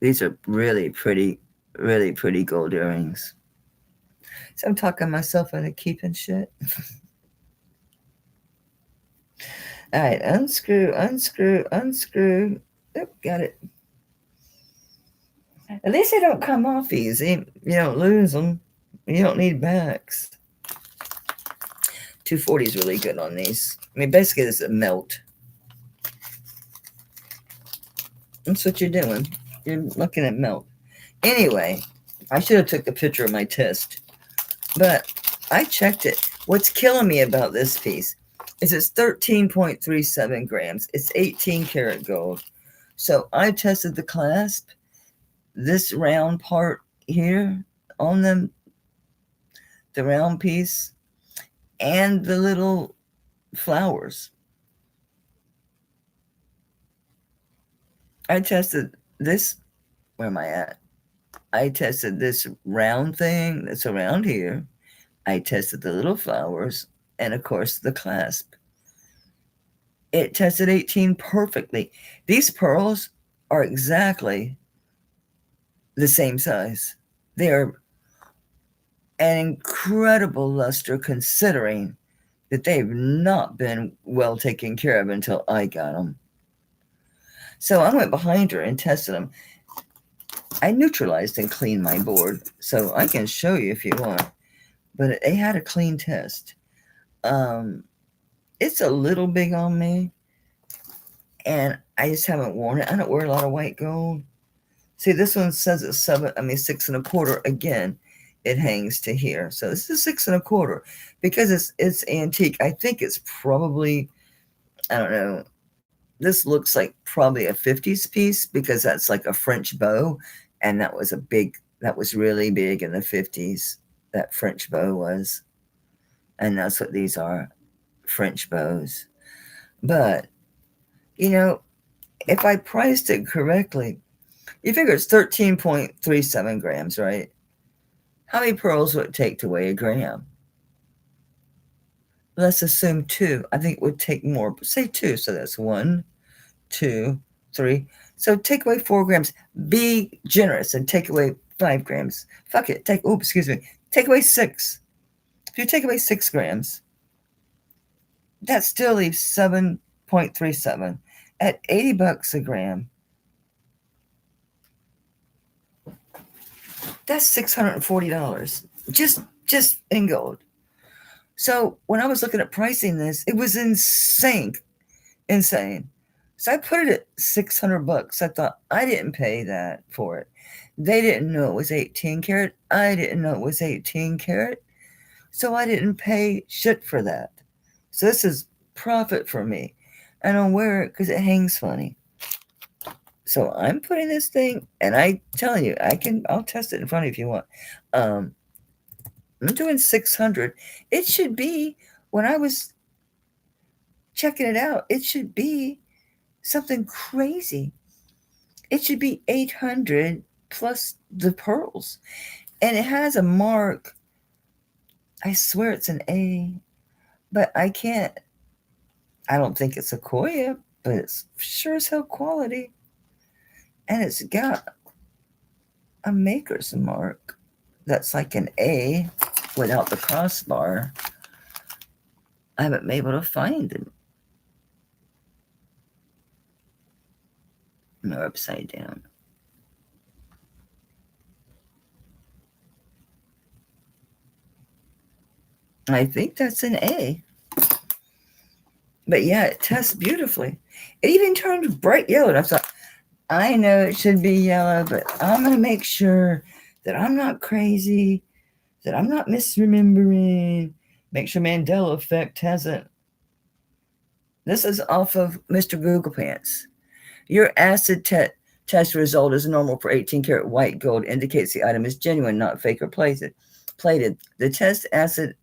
These are really pretty gold earrings. So I'm talking myself into keeping shit. All right, unscrew, unscrew, unscrew. Oh, got it. At least they don't come off easy. You don't lose them. You don't need backs. 240 is really good on these. I mean, basically, this is a melt. That's what you're doing. You're looking at melt. Anyway, I should have took the picture of my test, but I checked it. What's killing me about this piece is it's 13.37 grams. It's 18 karat gold. So I tested the clasp, this round part here on them, the round piece, and the little flowers. I tested this. Where am I at? I tested this round thing that's around here. I tested the little flowers and, of course, the clasp. It tested 18 perfectly. These pearls are exactly the same size. They are an incredible luster considering that they've not been well taken care of until I got them. So I went behind her and tested them. I neutralized and cleaned my board, so I can show you if you want. But they had a clean test. It's a little big on me, and I just haven't worn it. I don't wear a lot of white gold. See, this one says it's 6 1/4. Again, it hangs to here. So this is 6 1/4 because it's antique. I think it's probably, I don't know. This looks like probably a 50s piece because that's like a French bow. And that was really big in the 50s. That French bow was. And that's what these are, French bows. But, you know, if I priced it correctly, you figure it's 13.37 grams, right? How many pearls would it take to weigh a gram? Let's assume 2. I think it would take more. Say 2. So that's 1, 2, 3. So take away 4 grams. Be generous and take away 5 grams. Fuck it. Take away 6. If you take away 6 grams, that still leaves 7.37 at $80 a gram. That's $640 just in gold. So when I was looking at pricing this, it was insane. So I put it at $600. I thought, I didn't pay that for it. They didn't know it was 18 karat. I didn't know it was 18 karat. So I didn't pay shit for that. So this is profit for me. And I'll wear it because it hangs funny. So I'm putting this thing, and I'm telling you, I'll test it in front of you if you want. I'm doing 600. It should be, when I was checking it out, it should be something crazy. It should be 800 plus the pearls. And it has a mark. I swear it's an A, but I don't think it's a Koya, but it's sure as hell quality. And it's got a maker's mark that's like an A without the crossbar. I haven't been able to find it. No, upside down. I think that's an A. But yeah, it tests beautifully. It even turned bright yellow. And I thought, I know it should be yellow, but I'm going to make sure that I'm not crazy, that I'm not misremembering. Make sure Mandela effect hasn't. This is off of Mr. Google Pants. Your acid test result is normal for 18 karat white gold, indicates the item is genuine, not fake or plated. The test acid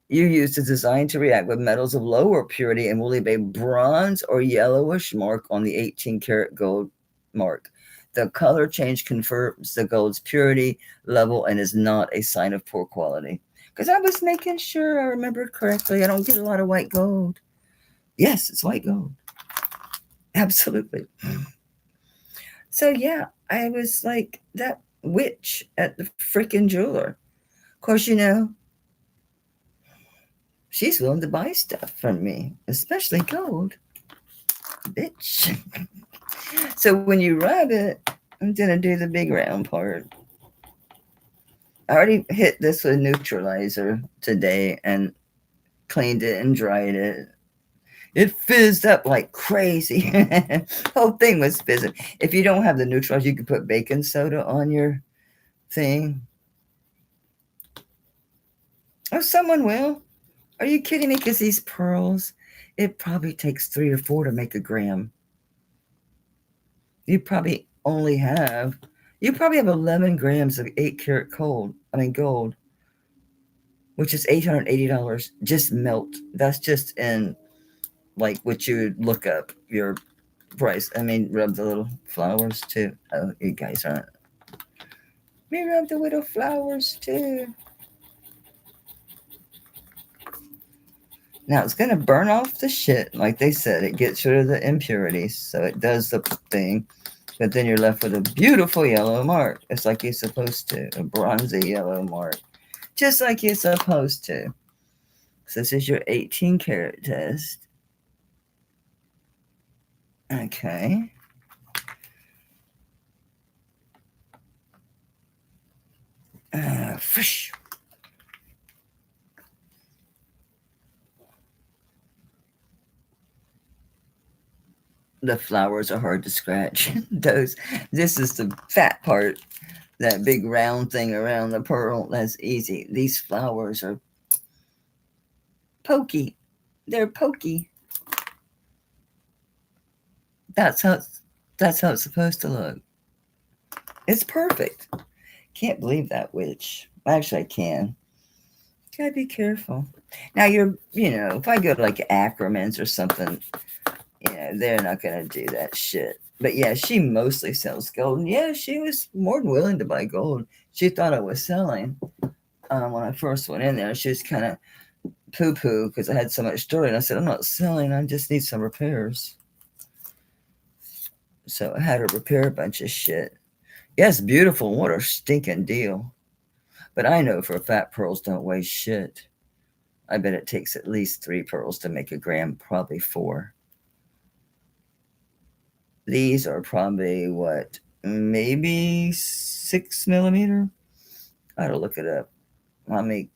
you use is designed to react with metals of lower purity and will leave a bronze or yellowish mark on the 18 karat gold mark. The color change confirms the gold's purity level and is not a sign of poor quality. Because I was making sure I remembered correctly. I don't get a lot of white gold. Yes, it's white gold. Absolutely. So yeah, I was like that witch at the freaking jeweler. Of course, she's willing to buy stuff from me, especially gold. Bitch. So when you rub it, I'm going to do the big round part. I already hit this with neutralizer today and cleaned it and dried it. It fizzed up like crazy. Whole thing was fizzing. If you don't have the neutrals, you can put baking soda on your thing. Oh, someone will. Are you kidding me? Because these pearls, it probably takes 3 or 4 to make a gram. You probably have 11 grams of 8-karat gold, which is $880. Just melt. That's just in like what you would look up your price. Rub the little flowers too. Oh, you guys aren't. Me rub the little flowers too. Now it's gonna burn off the shit, like they said. It gets rid of the impurities, so it does the thing. But then you're left with a beautiful yellow mark. It's like you're supposed to, a bronzy yellow mark, just like you're supposed to. So this is your 18 karat test. Okay. Fish. The flowers are hard to scratch. This is the fat part. That big round thing around the pearl, that's easy. These flowers are pokey. They're pokey. That's how it's supposed to look. It's perfect. Can't believe that witch. Actually, I can. Gotta be careful. Now if I go to like Ackerman's or something, they're not gonna do that shit. But yeah, she mostly sells gold. And yeah, she was more than willing to buy gold. She thought I was selling. When I first went in there, she was kind of poo-poo because I had so much story. And I said, I'm not selling. I just need some repairs. So I had her repair a bunch of shit. Yes, beautiful. What a stinking deal. But I know for a fact pearls don't weigh shit. I bet it takes at least 3 pearls to make a gram, probably 4. These are probably what, maybe 6 millimeter? I gotta look it up. How many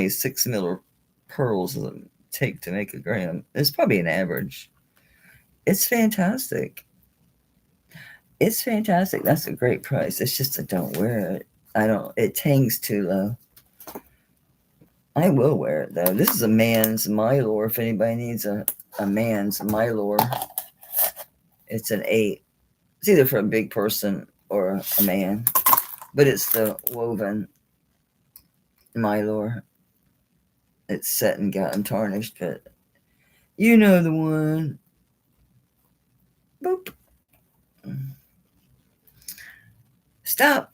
6 millimeter pearls does it take to make a gram? It's probably an average. It's fantastic. It's fantastic. That's a great price. It's just I don't wear it. It hangs too low. I will wear it though. This is a man's Mylor. If anybody needs a man's Mylor, it's an 8. It's either for a big person or a man, but it's the woven Mylor. It's set and gotten tarnished, but you know the one. Boop. Stop.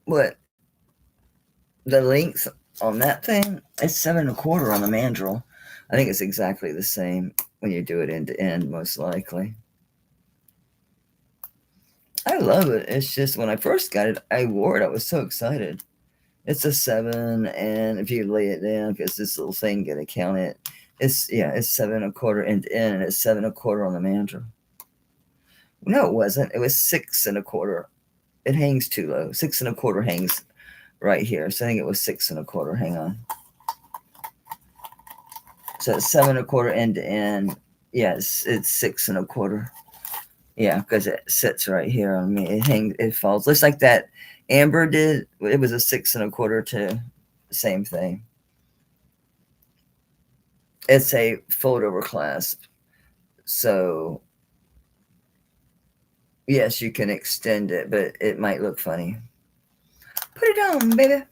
What? The length on that thing is 7 1/4 on the mandrel. I think it's exactly the same when you do it end to end, most likely. I love it. It's just when I first got it, I wore it. I was so excited. It's a 7, and if you lay it down, because this little thing gonna count it, it's 7 1/4 end to end, and it's 7 1/4 on the mandrel. No, it wasn't. It was 6 1/4. It hangs too low. 6 1/4 hangs right here. So I think it was 6 1/4. Hang on. So it's 7 1/4 end to end. Yes, it's 6 1/4. Yeah, because it sits right here on me. It falls. Looks like that Amber did. It was a 6 1/4 too. Same thing. It's a fold over clasp. So yes, you can extend it, but it might look funny. Put it on, baby.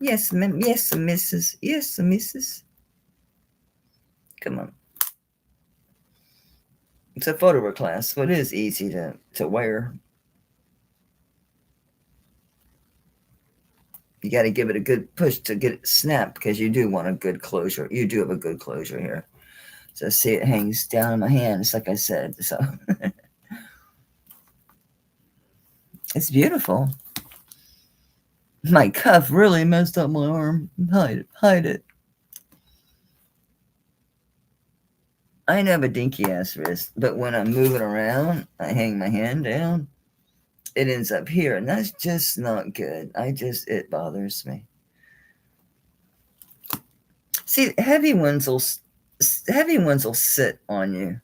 Yes, ma'am. Yes, missus. Yes, missus. Come on. It's a fold over clasp, so it is easy to wear. You got to give it a good push to get it snapped because you do want a good closure. You do have a good closure here. So see, it hangs down in my hands, like I said. So it's beautiful. My cuff really messed up my arm. Hide it. I have a dinky ass wrist, but when I'm moving around, I hang my hand down. It ends up here, and that's just not good. It bothers me. See, heavy ones will sit on you.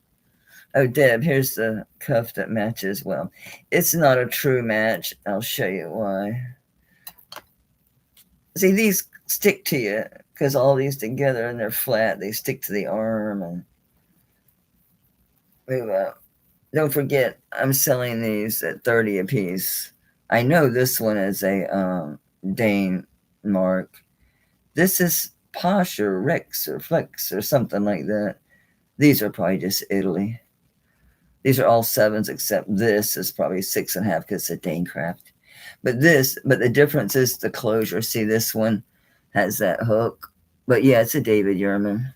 Oh, Deb, here's the cuff that matches well. It's not a true match. I'll show you why. See, these stick to you because all these together and they're flat. They stick to the arm and move up. Don't forget, I'm selling these at 30 a piece. I know this one is a Dane mark. This is Posh or Rex or Flex or something like that. These are probably just Italy. These are all 7s except this is probably 6.5 because it's a Dane craft. But the difference is the closure. See, this one has that hook. But yeah, it's a David Yurman.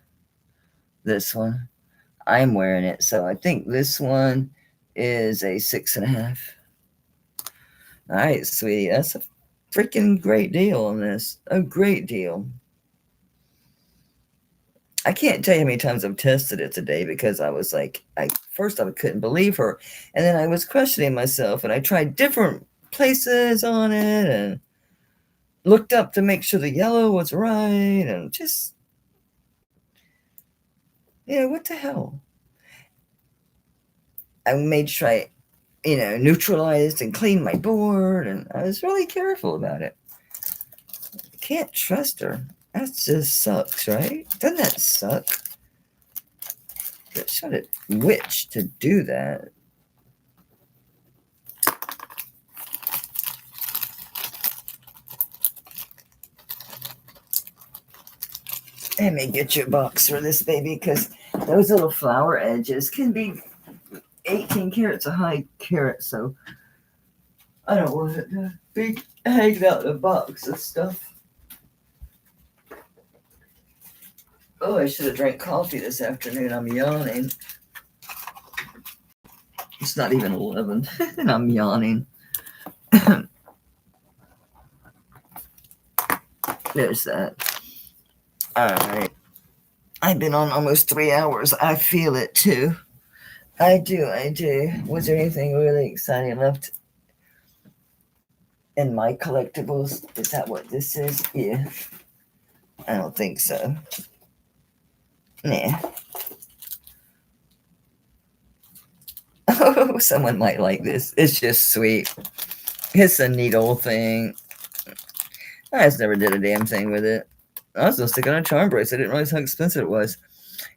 This one. I'm wearing it. So I think this one is a 6.5. All right, sweetie. That's a freaking great deal on this. A great deal. I can't tell you how many times I've tested it today because I was like, first I couldn't believe her. And then I was questioning myself and I tried different places on it and looked up to make sure the yellow was right and just, what the hell? I made sure I, neutralized and cleaned my board and I was really careful about it. Can't trust her. That just sucks, right? Doesn't that suck? Shut it, witch, to do that. Let me get you a box for this baby because those little flower edges can be 18 carats a high carat, so I don't want it to be hanging out in a box of stuff. Oh, I should have drank coffee this afternoon. I'm yawning. It's not even 11 and I'm yawning. There's that. All right. I've been on almost 3 hours. I feel it too. I do. Was there anything really exciting left in my collectibles? Is that what this is? Yeah. I don't think so. Nah. Oh, someone might like this. It's just sweet. It's a neat old thing. I just never did a damn thing with it. I was going to stick on a charm bracelet. I didn't realize how expensive it was.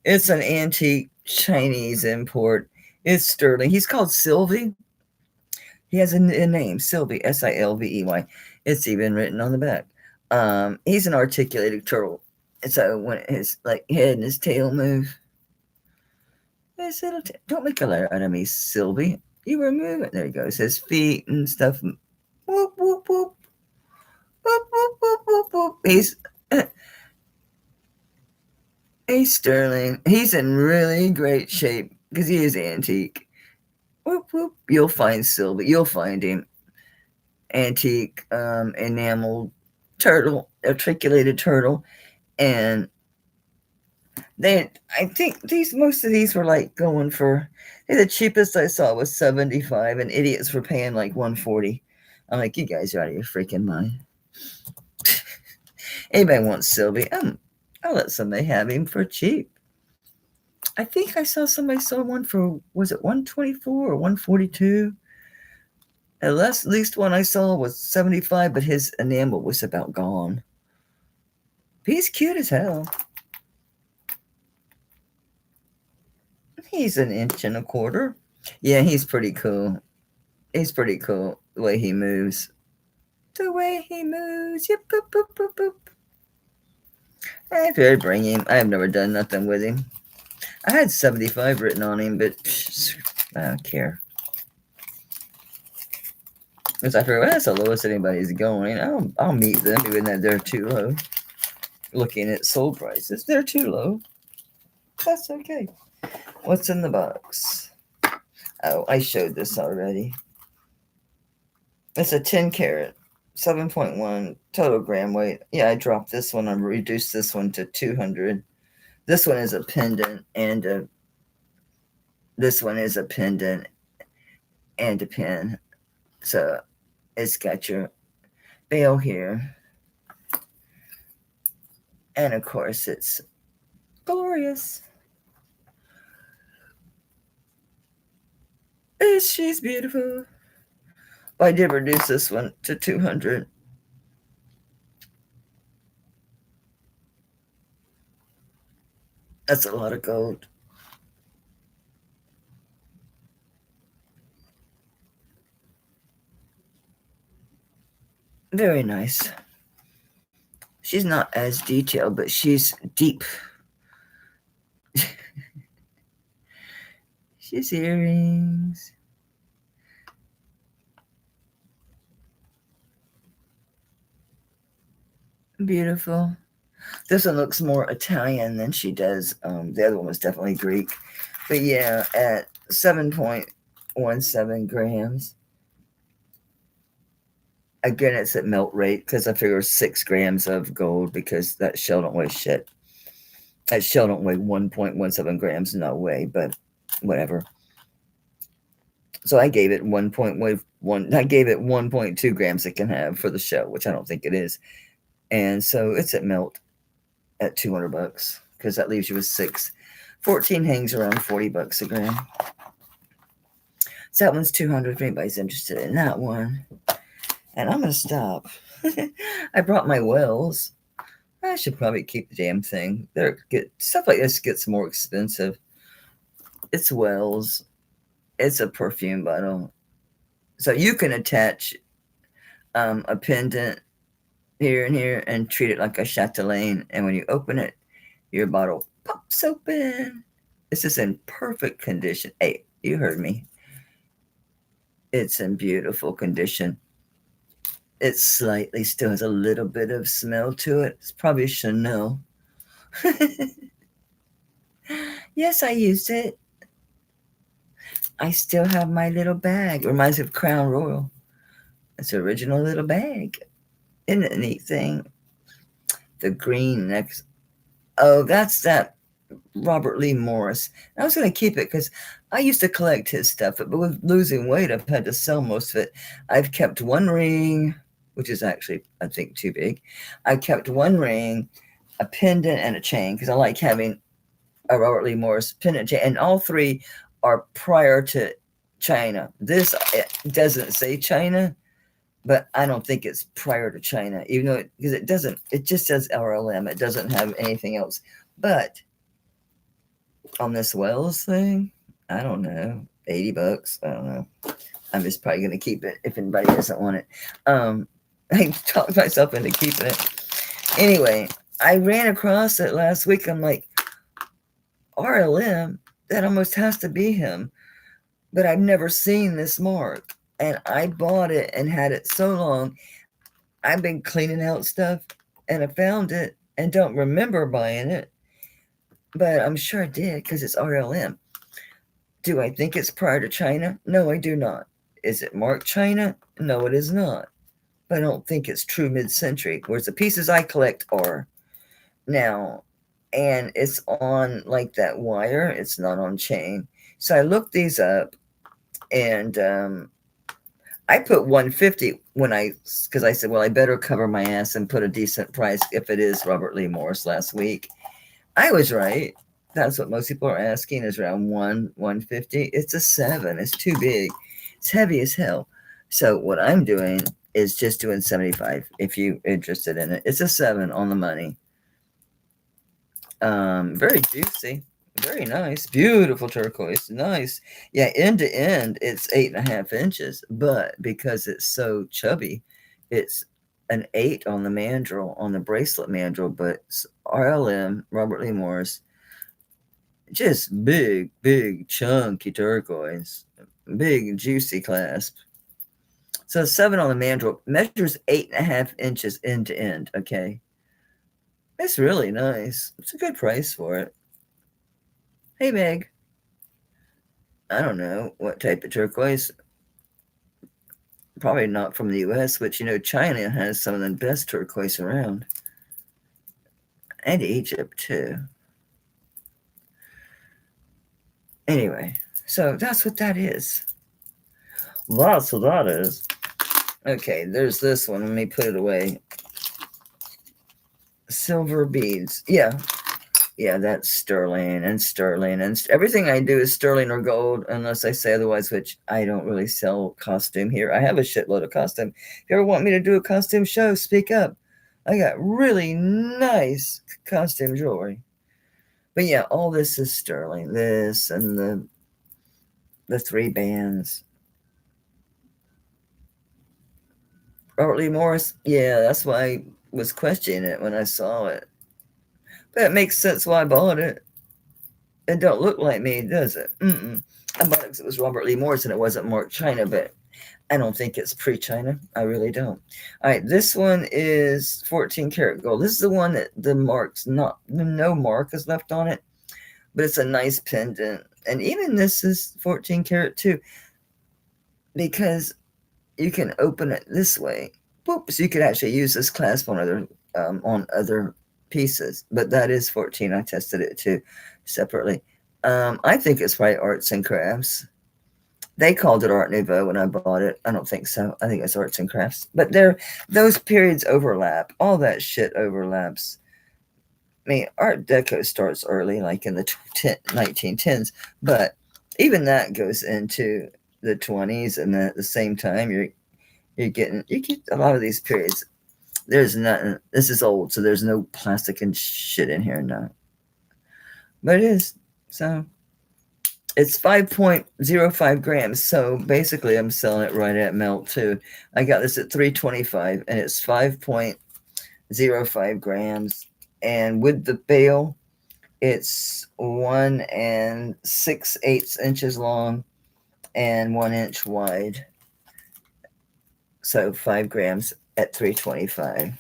It's an antique Chinese import. It's sterling. He's called Sylvie. He has a name, Sylvie, Silvey. It's even written on the back. He's an articulated turtle. And so when his head and his tail move, don't make a letter out of me, Sylvie. You were moving. There he goes. His feet and stuff. Whoop, whoop, whoop. Whoop, whoop, whoop, whoop, whoop. He's sterling. He's in really great shape because he is antique. Whoop, whoop. You'll find Sylvie. You'll find him. Antique, enameled turtle, articulated turtle. And I think most of these were like going for, the cheapest I saw was $75 and idiots were paying like $140. I'm like, you guys are out of your freaking mind. Anybody wants Sylvie? I'll let somebody have him for cheap. I think I saw somebody sold one for, was it $124 or $142? At least one I saw was $75, but his enamel was about gone. He's cute as hell. He's 1.25 inches. Yeah, he's pretty cool. He's pretty cool the way he moves. Yep, boop, boop, boop, boop. I'd bring him. I've never done nothing with him. I had 75 written on him, but I don't care. Because I figure, well, that's the lowest anybody's going. I'll meet them even though they're too low. Looking at sold prices, they're too low. That's okay. What's in the box? Oh, I showed this already. It's a 10 carat, 7.1 total gram weight. Yeah, I dropped this one. I reduced this one to 200. This one is a pendant and this one is a pendant and a pin. So it's got your bail here. And of course, it's glorious. She's beautiful. I did reduce this one to 200. That's a lot of gold. Very nice. She's not as detailed, but she's deep. She's earrings. Beautiful. This one looks more Italian than she does. The other one was definitely Greek. But yeah, at 7.17 grams. Again, it's at melt rate because I figure 6 grams of gold because that shell don't weigh shit. That shell don't weigh 1.17 grams. No way, but whatever. So I gave it 1.1. I gave it 1.2 grams it can have for the shell, which I don't think it is. And so it's at melt at $200 because that leaves you with 6. 14 hangs around $40 a gram. So that one's 200 if anybody's interested in that one. And I'm going to stop. I brought my wells. I should probably keep the damn thing. Stuff like this gets more expensive. It's wells. It's a perfume bottle. So you can attach a pendant here and here and treat it like a chatelaine. And when you open it, your bottle pops open. This is in perfect condition. Hey, you heard me. It's in beautiful condition. It slightly still has a little bit of smell to it. It's probably Chanel. Yes, I used it. I still have my little bag. It reminds me of Crown Royal. It's an original little bag. Isn't it a neat thing? The green next. Oh, that's that Robert Lee Morris. I was going to keep it because I used to collect his stuff, but with losing weight, I've had to sell most of it. I've kept one ring, which is actually, I think, too big. I kept one ring, a pendant, and a chain because I like having a Robert Lee Morris pendant chain. And all three are prior to China. This doesn't say China, but I don't think it's prior to China, even though because it doesn't, it just says RLM. It doesn't have anything else. But on this Wells thing, I don't know, $80. I don't know. I'm just probably going to keep it if anybody doesn't want it. I talked myself into keeping it. Anyway, I ran across it last week. I'm like, RLM, that almost has to be him. But I've never seen this mark. And I bought it and had it so long. I've been cleaning out stuff and I found it and don't remember buying it. But I'm sure I did because it's RLM. Do I think it's prior to China? No, I do not. Is it marked China? No, it is not. But I don't think it's true mid-century, whereas the pieces I collect are. Now, and it's on like that wire. It's not on chain. So I looked these up and I put 150 because I said, well, I better cover my ass and put a decent price if it is Robert Lee Morris last week. I was right. That's what most people are asking is around 150. It's a 7. It's too big. It's heavy as hell. So what I'm doing is just doing 75 if you're interested in it. It's a 7 on the money. Very juicy. Very nice. Beautiful turquoise. Nice. Yeah, end to end, it's 8.5 inches. But because it's so chubby, it's an 8 on the mandrel, on the bracelet mandrel. But RLM, Robert Lee Morris, just big, big, chunky turquoise. Big, juicy clasp. So 7 on the mandrel measures 8.5 inches end to end. Okay. It's really nice. It's a good price for it. Hey, Meg. I don't know what type of turquoise. Probably not from the U.S., but you know, China has some of the best turquoise around. And Egypt, too. Anyway, so that's what that is. That's what that is. Okay, there's this one. Let me put it away. silver beads. Yeah, that's sterling and sterling. And everything I do is sterling or gold, unless I say otherwise, which I don't really sell costume here. I have a shitload of costume. If you ever want me to do a costume show, speak up. I got really nice costume jewelry. But yeah, all this is sterling. This and the 3 bands. Robert Lee Morris, yeah, that's why I was questioning it when I saw it. But it makes sense why I bought it. It don't look like me, does it? I bought it because it was Robert Lee Morris and it wasn't Mark China, but I don't think it's pre-China. I really don't. All right, this one is 14 karat gold. This is the one that the mark's not, no mark is left on it, but it's a nice pendant. And even this is 14 karat too, because you can open it this way. Boop, so you could actually use this clasp on other pieces, but that is 14. I tested it too separately. I think it's probably arts and crafts. They called it Art Nouveau when I bought it. I don't think so. I think it's arts and crafts. But those periods overlap. All that shit overlaps. I mean, Art Deco starts early, like in the 1910s, but even that goes into the 20s, and then at the same time, you get a lot of these periods. There's nothing. This is old, so there's no plastic and shit in here now. But it is. So it's 5.05 grams. So basically, I'm selling it right at melt too. I got this at $3.25, and it's 5.05 grams. And with the bail, it's 1 6/8 inches long and 1 inch wide. So 5 grams at $3.25.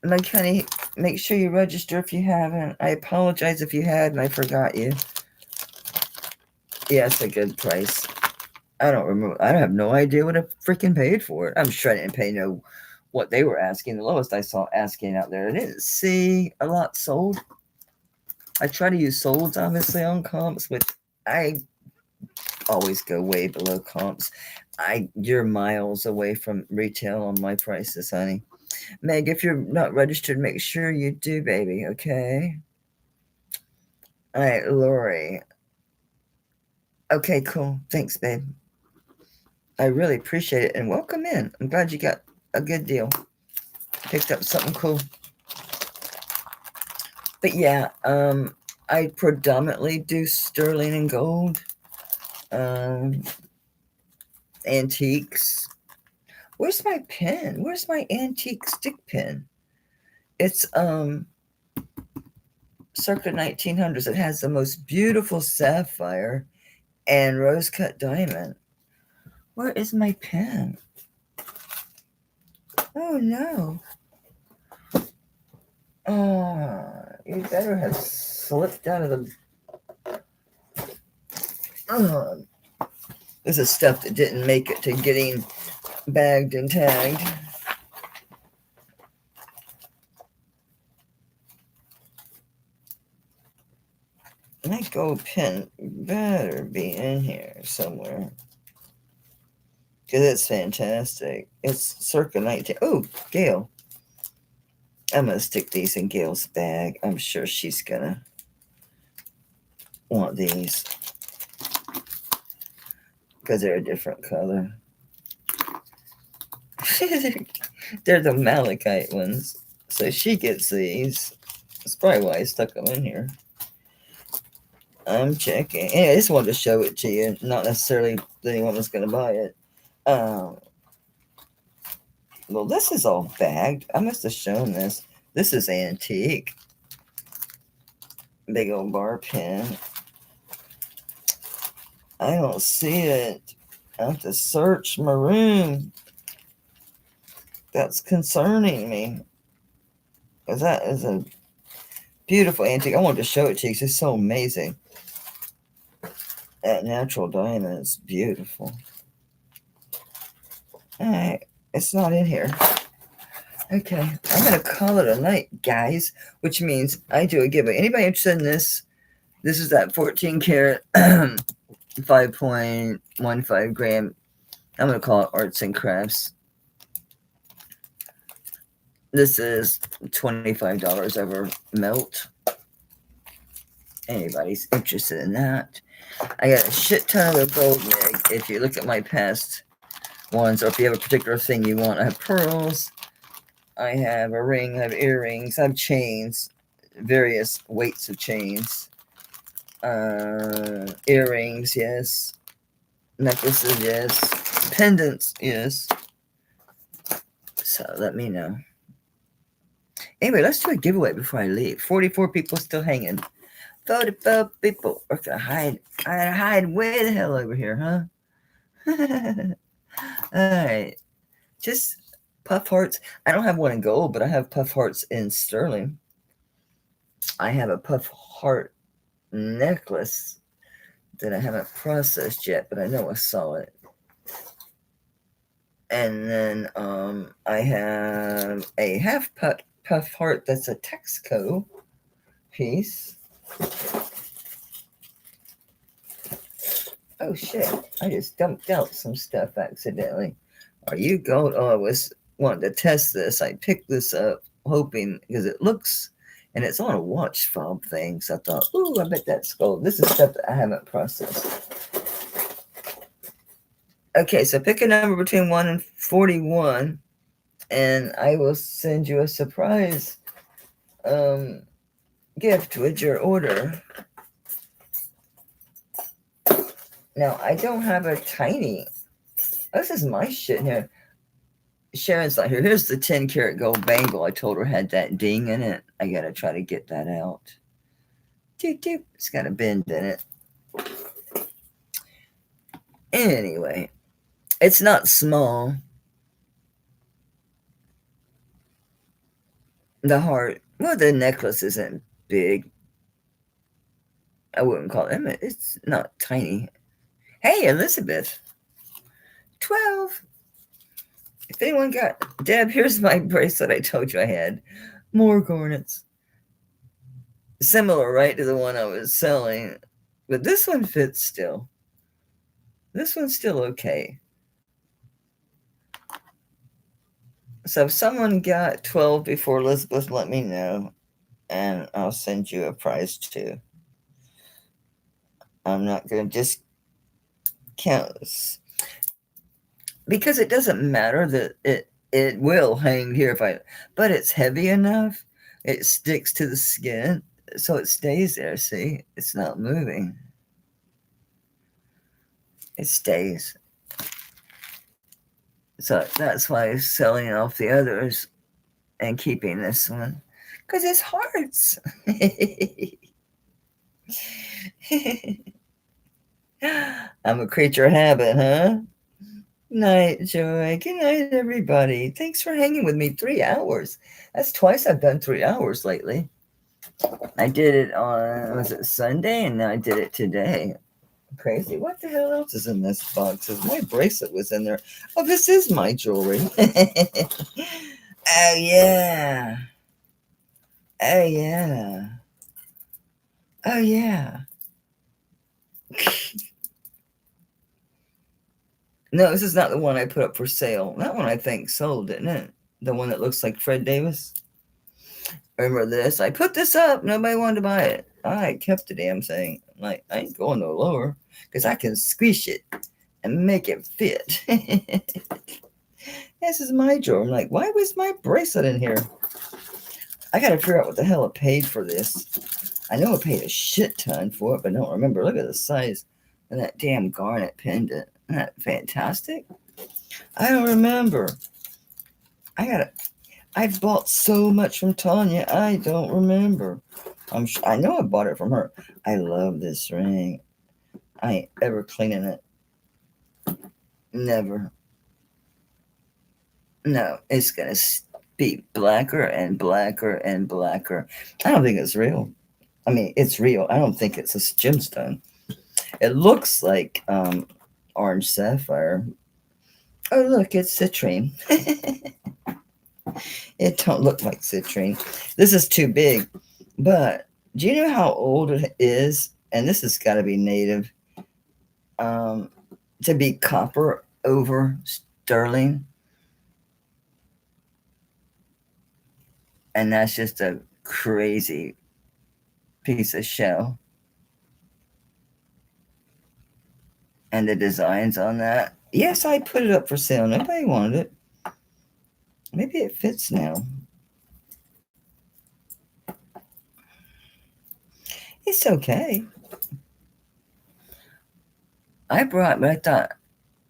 Like, honey, make sure you register if you haven't. I apologize if you had and I forgot you. Yeah, it's a good price. I don't remember. I have no idea what I freaking paid for it. I'm sure I didn't pay what they were asking. The lowest I saw asking out there. I didn't see a lot sold. I try to use solds, obviously, on comps, which I always go way below comps. You're miles away from retail on my prices, honey. Meg, if you're not registered, make sure you do, baby, okay? All right, Lori. Okay, cool. Thanks, babe. I really appreciate it, and welcome in. I'm glad you got a good deal. Picked up something cool. But yeah, I predominantly do sterling and gold. Antiques. Where's my pen? Where's my antique stick pen? It's circa 1900s. It has the most beautiful sapphire and rose cut diamond. Where is my pen? Oh no. Oh, you better have slipped out of the. Oh, this is stuff that didn't make it to getting bagged and tagged. My gold pen better be in here somewhere, because it's fantastic. It's circa 19. Oh, Gail. I'm going to stick these in Gail's bag. I'm sure she's going to want these, because they're a different color. They're the malachite ones. So she gets these. That's probably why I stuck them in here. I'm checking. Anyway, I just wanted to show it to you. Not necessarily that anyone was going to buy it. Well, this is all bagged. I must have shown this. This is antique. Big old bar pen. I don't see it. I have to search my room. That's concerning me. Because that is a beautiful antique. I wanted to show it to you because it's so amazing. That natural diamond is beautiful. All right. It's not in here. Okay. I'm going to call it a night, guys, which means I do a giveaway. Anybody interested in this? This is that 14 karat 5.15 gram. I'm going to call it arts and crafts. This is $25 over melt. Anybody's interested in that. I got a shit ton of the gold mig. If you look at my past ones, or if you have a particular thing you want, I have pearls, I have a ring, I have earrings, I have chains, various weights of chains, earrings, yes, necklaces, yes, pendants, yes. So let me know. Anyway, let's do a giveaway before I leave. 44 people still hanging. 44 people. We're gonna hide. I gotta hide way the hell over here, huh? All right. Just puff hearts. I don't have one in gold, but I have puff hearts in sterling. I have a puff heart necklace that I haven't processed yet, but I know I saw it. And then I have a half puff heart that's a Texaco piece. Oh shit, I just dumped out some stuff accidentally. Are you gold? Oh, I was wanting to test this. I picked this up hoping, because it looks, and it's on a watch fob thing. So I thought, ooh, I bet that's gold. This is stuff that I haven't processed. Okay, so pick a number between 1 and 41, and I will send you a surprise gift with your order. Now, I don't have a tiny. This is my shit here. Sharon's not here. Here's the 10 karat gold bangle. I told her had that ding in it. I gotta try to get that out. Doop, doop. It's got a bend in it. Anyway, it's not small. The heart, well, the necklace isn't big. I wouldn't call it. It's not tiny. Hey, Elizabeth. 12. If anyone got, Deb, here's my bracelet I told you I had. More garnets. Similar, right, to the one I was selling. But this one fits still. This one's still okay. So if someone got 12 before Elizabeth, let me know. And I'll send you a prize too. I'm not going to just count this. Because it doesn't matter that it will hang here if I, but it's heavy enough. It sticks to the skin. So it stays there, see? It's not moving. It stays. So that's why I'm selling off the others and keeping this one. Because it's hearts. I'm a creature of habit, huh? Night, Joy. Good night, everybody. Thanks for hanging with me 3 hours. That's twice I've done 3 hours lately. I did it on, was it Sunday? And now I did it today. Crazy. What the hell else is in this box? My bracelet was in there. Oh, this is my jewelry. Oh, yeah. Oh, yeah. Oh, yeah. No, this is not the one I put up for sale. That one I think sold, didn't it? The one that looks like Fred Davis. Remember this? I put this up. Nobody wanted to buy it. I kept the damn thing. I'm like, I ain't going no lower because I can squish it and make it fit. This is my drawer. I'm like, why was my bracelet in here? I got to figure out what the hell I paid for this. I know I paid a shit ton for it, but I don't remember. Look at the size of that damn garnet pendant. Isn't that fantastic? I don't remember. I've bought so much from Tanya. I don't remember. I know I bought it from her. I love this ring. I ain't ever cleaning it. Never. No, it's going to be blacker and blacker and blacker. I don't think it's real. I mean, it's real. I don't think it's a gemstone. It looks like orange sapphire. Oh, look, it's citrine. It don't look like citrine. This is too big. But do you know how old it is? And this has got to be native. To be copper over sterling. And that's just a crazy piece of shell. And the designs on that. Yes, I put it up for sale. Nobody wanted it. Maybe it fits now. It's okay. I brought, but I thought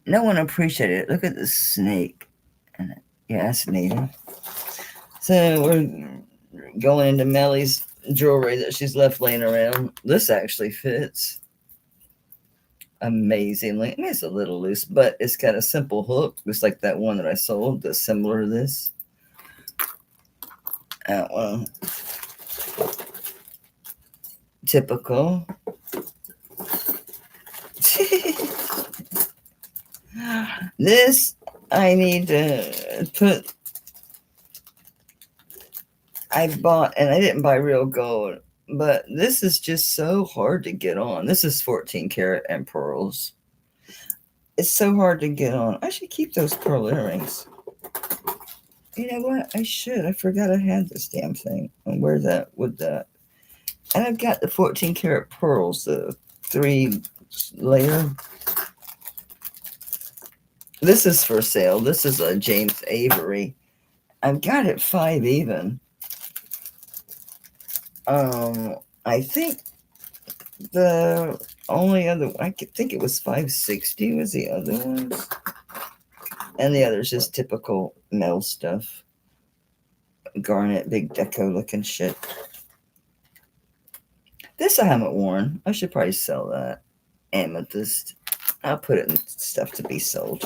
no one appreciated it. Look at the snake. And yeah, that's native. So we're going into Mellie's jewelry that she's left laying around. This actually fits amazingly. I mean, it's a little loose, but it's got a simple hook, just like that one that I sold that's similar to this. That one. Typical. This I need to put. I bought, and I didn't buy real gold, but this is just so hard to get on. This is 14 karat and pearls. It's so hard to get on. I should keep those pearl earrings. You know what? I should. I forgot I had this damn thing. And where that with that. And I've got the 14 karat pearls, the 3 layer. This is for sale. This is a James Avery. I've got it 5 even. I think the only other, I think it was 560 was the other ones. And the other's just typical metal stuff. Garnet, big deco looking shit. This I haven't worn. I should probably sell that. Amethyst. I'll put it in stuff to be sold.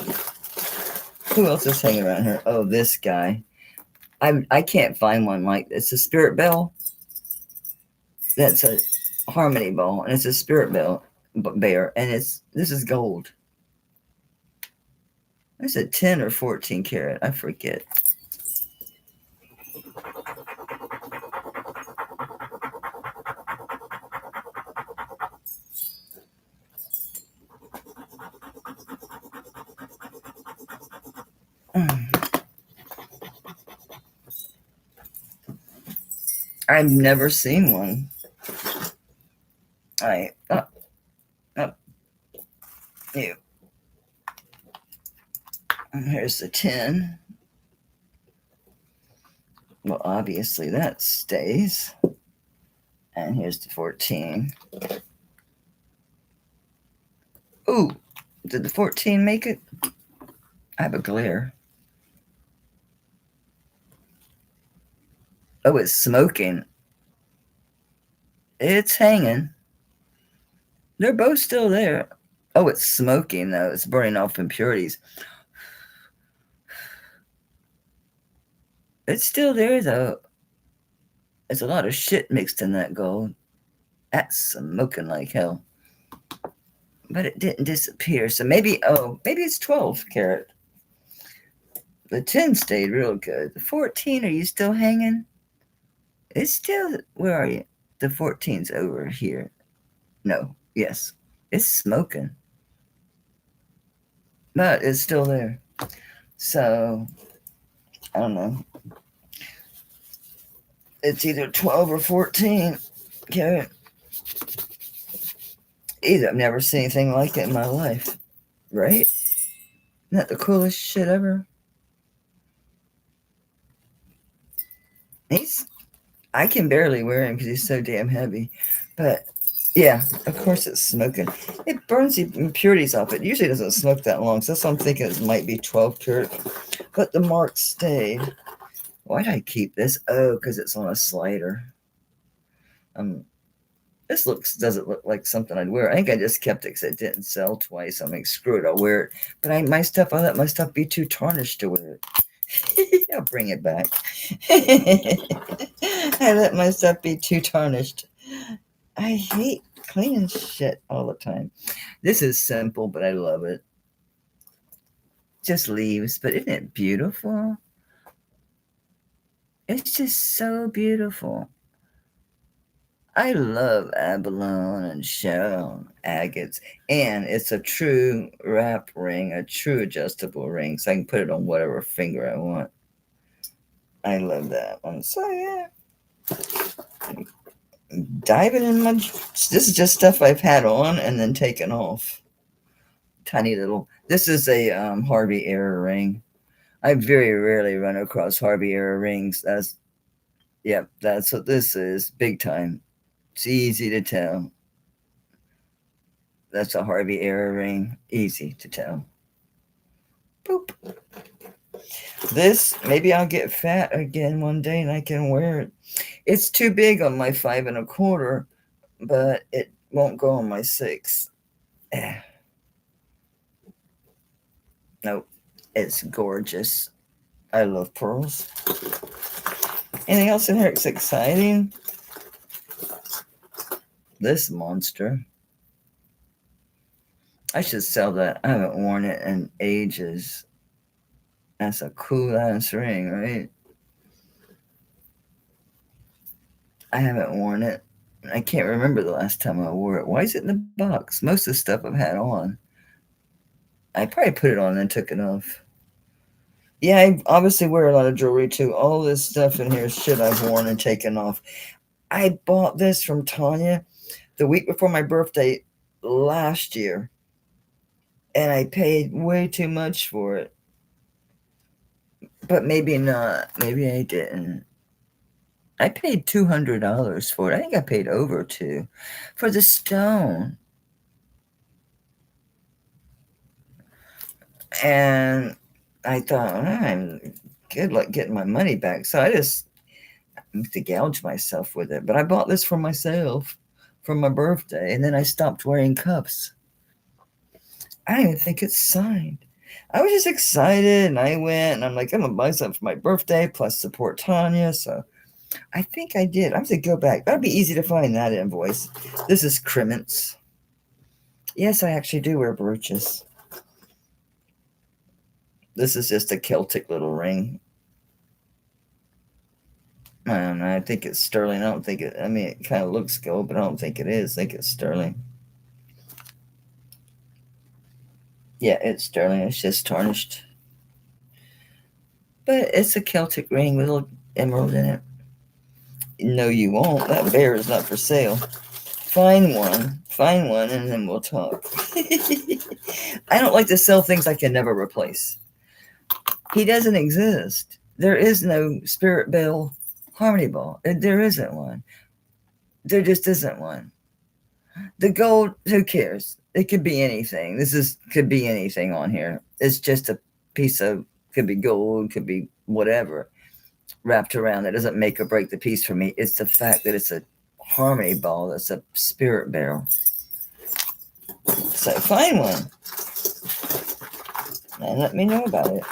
Who else is hanging around here? Oh, this guy. I can't find one like this. It's a spirit bell. That's a harmony ball, and it's a spirit bell bear, and this is gold. It's a 10 or 14 karat. I forget. I've never seen one. All right. Up. You. Here's the 10. Well, obviously that stays. And here's the 14. Ooh, did the 14 make it? I have a glare. Oh, it's smoking. It's hanging. They're both still there. Oh, it's smoking, though. It's burning off impurities. It's still there, though. There's a lot of shit mixed in that gold. That's smoking like hell. But it didn't disappear. So maybe it's 12 karat. The 10 stayed real good. The 14, are you still hanging? It's still, where are you? The 14's over here. No, yes. It's smoking. But it's still there. So, I don't know. It's either 12 or 14 karat. Either. I've never seen anything like it in my life. Right? Isn't that the coolest shit ever? I can barely wear him because he's so damn heavy. But yeah, of course it's smoking. It burns the impurities off. It usually doesn't smoke that long. So that's what I'm thinking it might be 12 karat. But the mark stayed. Why did I keep this? Oh, because it's on a slider. This doesn't look like something I'd wear. I think I just kept it because it didn't sell twice. I'm like, screw it, I'll wear it. But I let my stuff be too tarnished to wear it. I'll bring it back. I let my stuff be too tarnished. I hate cleaning shit all the time. This is simple, but I love it. Just leaves, but isn't it beautiful? It's just so beautiful. I love abalone and shell, agates, and it's a true wrap ring, a true adjustable ring, so I can put it on whatever finger I want. I love that one. So yeah, diving in my. This is just stuff I've had on and then taken off. Tiny little. This is a Harvey error ring. I very rarely run across Harvey error rings. That's what this is. Big time. It's easy to tell. That's a Harvey error ring. Easy to tell. Boop. This, maybe I'll get fat again one day and I can wear it. It's too big on my 5 1/4, but it won't go on my 6. Nope. It's gorgeous. I love pearls. Anything else in here that's exciting? This monster. I should sell that. I haven't worn it in ages. That's a cool ass ring, right? I haven't worn it. I can't remember the last time I wore it. Why is it in the box? Most of the stuff I've had on. I probably put it on and took it off. Yeah, I obviously wear a lot of jewelry too. All this stuff in here is shit I've worn and taken off. I bought this from Tanya the week before my birthday last year, and I paid way too much for it. But maybe not. Maybe I didn't. I paid $200 for it. I think I paid over two for the stone. And I thought, I'm good luck getting my money back. So I just to gouge myself with it. But I bought this for myself for my birthday, and then I stopped wearing cuffs. I don't even think it's signed. I was just excited, and I went, and I'm like, I'm gonna buy something for my birthday, plus support Tanya. So I think I did. I'm gonna go back. That'd be easy to find that invoice. This is Crimmins. Yes, I actually do wear brooches. This is just a Celtic little ring. I don't know. I think it's sterling. I don't think it. I mean, it kind of looks gold, but I don't think it is. I think it's sterling. Yeah, it's sterling. It's just tarnished. But it's a Celtic ring with a little emerald in it. No, you won't. That bear is not for sale. Find one, and then we'll talk. I don't like to sell things I can never replace. He doesn't exist. There is no Spirit Bell Harmony Ball. There isn't one. There just isn't one. The gold, who cares? It could be anything. Could be anything on here. It's just a piece of, could be gold, could be whatever wrapped around. That doesn't make or break the piece for me. It's the fact that it's a harmony ball. That's a spirit barrel. So find one and let me know about it.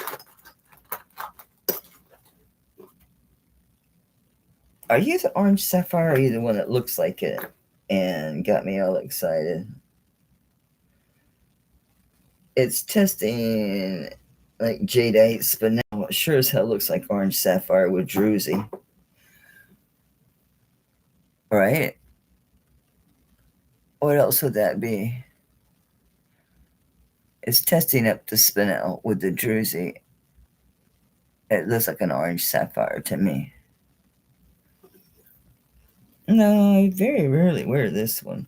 Are you the orange sapphire, or are you the one that looks like it and got me all excited? It's testing like jadeite, but now it sure as hell looks like orange sapphire with druzy. Right? What else would that be? It's testing up the spinel with the druzy. It looks like an orange sapphire to me. No, I very rarely wear this one.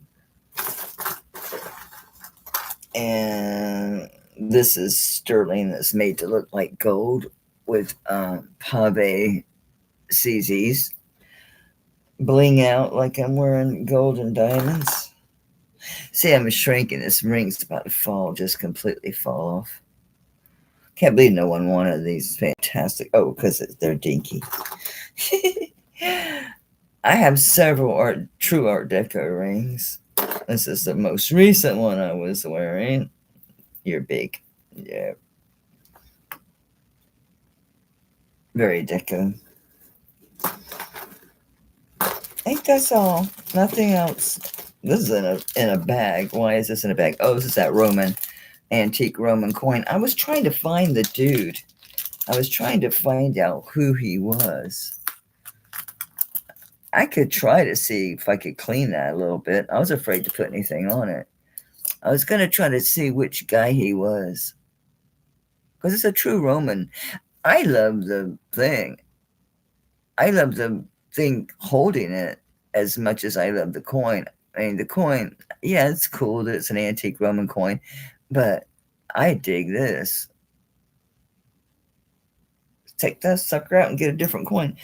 And this is sterling that's made to look like gold with pave CZs. Bling out like I'm wearing gold and diamonds. See, I'm shrinking. This ring's about to fall, just completely fall off. Can't believe no one wanted these. Fantastic. Oh, because they're dinky. I have several true Art Deco rings. This is the most recent one I was wearing. You're big. Yeah. Very deco. I think that's all. Nothing else. This is in a bag. Why is this in a bag? Oh, this is that antique Roman coin. I was trying to find the dude. I was trying to find out who he was. I could try to see if I could clean that a little bit. I was afraid to put anything on it. I was going to try to see which guy he was. Because it's a true Roman. I love the thing. I love the thing holding it as much as I love the coin. I mean, the coin, yeah, it's cool that it's an antique Roman coin, but I dig this. Take that sucker out and get a different coin.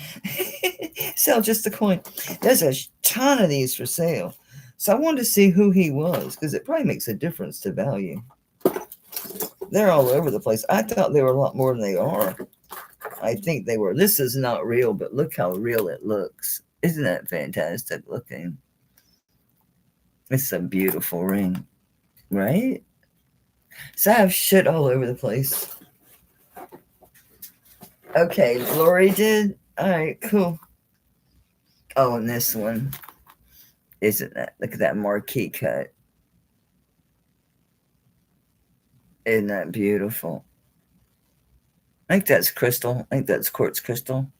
Sell just the coin. There's a ton of these for sale. So I wanted to see who he was because it probably makes a difference to value. They're all over the place. I thought they were a lot more than they are. I think they were. This is not real, but look how real it looks. Isn't that fantastic looking? It's a beautiful ring, right? So I have shit all over the place. Okay, Lori did. All right, cool. Oh, and this one. Isn't that? Look at that marquee cut. Isn't that beautiful? I think that's crystal. I think that's quartz crystal.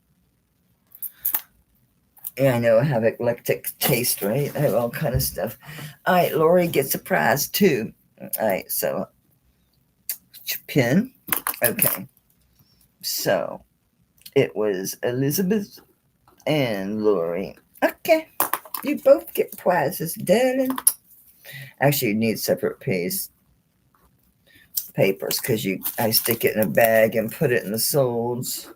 Yeah, I know I have eclectic taste, right? I have all kind of stuff. All right, Lori gets a prize too. All right, so pin. Okay, so it was Elizabeth and Lori. Okay, you both get prizes, darling. Actually, you need separate papers because I stick it in a bag and put it in the solds.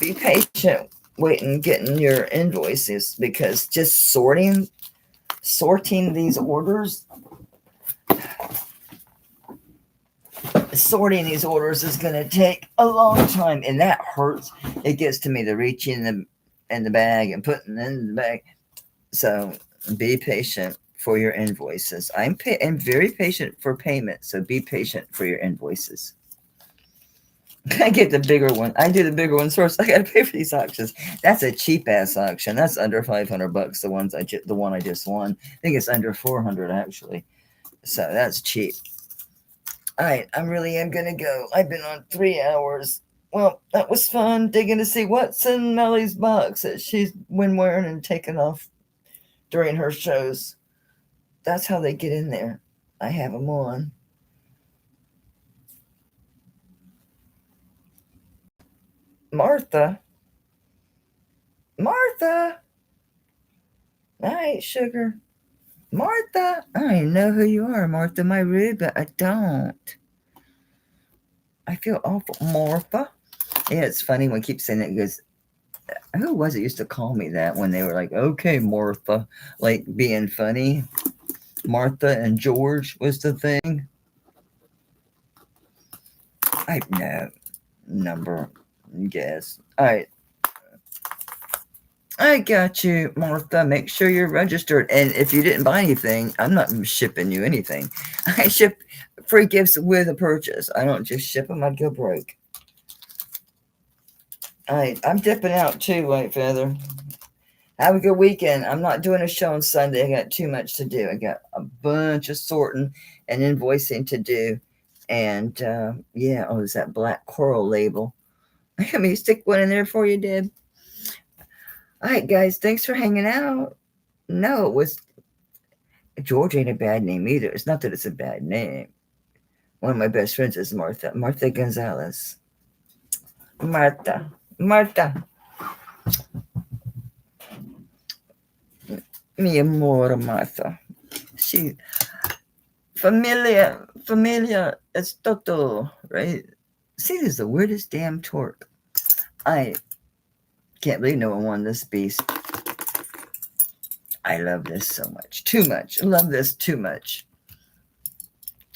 Be patient waiting getting your invoices because just sorting these orders is going to take a long time, and that hurts. It gets to me to reach in the bag and putting it in the bag. So be patient for your invoices. I'm very patient for payment, so be patient for your invoices. I get the bigger one. I do the bigger one first. I got to pay for these auctions. That's a cheap ass auction. That's under $500. The one I just won. I think it's under 400 actually. So that's cheap. All right, I really am gonna go. I've been on 3 hours. Well, that was fun digging to see what's in Mellie's box that she's been wearing and taking off during her shows. That's how they get in there. I have them on. Martha. Martha. All right, sugar. Martha. I know who you are, Martha, my rude, but I don't. I feel awful. Martha. Yeah, it's funny when I keep saying it because who was it used to call me that when they were like, okay, Martha, like being funny. Martha and George was the thing. I know. Number. Guess. All right. I got you, Martha. Make sure you're registered. And if you didn't buy anything, I'm not shipping you anything. I ship free gifts with a purchase. I don't just ship them. I'd go broke. All right. I'm dipping out too, White Feather. Have a good weekend. I'm not doing a show on Sunday. I got too much to do. I got a bunch of sorting and invoicing to do. And yeah, oh, there's that black coral label. Let me stick one in there for you, Deb. All right, guys. Thanks for hanging out. No, it was George ain't a bad name either. It's not that it's a bad name. One of my best friends is Martha. Martha Gonzalez. Martha. Mi amor, Martha. She familia es todo, right? See, this is the weirdest damn torque. I can't believe no one won this beast. I love this so much. Too much. I love this too much.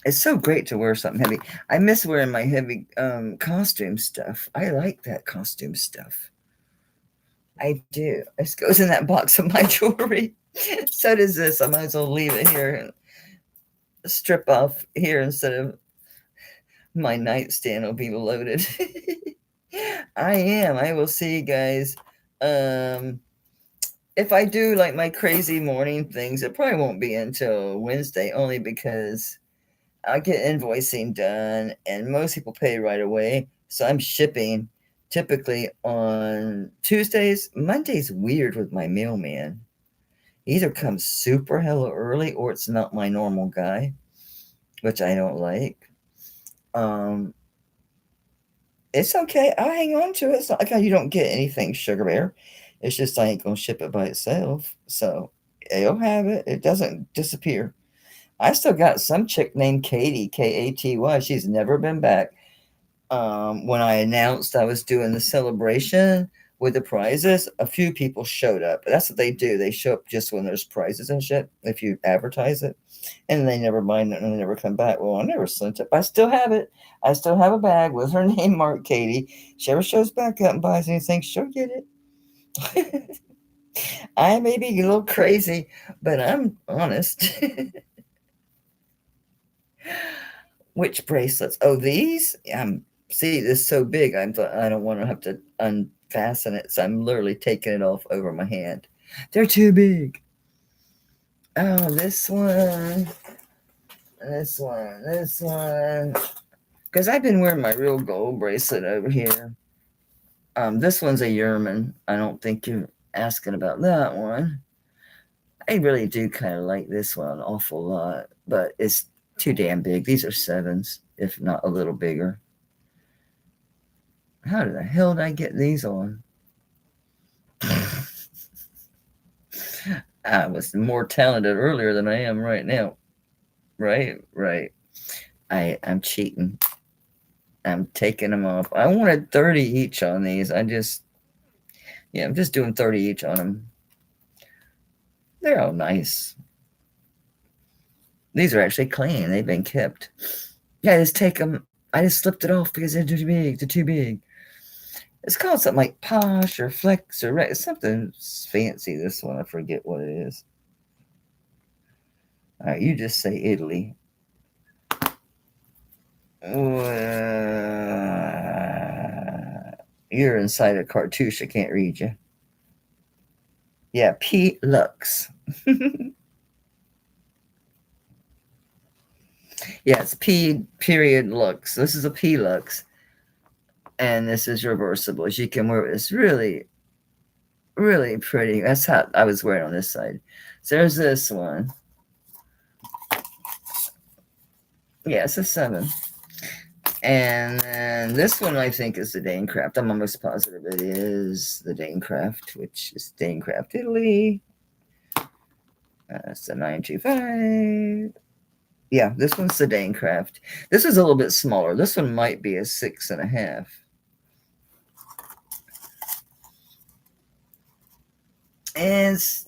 It's so great to wear something heavy. I miss wearing my heavy costume stuff. I like that costume stuff. I do. This goes in that box of my jewelry. So does this. I might as well leave it here and strip off here instead of my nightstand will be loaded. I am. I will see you guys. If I do like my crazy morning things, it probably won't be until Wednesday, only because I get invoicing done and most people pay right away. So I'm shipping typically on Tuesdays. Monday's weird with my mailman. He either comes super hella early or it's not my normal guy, which I don't like. It's okay. I'll hang on to it. It's not like you don't get anything, Sugar Bear. It's just I ain't gonna ship it by itself. So you'll have it. It doesn't disappear. I still got some chick named Katie, Katy. She's never been back. When I announced I was doing the celebration with the prizes, a few people showed up. That's what they do. They show up just when there's prizes and shit, if you advertise it. And they never mind it and they never come back. Well, I never sent it. I still have it. I still have a bag with her name marked Katie. She ever shows back up and buys anything, she'll get it. I may be a little crazy, but I'm honest. Which bracelets? Oh, these? See, this is so big. I don't want to have to unfasten it, so I'm literally taking it off over my hand. They're too big. Oh, this one. Because I've been wearing my real gold bracelet over here. This one's a Yerman. I don't think you're asking about that one. I really do kind of like this one an awful lot, but it's too damn big. These are 7s, if not a little bigger. How the hell did I get these on? I was more talented earlier than I am right now. Right. I'm cheating. I'm taking them off. I wanted 30 each on these. I'm just doing 30 each on them. They're all nice. These are actually clean. They've been kept. Yeah, I just take them. I just slipped it off because they're too big. They're too big. It's called something like Posh or Flex or something fancy. This one, I forget what it is. All right, you just say Italy. You're inside a cartouche. I can't read you. Yeah, P Lux. Yeah, it's P period Lux. This is a P Lux. And this is reversible. As you can wear it. It's really, really pretty. That's how I was wearing on this side. So there's this one. Yeah, it's a 7. And then this one I think is the Danecraft. I'm almost positive it is the Danecraft, which is Danecraft Italy. That's the 925. Yeah, this one's the Danecraft. This is a little bit smaller. This one might be a 6.5. And it's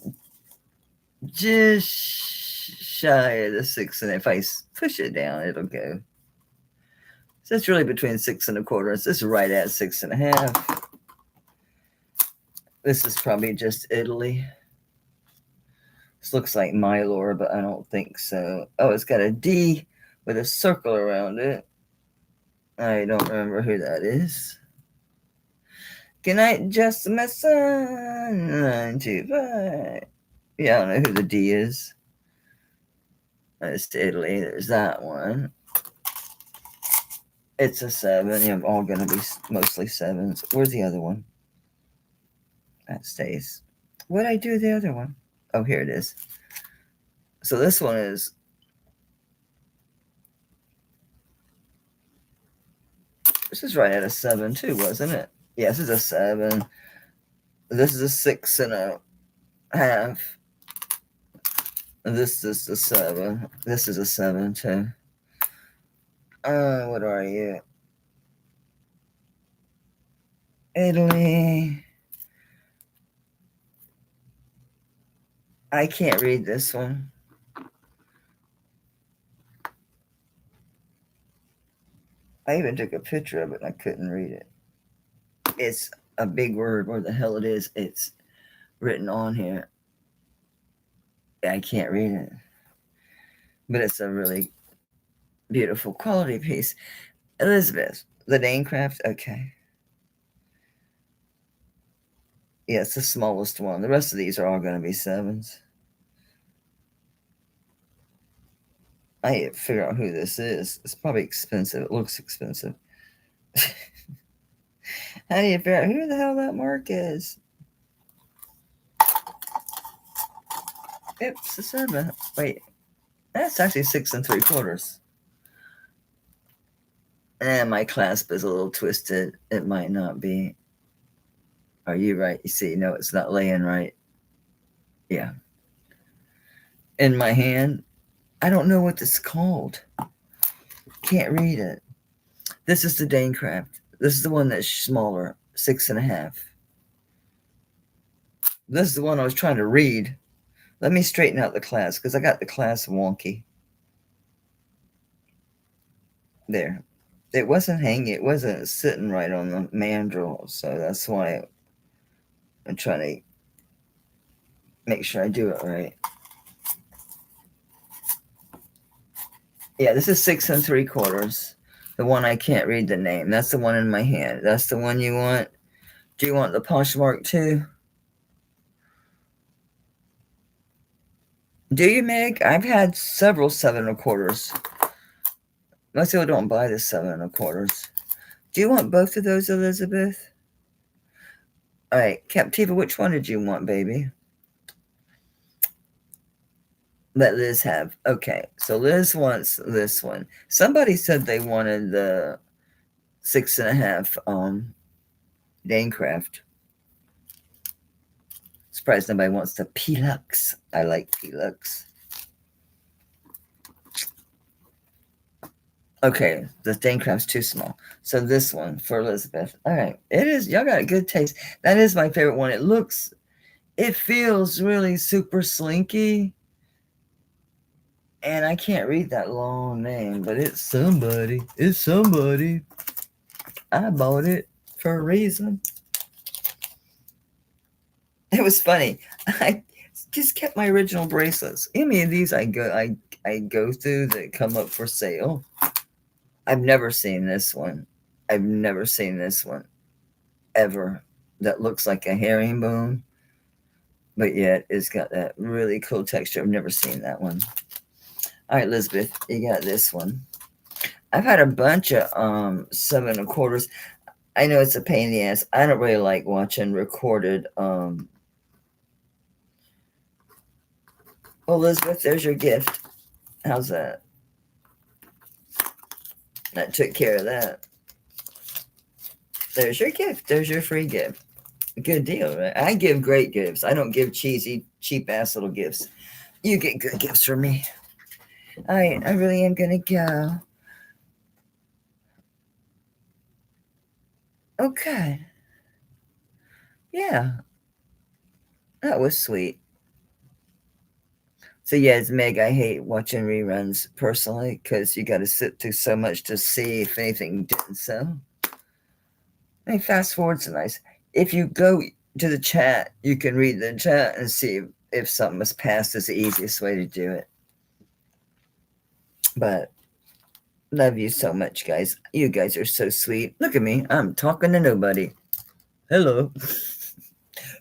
just shy of the 6, and if I push it down, it'll go. So it's really between 6 1/4. It's just right at 6.5. This is probably just Italy. This looks like Mylor, but I don't think so. Oh, it's got a D with a circle around it. I don't remember who that is. Good night, just my son. 925. Yeah, I don't know who the D is. It's Italy. There's that one. It's a 7. Yeah, all going to be mostly 7s. Where's the other one? That stays. What did I do with the other one? Oh, here it is. So this one is. This is right at a 7 too, wasn't it? Yeah, this is a 7. This is a 6.5. This is a 7. This is a 7 too. What are you? Italy. I can't read this one. I even took a picture of it and I couldn't read it. It's a big word. Where the hell it is? It's written on here. I can't read it. But it's a really beautiful quality piece. Elizabeth, the Danecraft. Okay. Yeah, it's the smallest one. The rest of these are all going to be 7s. I need to figure out who this is. It's probably expensive. It looks expensive. How do you figure out who the hell that mark is? It's a 7. Wait, that's actually 6 3/4. My clasp is a little twisted. It might not be. Are you right? You see, no, it's not laying right. Yeah. In my hand, I don't know what this is called. Can't read it. This is the Danecraft. This is the one that's smaller, 6.5. This is the one I was trying to read. Let me straighten out the clasp because I got the clasp wonky. There. It wasn't hanging. It wasn't sitting right on the mandrel. So that's why I'm trying to make sure I do it right. Yeah, this is 6 3/4. The one I can't read the name. That's the one in my hand. That's the one you want. Do you want the Poshmark too? Do you, Meg? I've had several 7 1/4s. Most people don't buy the 7 1/4s. Do you want both of those, Elizabeth? All right, Captiva, which one did you want, baby? Let Liz have. Okay, so Liz wants this one. Somebody said they wanted the 6.5 Danecraft. Surprised nobody wants the Pelux. I like Pelux. Okay, the Danecraft's too small. So this one for Elizabeth. All right, it is. Y'all got a good taste. That is my favorite one. It feels really super slinky. And I can't read that long name, but it's somebody. It's somebody. I bought it for a reason. It was funny. I just kept my original bracelets. Any of these I go through that come up for sale. I've never seen this one. I've never seen this one ever. That looks like a herringbone, but yet it's got that really cool texture. I've never seen that one. All right, Elizabeth, you got this one. I've had a bunch of 7 1/4s. I know it's a pain in the ass. I don't really like watching recorded. Well, Elizabeth, there's your gift. How's that? That took care of that. There's your gift. There's your free gift. Good deal, right? I give great gifts. I don't give cheesy, cheap-ass little gifts. You get good gifts from me. All right, I really am going to go. Okay. Yeah. That was sweet. So, yes, Meg, I hate watching reruns personally because you got to sit through so much to see if anything didn't sell. I mean, fast forward's nice. If you go to the chat, you can read the chat and see if something was passed. Is the easiest way to do it. But love you so much, guys. You guys are so sweet. Look at me. I'm talking to nobody. Hello.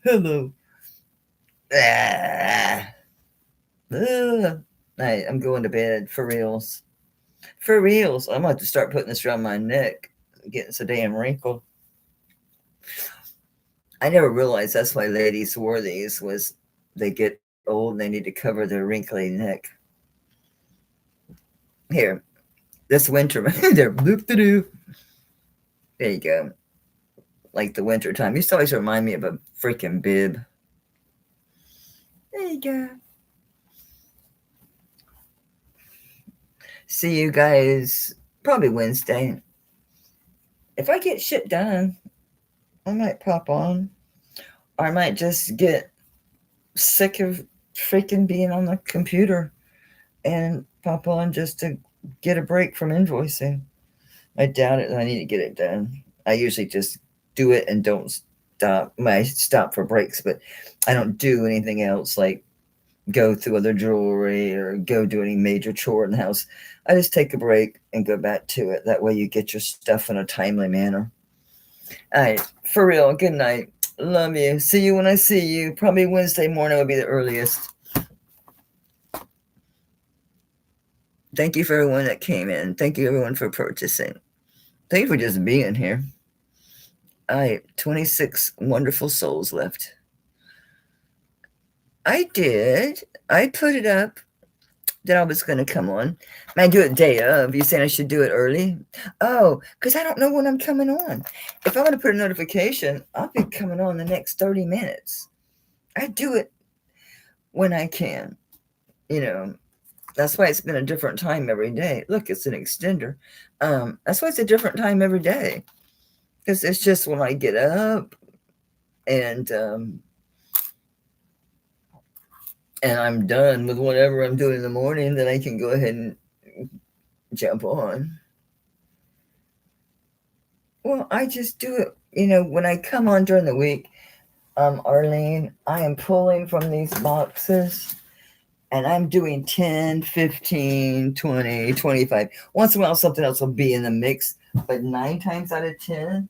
Hello. I'm going to bed for reals. For reals. I'm going to start putting this around my neck. Getting so damn wrinkled. I never realized that's why ladies wore these, was they get old and they need to cover their wrinkly neck. Here, this winter, they're bloop-de-doo. There you go. Like the winter time. Used to always remind me of a freaking bib. There you go. See you guys probably Wednesday. If I get shit done, I might pop on. Or I might just get sick of freaking being on the computer and pop on just to get a break from invoicing. I doubt it. I need to get it done. I usually just do it and don't stop. I stop for breaks, but I don't do anything else like go through other jewelry or go do any major chore in the house. I just take a break and go back to it. That way you get your stuff in a timely manner. All right, for real, good night. Love you. See you when I see you. Probably Wednesday morning will be the earliest. Thank you for everyone that came in. Thank you everyone for purchasing. Thank you for just being here. All right, 26 wonderful souls left. I did. I put it up. that I was going to come on. I do it day of. You saying I should do it early? Oh, because I don't know when I'm coming on. If I want to put a notification, I'll be coming on the next 30 minutes. I do it when I can. You know, that's why it's been a different time every day. Look, it's an extender. That's why it's a different time every day. Because it's just when I get up and I'm done with whatever I'm doing in the morning, then I can go ahead and jump on. Well, I just do it, when I come on during the week, Arlene, I am pulling from these boxes and I'm doing 10, 15, 20, 25. Once in a while, something else will be in the mix, but 9 times out of 10,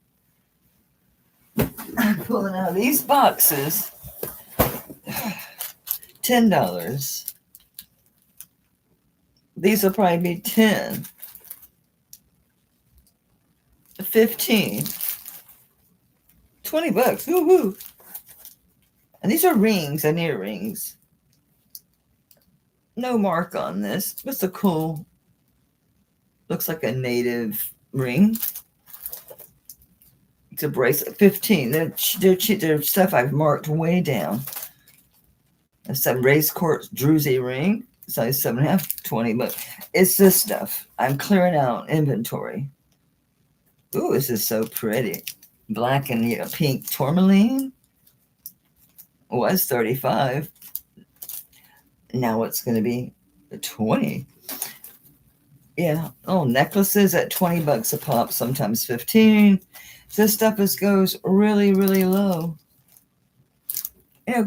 I'm pulling out of these boxes. $10. These will probably be 10, 15, $20. Woo-hoo. And these are rings and earrings. No mark on this. It's a cool, looks like a native ring. It's a bracelet. 15. They're stuff I've marked way down. Some race course druzy ring, size 7.5, $20. It's this stuff. I'm clearing out inventory. Ooh, this is so pretty. Black and pink tourmaline was 35. Now it's going to be 20. Yeah. Oh, necklaces at $20 a pop, sometimes 15. This stuff goes really, really low.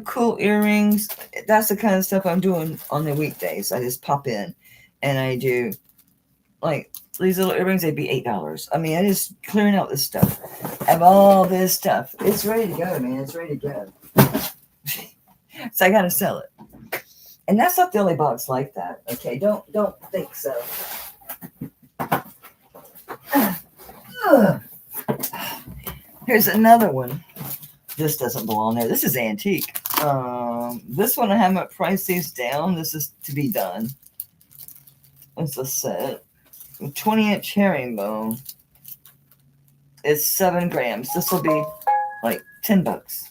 Cool earrings. That's the kind of stuff I'm doing on the weekdays. I just pop in and I do like these little earrings. They'd be $8. I mean, I just clearing out this stuff. I have all this stuff. It's ready to go, man. It's ready to go. So I got to sell it. And that's not the only box like that. Okay. Don't think so. Here's another one. This doesn't belong there. This is antique. This one I haven't priced these down. This is to be done. It's a set. 20-inch herringbone. It's 7 grams. This will be like $10.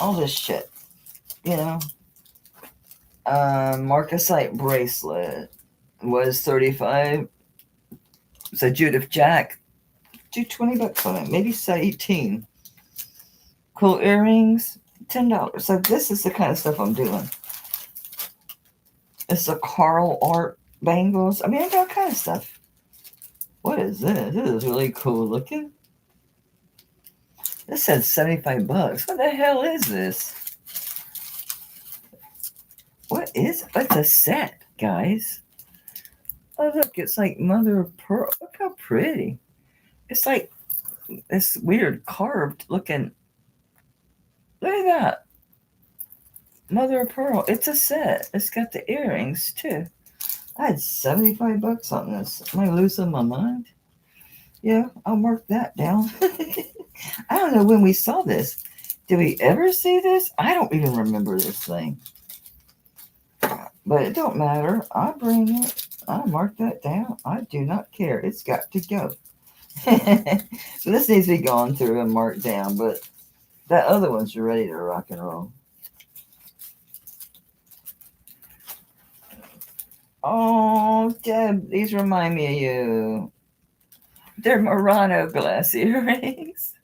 All this shit. Marcasite bracelet was 35. It's a Judith Jack. Do $20 on it. Maybe say 18. Cool earrings, $10. So this is the kind of stuff I'm doing. It's a Carl Art bangles. I mean, I got all kind of stuff. What is this? This is really cool looking. This says $75. What the hell is this? What is it? It's a set, guys. Oh, look, it's like mother of pearl. Look how pretty. It's like this weird carved looking. Look at that. Mother of pearl. It's a set. It's got the earrings, too. I had $75 on this. Am I losing my mind? Yeah, I'll mark that down. I don't know when we saw this. Did we ever see this? I don't even remember this thing. But it don't matter. I bring it. I mark that down. I do not care. It's got to go. So this needs to be gone through and marked down, but that other one's ready to rock and roll. Oh, Deb, these remind me of you. They're Murano glass earrings.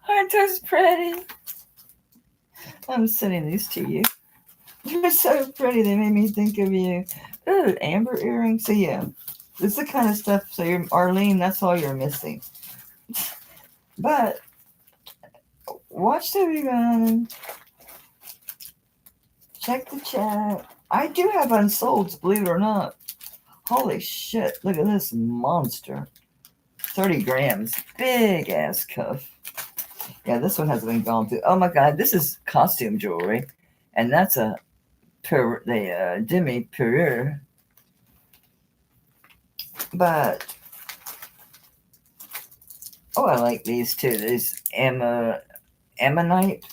Aren't those pretty? I'm sending these to you. They're so pretty. They made me think of you. Ooh, amber earrings. So yeah, this is the kind of stuff. So you're Arlene. That's all you're missing. But watch the rerun. Check the chat. I do have unsolds, believe it or not. Holy shit. Look at this monster. 30 grams. Big ass cuff. Yeah, this one hasn't been gone through. Oh my God. This is costume jewelry. And that's a demi perure. But oh, I like these too. These ammonite.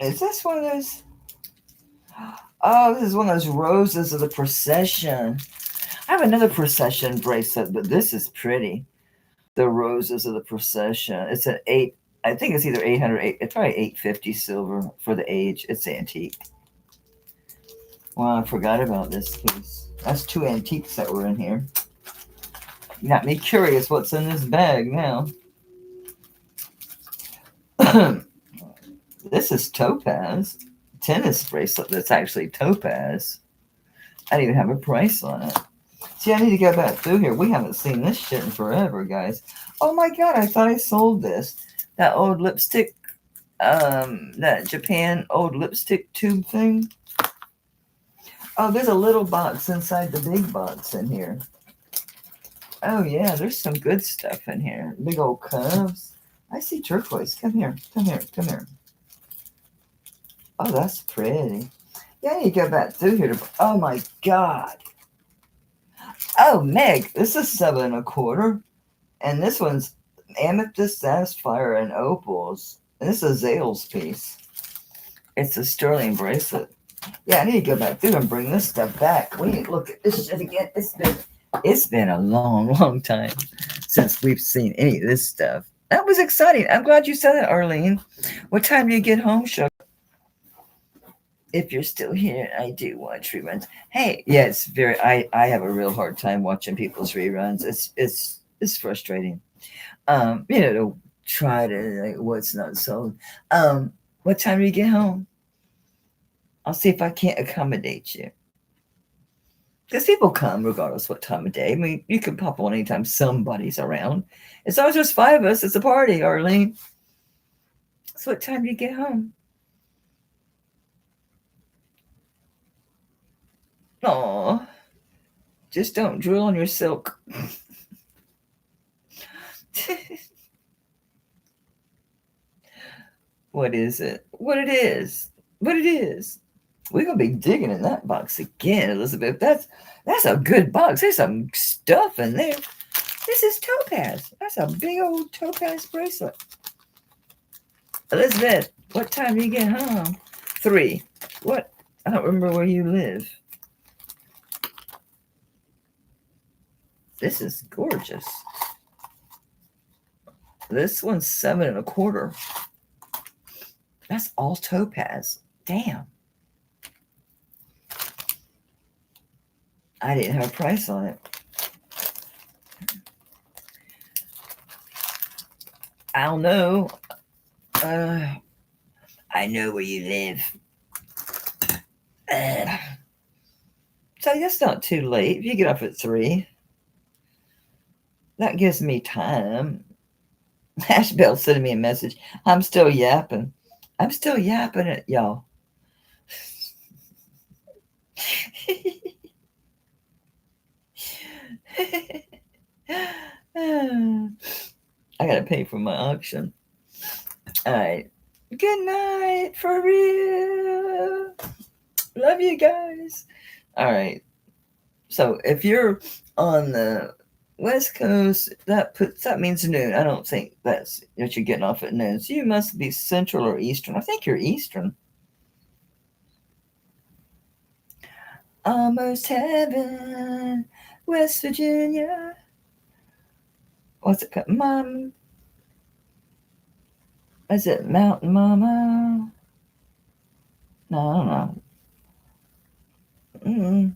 Is this one of those? Oh, this is one of those roses of the procession. I have another procession bracelet, but this is pretty. The roses of the procession. It's an 8. I think it's either 800. It's probably 850 silver for the age. It's antique. Well, I forgot about this piece. That's 2 antiques that were in here. Got me curious what's in this bag now. This is topaz. Tennis bracelet that's actually topaz. I didn't even have a price on it. See, I need to go back through here. We haven't seen this shit in forever, guys. Oh my god, I thought I sold this. That old lipstick, that Japan old lipstick tube thing. Oh, there's a little box inside the big box in here. Oh yeah, there's some good stuff in here. Big old cups. I see turquoise. Come here, come here, come here. Oh, that's pretty. Yeah, you go back through here to. Oh my god. Oh, Meg, this is 7 1/4, and this one's amethyst, sapphire, and opals. And this is a Zales piece. It's a sterling bracelet. Yeah, I need to go back through and bring this stuff back. We need to look at this shit again. It's been a long, long time since we've seen any of this stuff. That was exciting. I'm glad you said that, Arlene. What time do you get home, Sugar? If you're still here, I do watch reruns. Hey, yeah, it's very. I have a real hard time watching people's reruns. It's frustrating. To try to like what's not sold. What time do you get home? I'll see if I can't accommodate you. Because people come regardless what time of day. I mean, you can pop on anytime somebody's around. As long as there's 5 of us, it's a party, Arlene. So what time do you get home? Aw. Just don't drill on your silk. What is it? What it is? What it is? We're gonna be digging in that box again, Elizabeth. That's a good box. There's some stuff in there. This is topaz. That's a big old topaz bracelet. Elizabeth, what time do you get home? 3. What? I don't remember where you live. This is gorgeous. This one's 7 1/4. That's all topaz. Damn. I didn't have a price on it. I'll know. I know where you live. So that's not too late. If you get up at 3, that gives me time. Ashbell sending me a message. I'm still yapping. I'm still yapping at y'all. I gotta pay for my auction. All right. Good night, for real. Love you guys. All right. So if you're on the West Coast, that means noon. I don't think that's that you're getting off at noon. So you must be Central or Eastern. I think you're Eastern. Almost heaven, West Virginia. What's it called? Mom? Is it Mountain Mama? No, I don't know.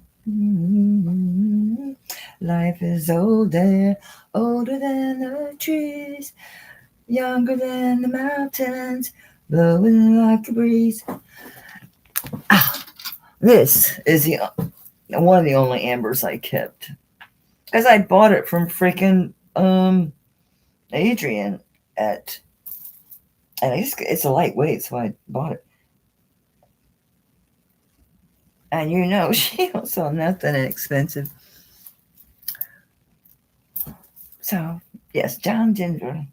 Life is older than the trees, younger than the mountains, blowing like a breeze. This is one of the only ambers I kept, because I bought it from freaking Adrian and it's a lightweight, so I bought it. And she don't sell nothing inexpensive. So, yes, John Denver.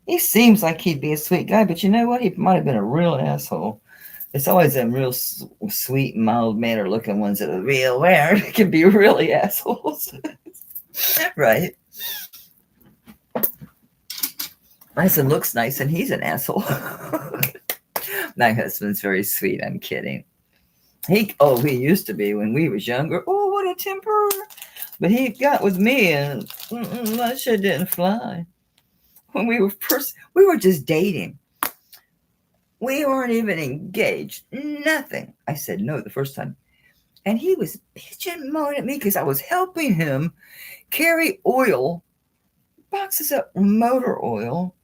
He seems like he'd be a sweet guy, but you know what? He might have been a real asshole. It's always them real sweet, mild-mannered looking ones that are real weird. It can be really assholes. Right? I said, looks nice, and he's an asshole. My husband's very sweet. I'm kidding. He used to be when we was younger. Oh, what a temper! But he got with me, and that shit didn't fly. When we were just dating. We weren't even engaged. Nothing. I said no the first time, and he was bitching, moaning at me because I was helping him carry oil, boxes of motor oil,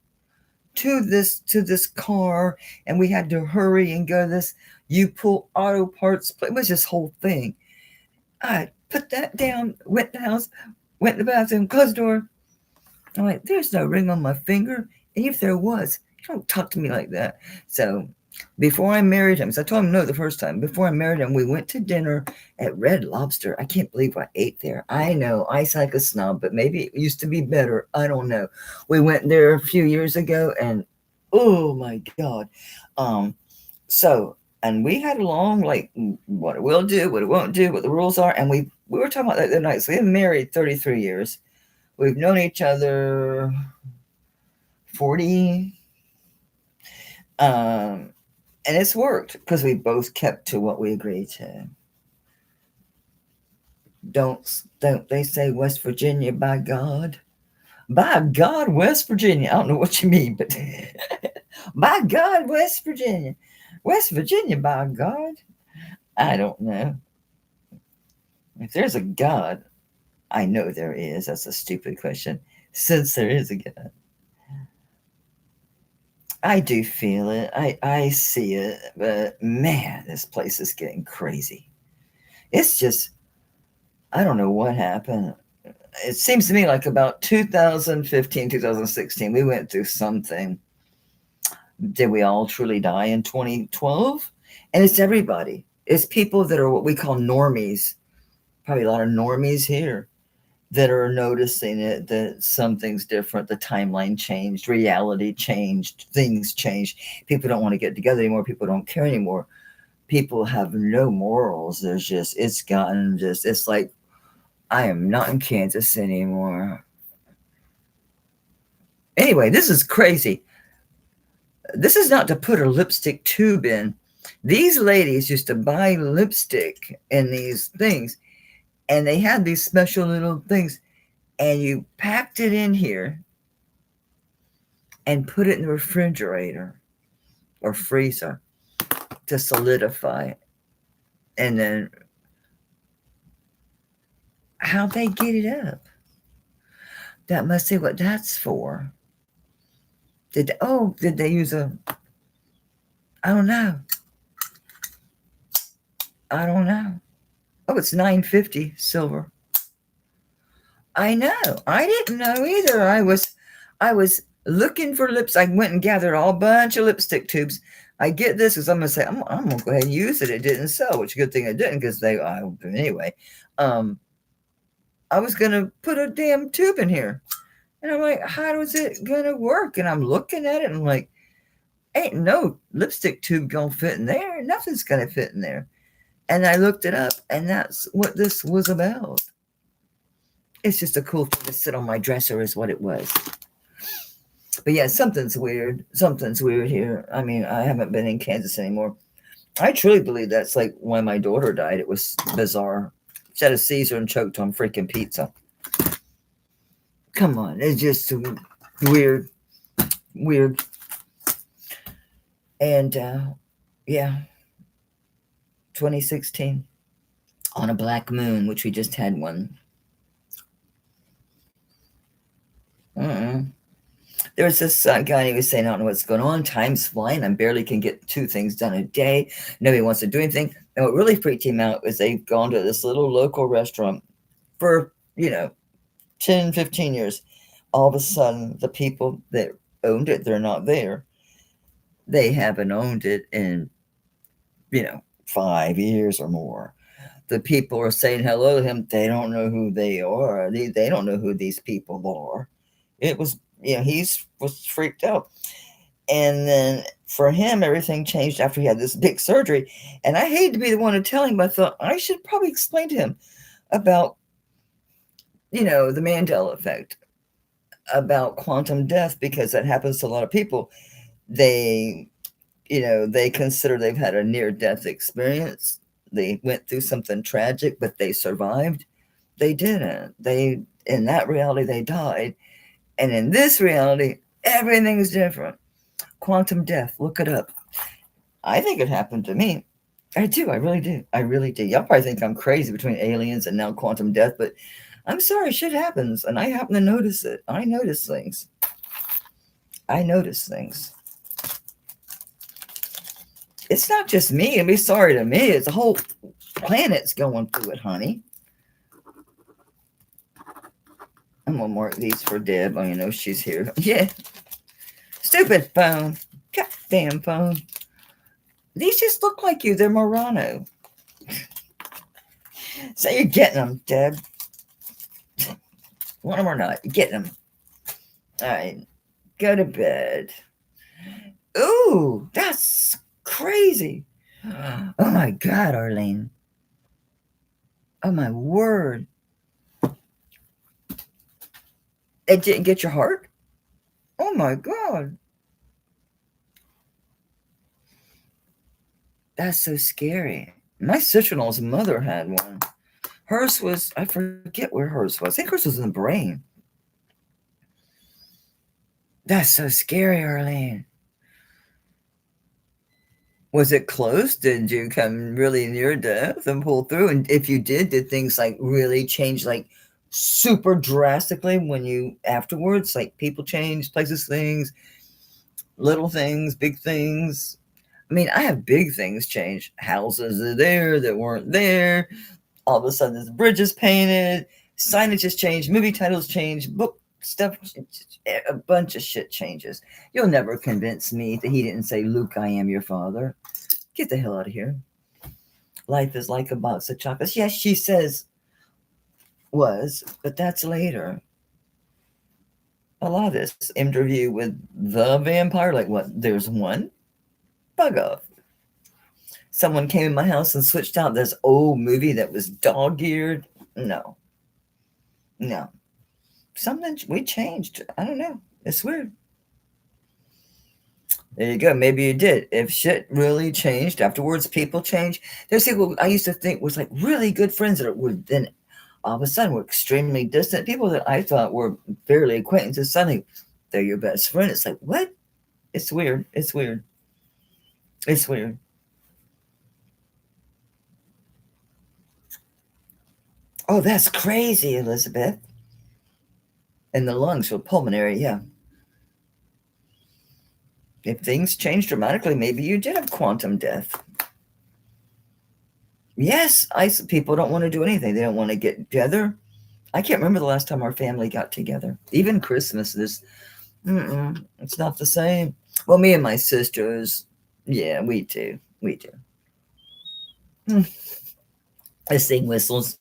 to this car, and we had to hurry and go to this you pull auto parts. It was this whole thing. I put that down, went in the house, went in the bathroom, closed the door. I'm like, there's no ring on my finger. And if there was, you don't talk to me like that. So before I married him, so I told him no the first time. Before I married him, we went to dinner at Red Lobster. I can't believe I ate there. I know, I sound like a snob, but maybe it used to be better. I don't know. We went there a few years ago, and oh my God. So, and we had a long, like, what it will do, what it won't do, what the rules are. And we were talking about that the other night. So we've been married 33 years. We've known each other 40. And it's worked because we both kept to what we agreed to. Don't they say West Virginia, by God? By God, West Virginia. I don't know what you mean, but by God, West Virginia. West Virginia, by God. I don't know. If there's a God, I know there is. That's a stupid question. Since there is a God. I do feel it. I see it. But man, this place is getting crazy. It's just, I don't know what happened. It seems to me like about 2015, 2016, we went through something. Did we all truly die in 2012? And it's everybody. It's people that are what we call normies. Probably a lot of normies here that are noticing it, that something's different. The timeline changed, reality changed, things changed. People don't want to get together anymore. People don't care anymore. People have no morals. It's like, I am not in Kansas anymore. Anyway, this is crazy. This is not to put a lipstick tube in. These ladies used to buy lipstick in these things, and they had these special little things, and you packed it in here and put it in the refrigerator or freezer to solidify it. And then how'd they get it up? That must be what that's for. Did they use a, I don't know. Oh, it's $9.50 silver. I know. I didn't know either. I was looking for lips. I went and gathered a bunch of lipstick tubes. I get this because I'm gonna say I'm gonna go ahead and use it. It didn't sell, which is a good thing it didn't, because anyway. I was gonna put a damn tube in here, and I'm like, how is it gonna work? And I'm looking at it, and I'm like, ain't no lipstick tube gonna fit in there. Nothing's gonna fit in there. And I looked it up, and that's what this was about. It's just a cool thing to sit on my dresser is what it was. But yeah, something's weird. Something's weird here. I mean, I haven't been in Kansas anymore. I truly believe that's like when my daughter died. It was bizarre. She had a Caesar and choked on freaking pizza. Come on. It's just weird. Weird. And yeah, 2016 on a black moon, which we just had one. There was this guy, he was saying, I don't know what's going on. Time's flying. I barely can get 2 things done a day. Nobody wants to do anything. And what really freaked him out was they've gone to this little local restaurant for, 10, 15 years. All of a sudden, the people that owned it, they're not there. They haven't owned it in, 5 years or more. The people are saying hello to him. They don't know who they are. They don't know who these people are. It was, he was freaked out. And then for him, everything changed after he had this big surgery. And I hated to be the one to tell him, but I thought I should probably explain to him about, the Mandela effect, about quantum death, because that happens to a lot of people. they consider they've had a near-death experience. They went through something tragic, but they survived. They didn't. In that reality, they died. And in this reality, everything's different. Quantum death, look it up. I think it happened to me. I do. I really do. I really do. Y'all probably think I'm crazy between aliens and now quantum death, but I'm sorry, shit happens, and I happen to notice it. I notice things. It's not just me. Be sorry to me. It's the whole planet's going through it, honey. I'm gonna mark these for Deb. She's here. Yeah. Stupid phone. Goddamn phone. These just look like you. They're Murano. So you're getting them, Deb. Want them or not? You're getting them. All right. Go to bed. Ooh, that's crazy. Oh my God, Arlene. Oh my word. It didn't get your heart? Oh my God. That's so scary. My sister-in-law's mother had one. Hers was, I forget where hers was. I think hers was in the brain. That's so scary, Arlene. Was it close? Did you come really near death and pull through? And if you did things like really change, like super drastically when you afterwards, like people change, places, things, little things, big things? I mean, I have big things change. Houses are there that weren't there. All of a sudden, there's bridges painted, signages changed, movie titles changed, book stuff, a bunch of shit changes. You'll never convince me that he didn't say, Luke, I am your father. Get the hell out of here. Life is like a box of chocolates. Yes, she says was, but that's later. A lot of this interview with the vampire, like what? There's one? Bug off. Someone came in my house and switched out this old movie that was dog-eared. No. Something we changed. I don't know. It's weird. There you go. Maybe you did. If shit really changed afterwards, people change. There's people I used to think was like really good friends that would then all of a sudden were extremely distant. People that I thought were barely acquaintances, suddenly they're your best friend. It's like, what? It's weird. It's weird. It's weird. Oh, that's crazy, Elizabeth. And the lungs were pulmonary, yeah. If things change dramatically, maybe you did have quantum death. Yes, people don't want to do anything. They don't want to get together. I can't remember the last time our family got together. Even Christmas, it's not the same. Well, me and my sisters, yeah, we do. This thing whistles.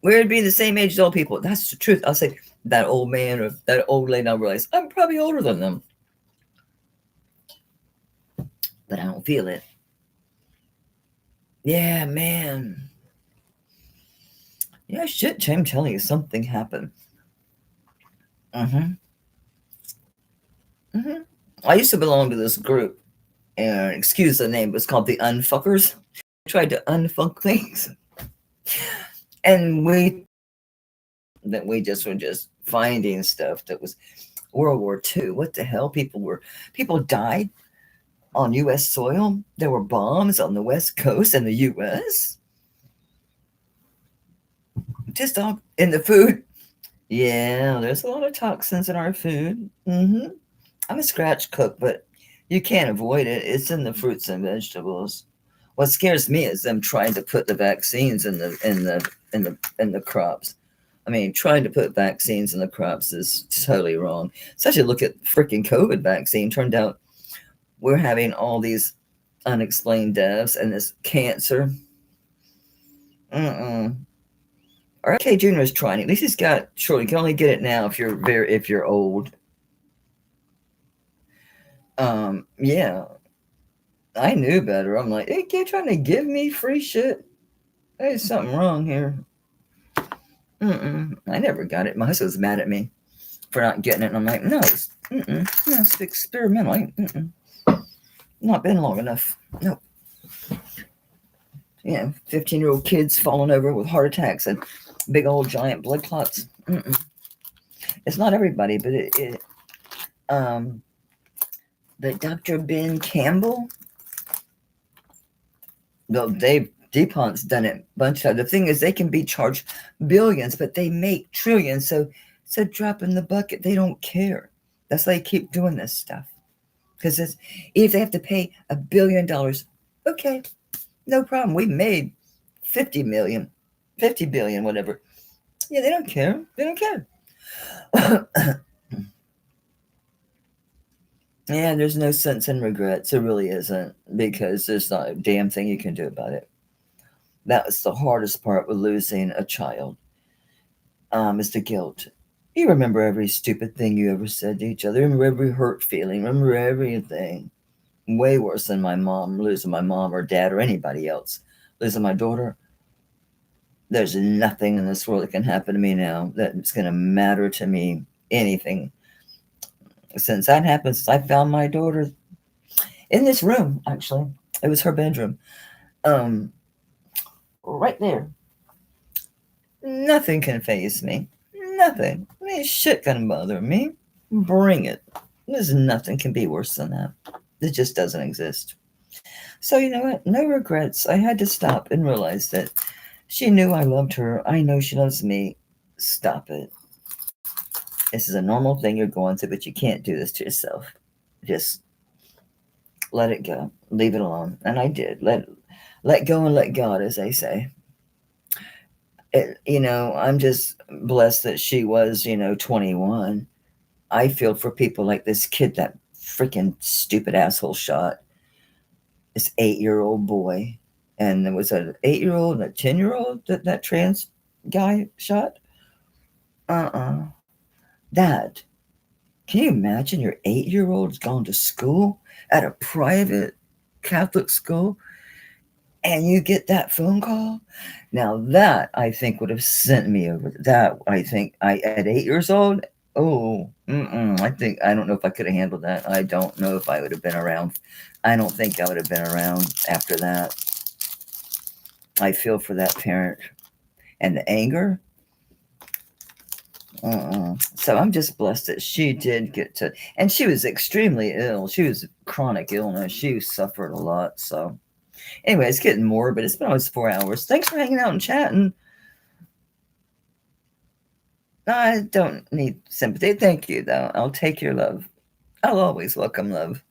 We're being the same age as old people. That's the truth. I'll say that old man or that old lady, I'll realize I'm probably older than them. But I don't feel it. Yeah, man. Yeah, shit, I'm telling you, something happened. I used to belong to this group, and excuse the name, but it's called the Unfuckers. I tried to unfuck things. And we just were just finding stuff that was World War II. What the hell? People died on U.S. soil. There were bombs on the West Coast in the U.S. Just all in the food. Yeah, there's a lot of toxins in our food. I'm a scratch cook, but you can't avoid it. It's in the fruits and vegetables. What scares me is them trying to put the vaccines in the crops. I mean, trying to put vaccines in the crops is totally wrong. Such a look at freaking COVID vaccine. Turned out we're having all these unexplained deaths and this cancer. RK Jr. is trying. At least he's got. Sure, you can only get it now if you're old. Yeah. I knew better. I'm like, hey, you're trying to give me free shit. There's something wrong here. I never got it. My husband's mad at me for not getting it. And I'm like, no, it's experimental. Not been long enough. No. 15-year-old kids falling over with heart attacks and big old giant blood clots. It's not everybody, but but Dr. Ben Campbell, DuPont's done it a bunch of. The thing is, they can be charged billions, but they make trillions. So it's a drop in the bucket. They don't care. That's why they keep doing this stuff. Because if they have to pay $1 billion, okay, no problem. We made 50 billion, whatever. Yeah, they don't care. They don't care. Yeah, there's no sense in regrets. There really isn't, because there's not a damn thing you can do about it. That was the hardest part with losing a child, is the guilt. You remember every stupid thing you ever said to each other. Remember every hurt feeling. Remember everything. Way worse than losing my mom or dad or anybody else. Losing my daughter. There's nothing in this world that can happen to me now that's going to matter to me. Anything. Since that happened, since I found my daughter in this room, actually. It was her bedroom. Right there. Nothing can faze me. Nothing. Shit can bother me. Bring it. There's nothing can be worse than that. It just doesn't exist. So you know what? No regrets. I had to stop and realize that she knew I loved her. I know she loves me. Stop it. This is a normal thing you're going through, but you can't do this to yourself. Just let it go. Leave it alone. And I did. Let go and let God, as they say. I'm just blessed that she was, 21. I feel for people like this kid, that freaking stupid asshole shot. This 8-year-old boy. And there was an 8-year-old and a 10-year-old that trans guy shot. That. Can you imagine your 8-year-old's gone to school at a private Catholic school and you get that phone call? Now that, I think, would have sent me over. That, I think, at 8 years old, I don't know if I could have handled that. I don't know if I would have been around. I don't think I would have been around after that. I feel for that parent. And the anger. So I'm just blessed that she did get to, and she was extremely ill. She was chronic illness. She suffered a lot. So anyway, it's getting more, but it's been almost 4 hours. Thanks for hanging out and chatting. I don't need sympathy. Thank you, though. I'll take your love. I'll always welcome love.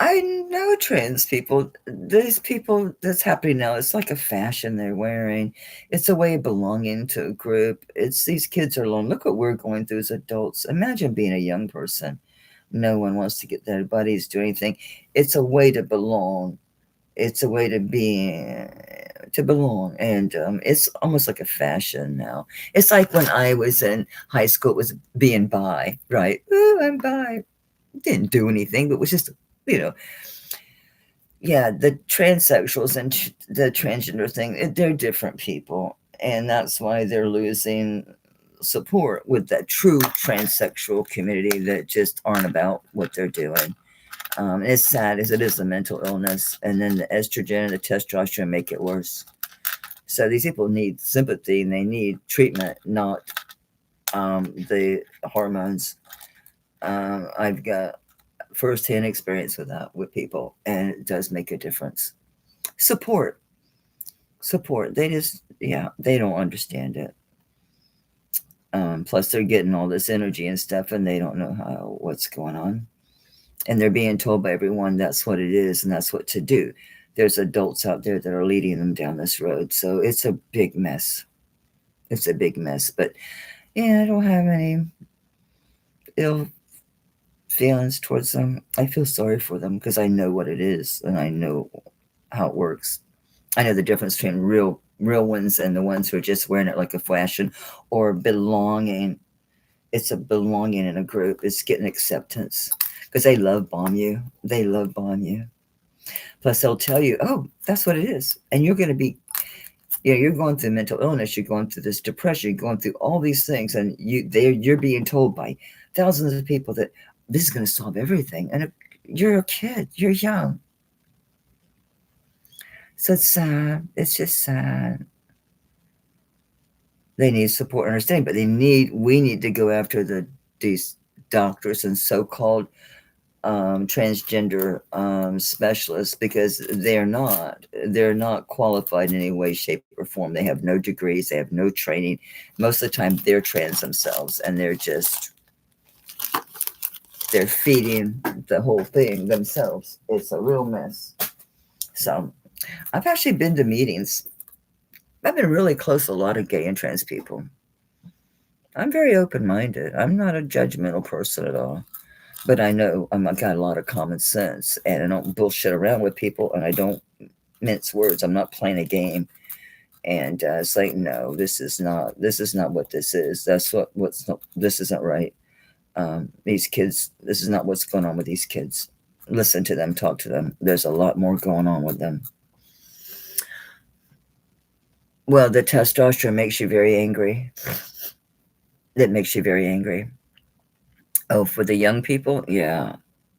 I know trans people. These people that's happening now, it's like a fashion they're wearing. It's a way of belonging to a group. It's these kids are alone. Look what we're going through as adults. Imagine being a young person. No one wants to get their buddies do anything. It's a way to belong. It's a way to belong. And it's almost like a fashion now. It's like when I was in high school, it was being bi, right? Ooh, I'm bi. Didn't do anything, but it was just, yeah, the transsexuals and the transgender thing, they're different people. And that's why they're losing support with that true transsexual community that just aren't about what they're doing. It's sad as it is a mental illness. And then the estrogen and the testosterone make it worse. So these people need sympathy and they need treatment, not the hormones. I've got firsthand experience with that with people, and it does make a difference. Support. They just, they don't understand it. Plus they're getting all this energy and stuff, and they don't know what's going on. And they're being told by everyone that's what it is and that's what to do. There's adults out there that are leading them down this road. So it's a big mess. It's a big mess. But I don't have any ill feelings towards them. I feel sorry for them because I know what it is and I know how it works. I know the difference between real ones and the ones who are just wearing it like a fashion or belonging. It's a belonging in a group. It's getting acceptance because they love bomb you. They love bomb you. Plus they'll tell you, oh, that's what it is. And you're going to be, you're going through mental illness. You're going through this depression. You're going through all these things. And you're being told by thousands of people that this is going to solve everything. And you're a kid, you're young. So it's sad. It's just sad. They need support and understanding, but we need to go after these doctors and so-called transgender specialists, because they're not qualified in any way, shape, or form. They have no degrees, they have no training. Most of the time they're trans themselves, and they're feeding the whole thing themselves. It's a real mess. So I've actually been to meetings. I've been really close to a lot of gay and trans people. I'm very open-minded. I'm not a judgmental person at all. But I know I've got a lot of common sense, and I don't bullshit around with people, and I don't mince words. I'm not playing a game. And it's like, no, this is not what this is. This isn't right. These kids, this is not what's going on with these kids. Listen to them, talk to them. There's a lot more going on with them. Well, the testosterone makes you very angry. That makes you very angry. Oh, for the young people, yeah.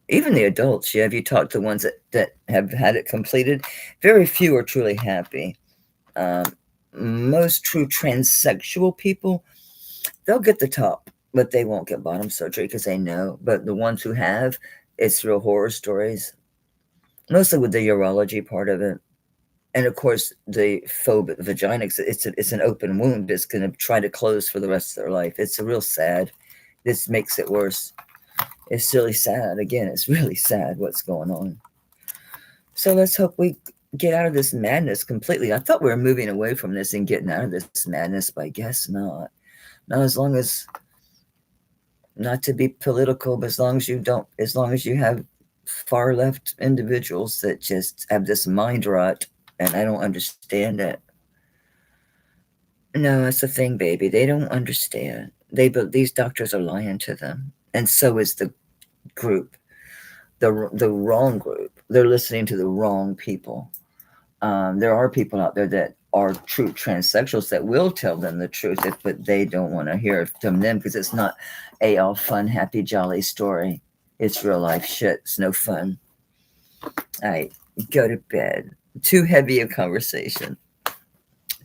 Even the adults, yeah. If you talk to the ones that have had it completed, very few are truly happy. Most true transsexual people, they'll get the top, but they won't get bottom surgery because they know. But the ones who have, it's real horror stories, mostly with the urology part of it. And of course, the phobic vagina, it's an open wound that's going to try to close for the rest of their life. It's a real sad. This makes it worse. It's really sad. Again, it's really sad what's going on. So let's hope we get out of this madness completely. I thought we were moving away from this and getting out of this madness, but I guess not. Not as long as, not to be political, but as long as you have far left individuals that just have this mind rot, and I don't understand it. No, that's the thing, baby. They don't understand. These doctors are lying to them, and so is the group, the wrong group. They're listening to the wrong people. There are people out there that are true transsexuals that will tell them the truth, but they don't want to hear it from them because it's not a all fun, happy, jolly story. It's real life shit. It's no fun. All right, go to bed. Too heavy a conversation.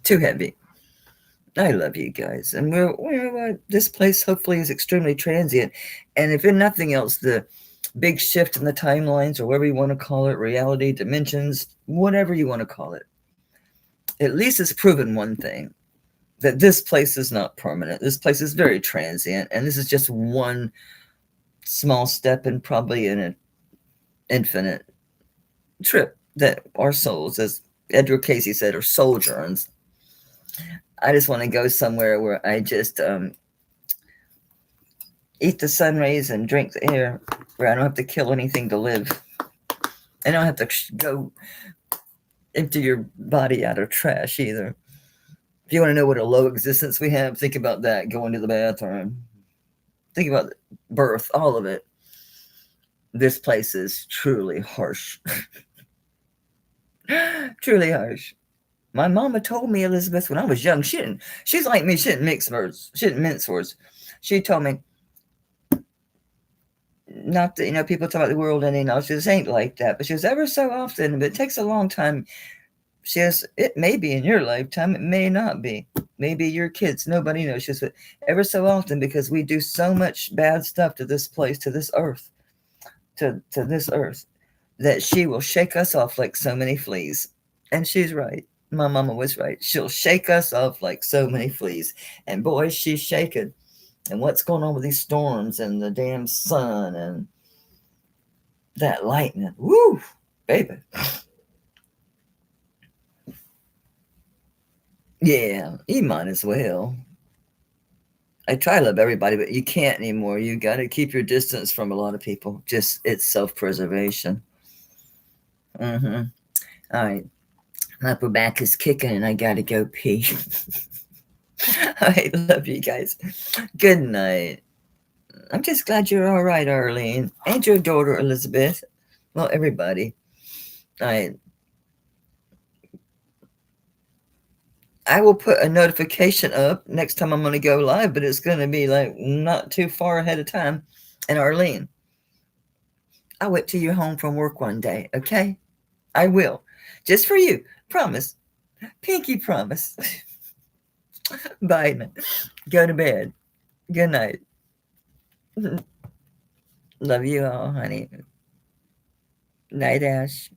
Too heavy. I love you guys, and this place hopefully is extremely transient. And if in nothing else, the big shift in the timelines, or whatever you want to call it, reality, dimensions, whatever you want to call it, at least it's proven one thing, that this place is not permanent. This place is very transient, and this is just one small step in probably in an infinite trip that our souls, as Edward Casey said, are sojourns. I just want to go somewhere where I just eat the sun rays and drink the air, where I don't have to kill anything to live. I don't have to go empty your body out of trash either. If you want to know what a low existence we have, think about that. Going to the bathroom. Think about birth, all of it. This place is truly harsh. Truly harsh. My mama told me, Elizabeth, when I was young, she's like me, she didn't mix words. She didn't mince words. She told me, not that, people talk about the world ending, she just ain't like that. But she was ever so often, but it takes a long time. She says, it may be in your lifetime, it may not be. Maybe your kids, nobody knows. She said, ever so often, because we do so much bad stuff to this place, to this earth, to this earth, that she will shake us off like so many fleas. And she's right. My mama was right. She'll shake us off like so many fleas. And boy, she's shaking. And what's going on with these storms and the damn sun and that lightning? Woo, baby. Yeah, you might as well. I try to love everybody, but you can't anymore. You got to keep your distance from a lot of people. Just, it's self-preservation. All right. My upper back is kicking and I got to go pee. I love you guys. Good night. I'm just glad you're all right, Arlene, and your daughter, Elizabeth. Well, everybody. I will put a notification up next time I'm going to go live, but it's going to be like not too far ahead of time. And Arlene, I'll wait till you're home from work one day, okay? I will. Just for you. Promise. Pinky promise. Bye. Go to bed. Good night. Love you all, honey. Night, Ash.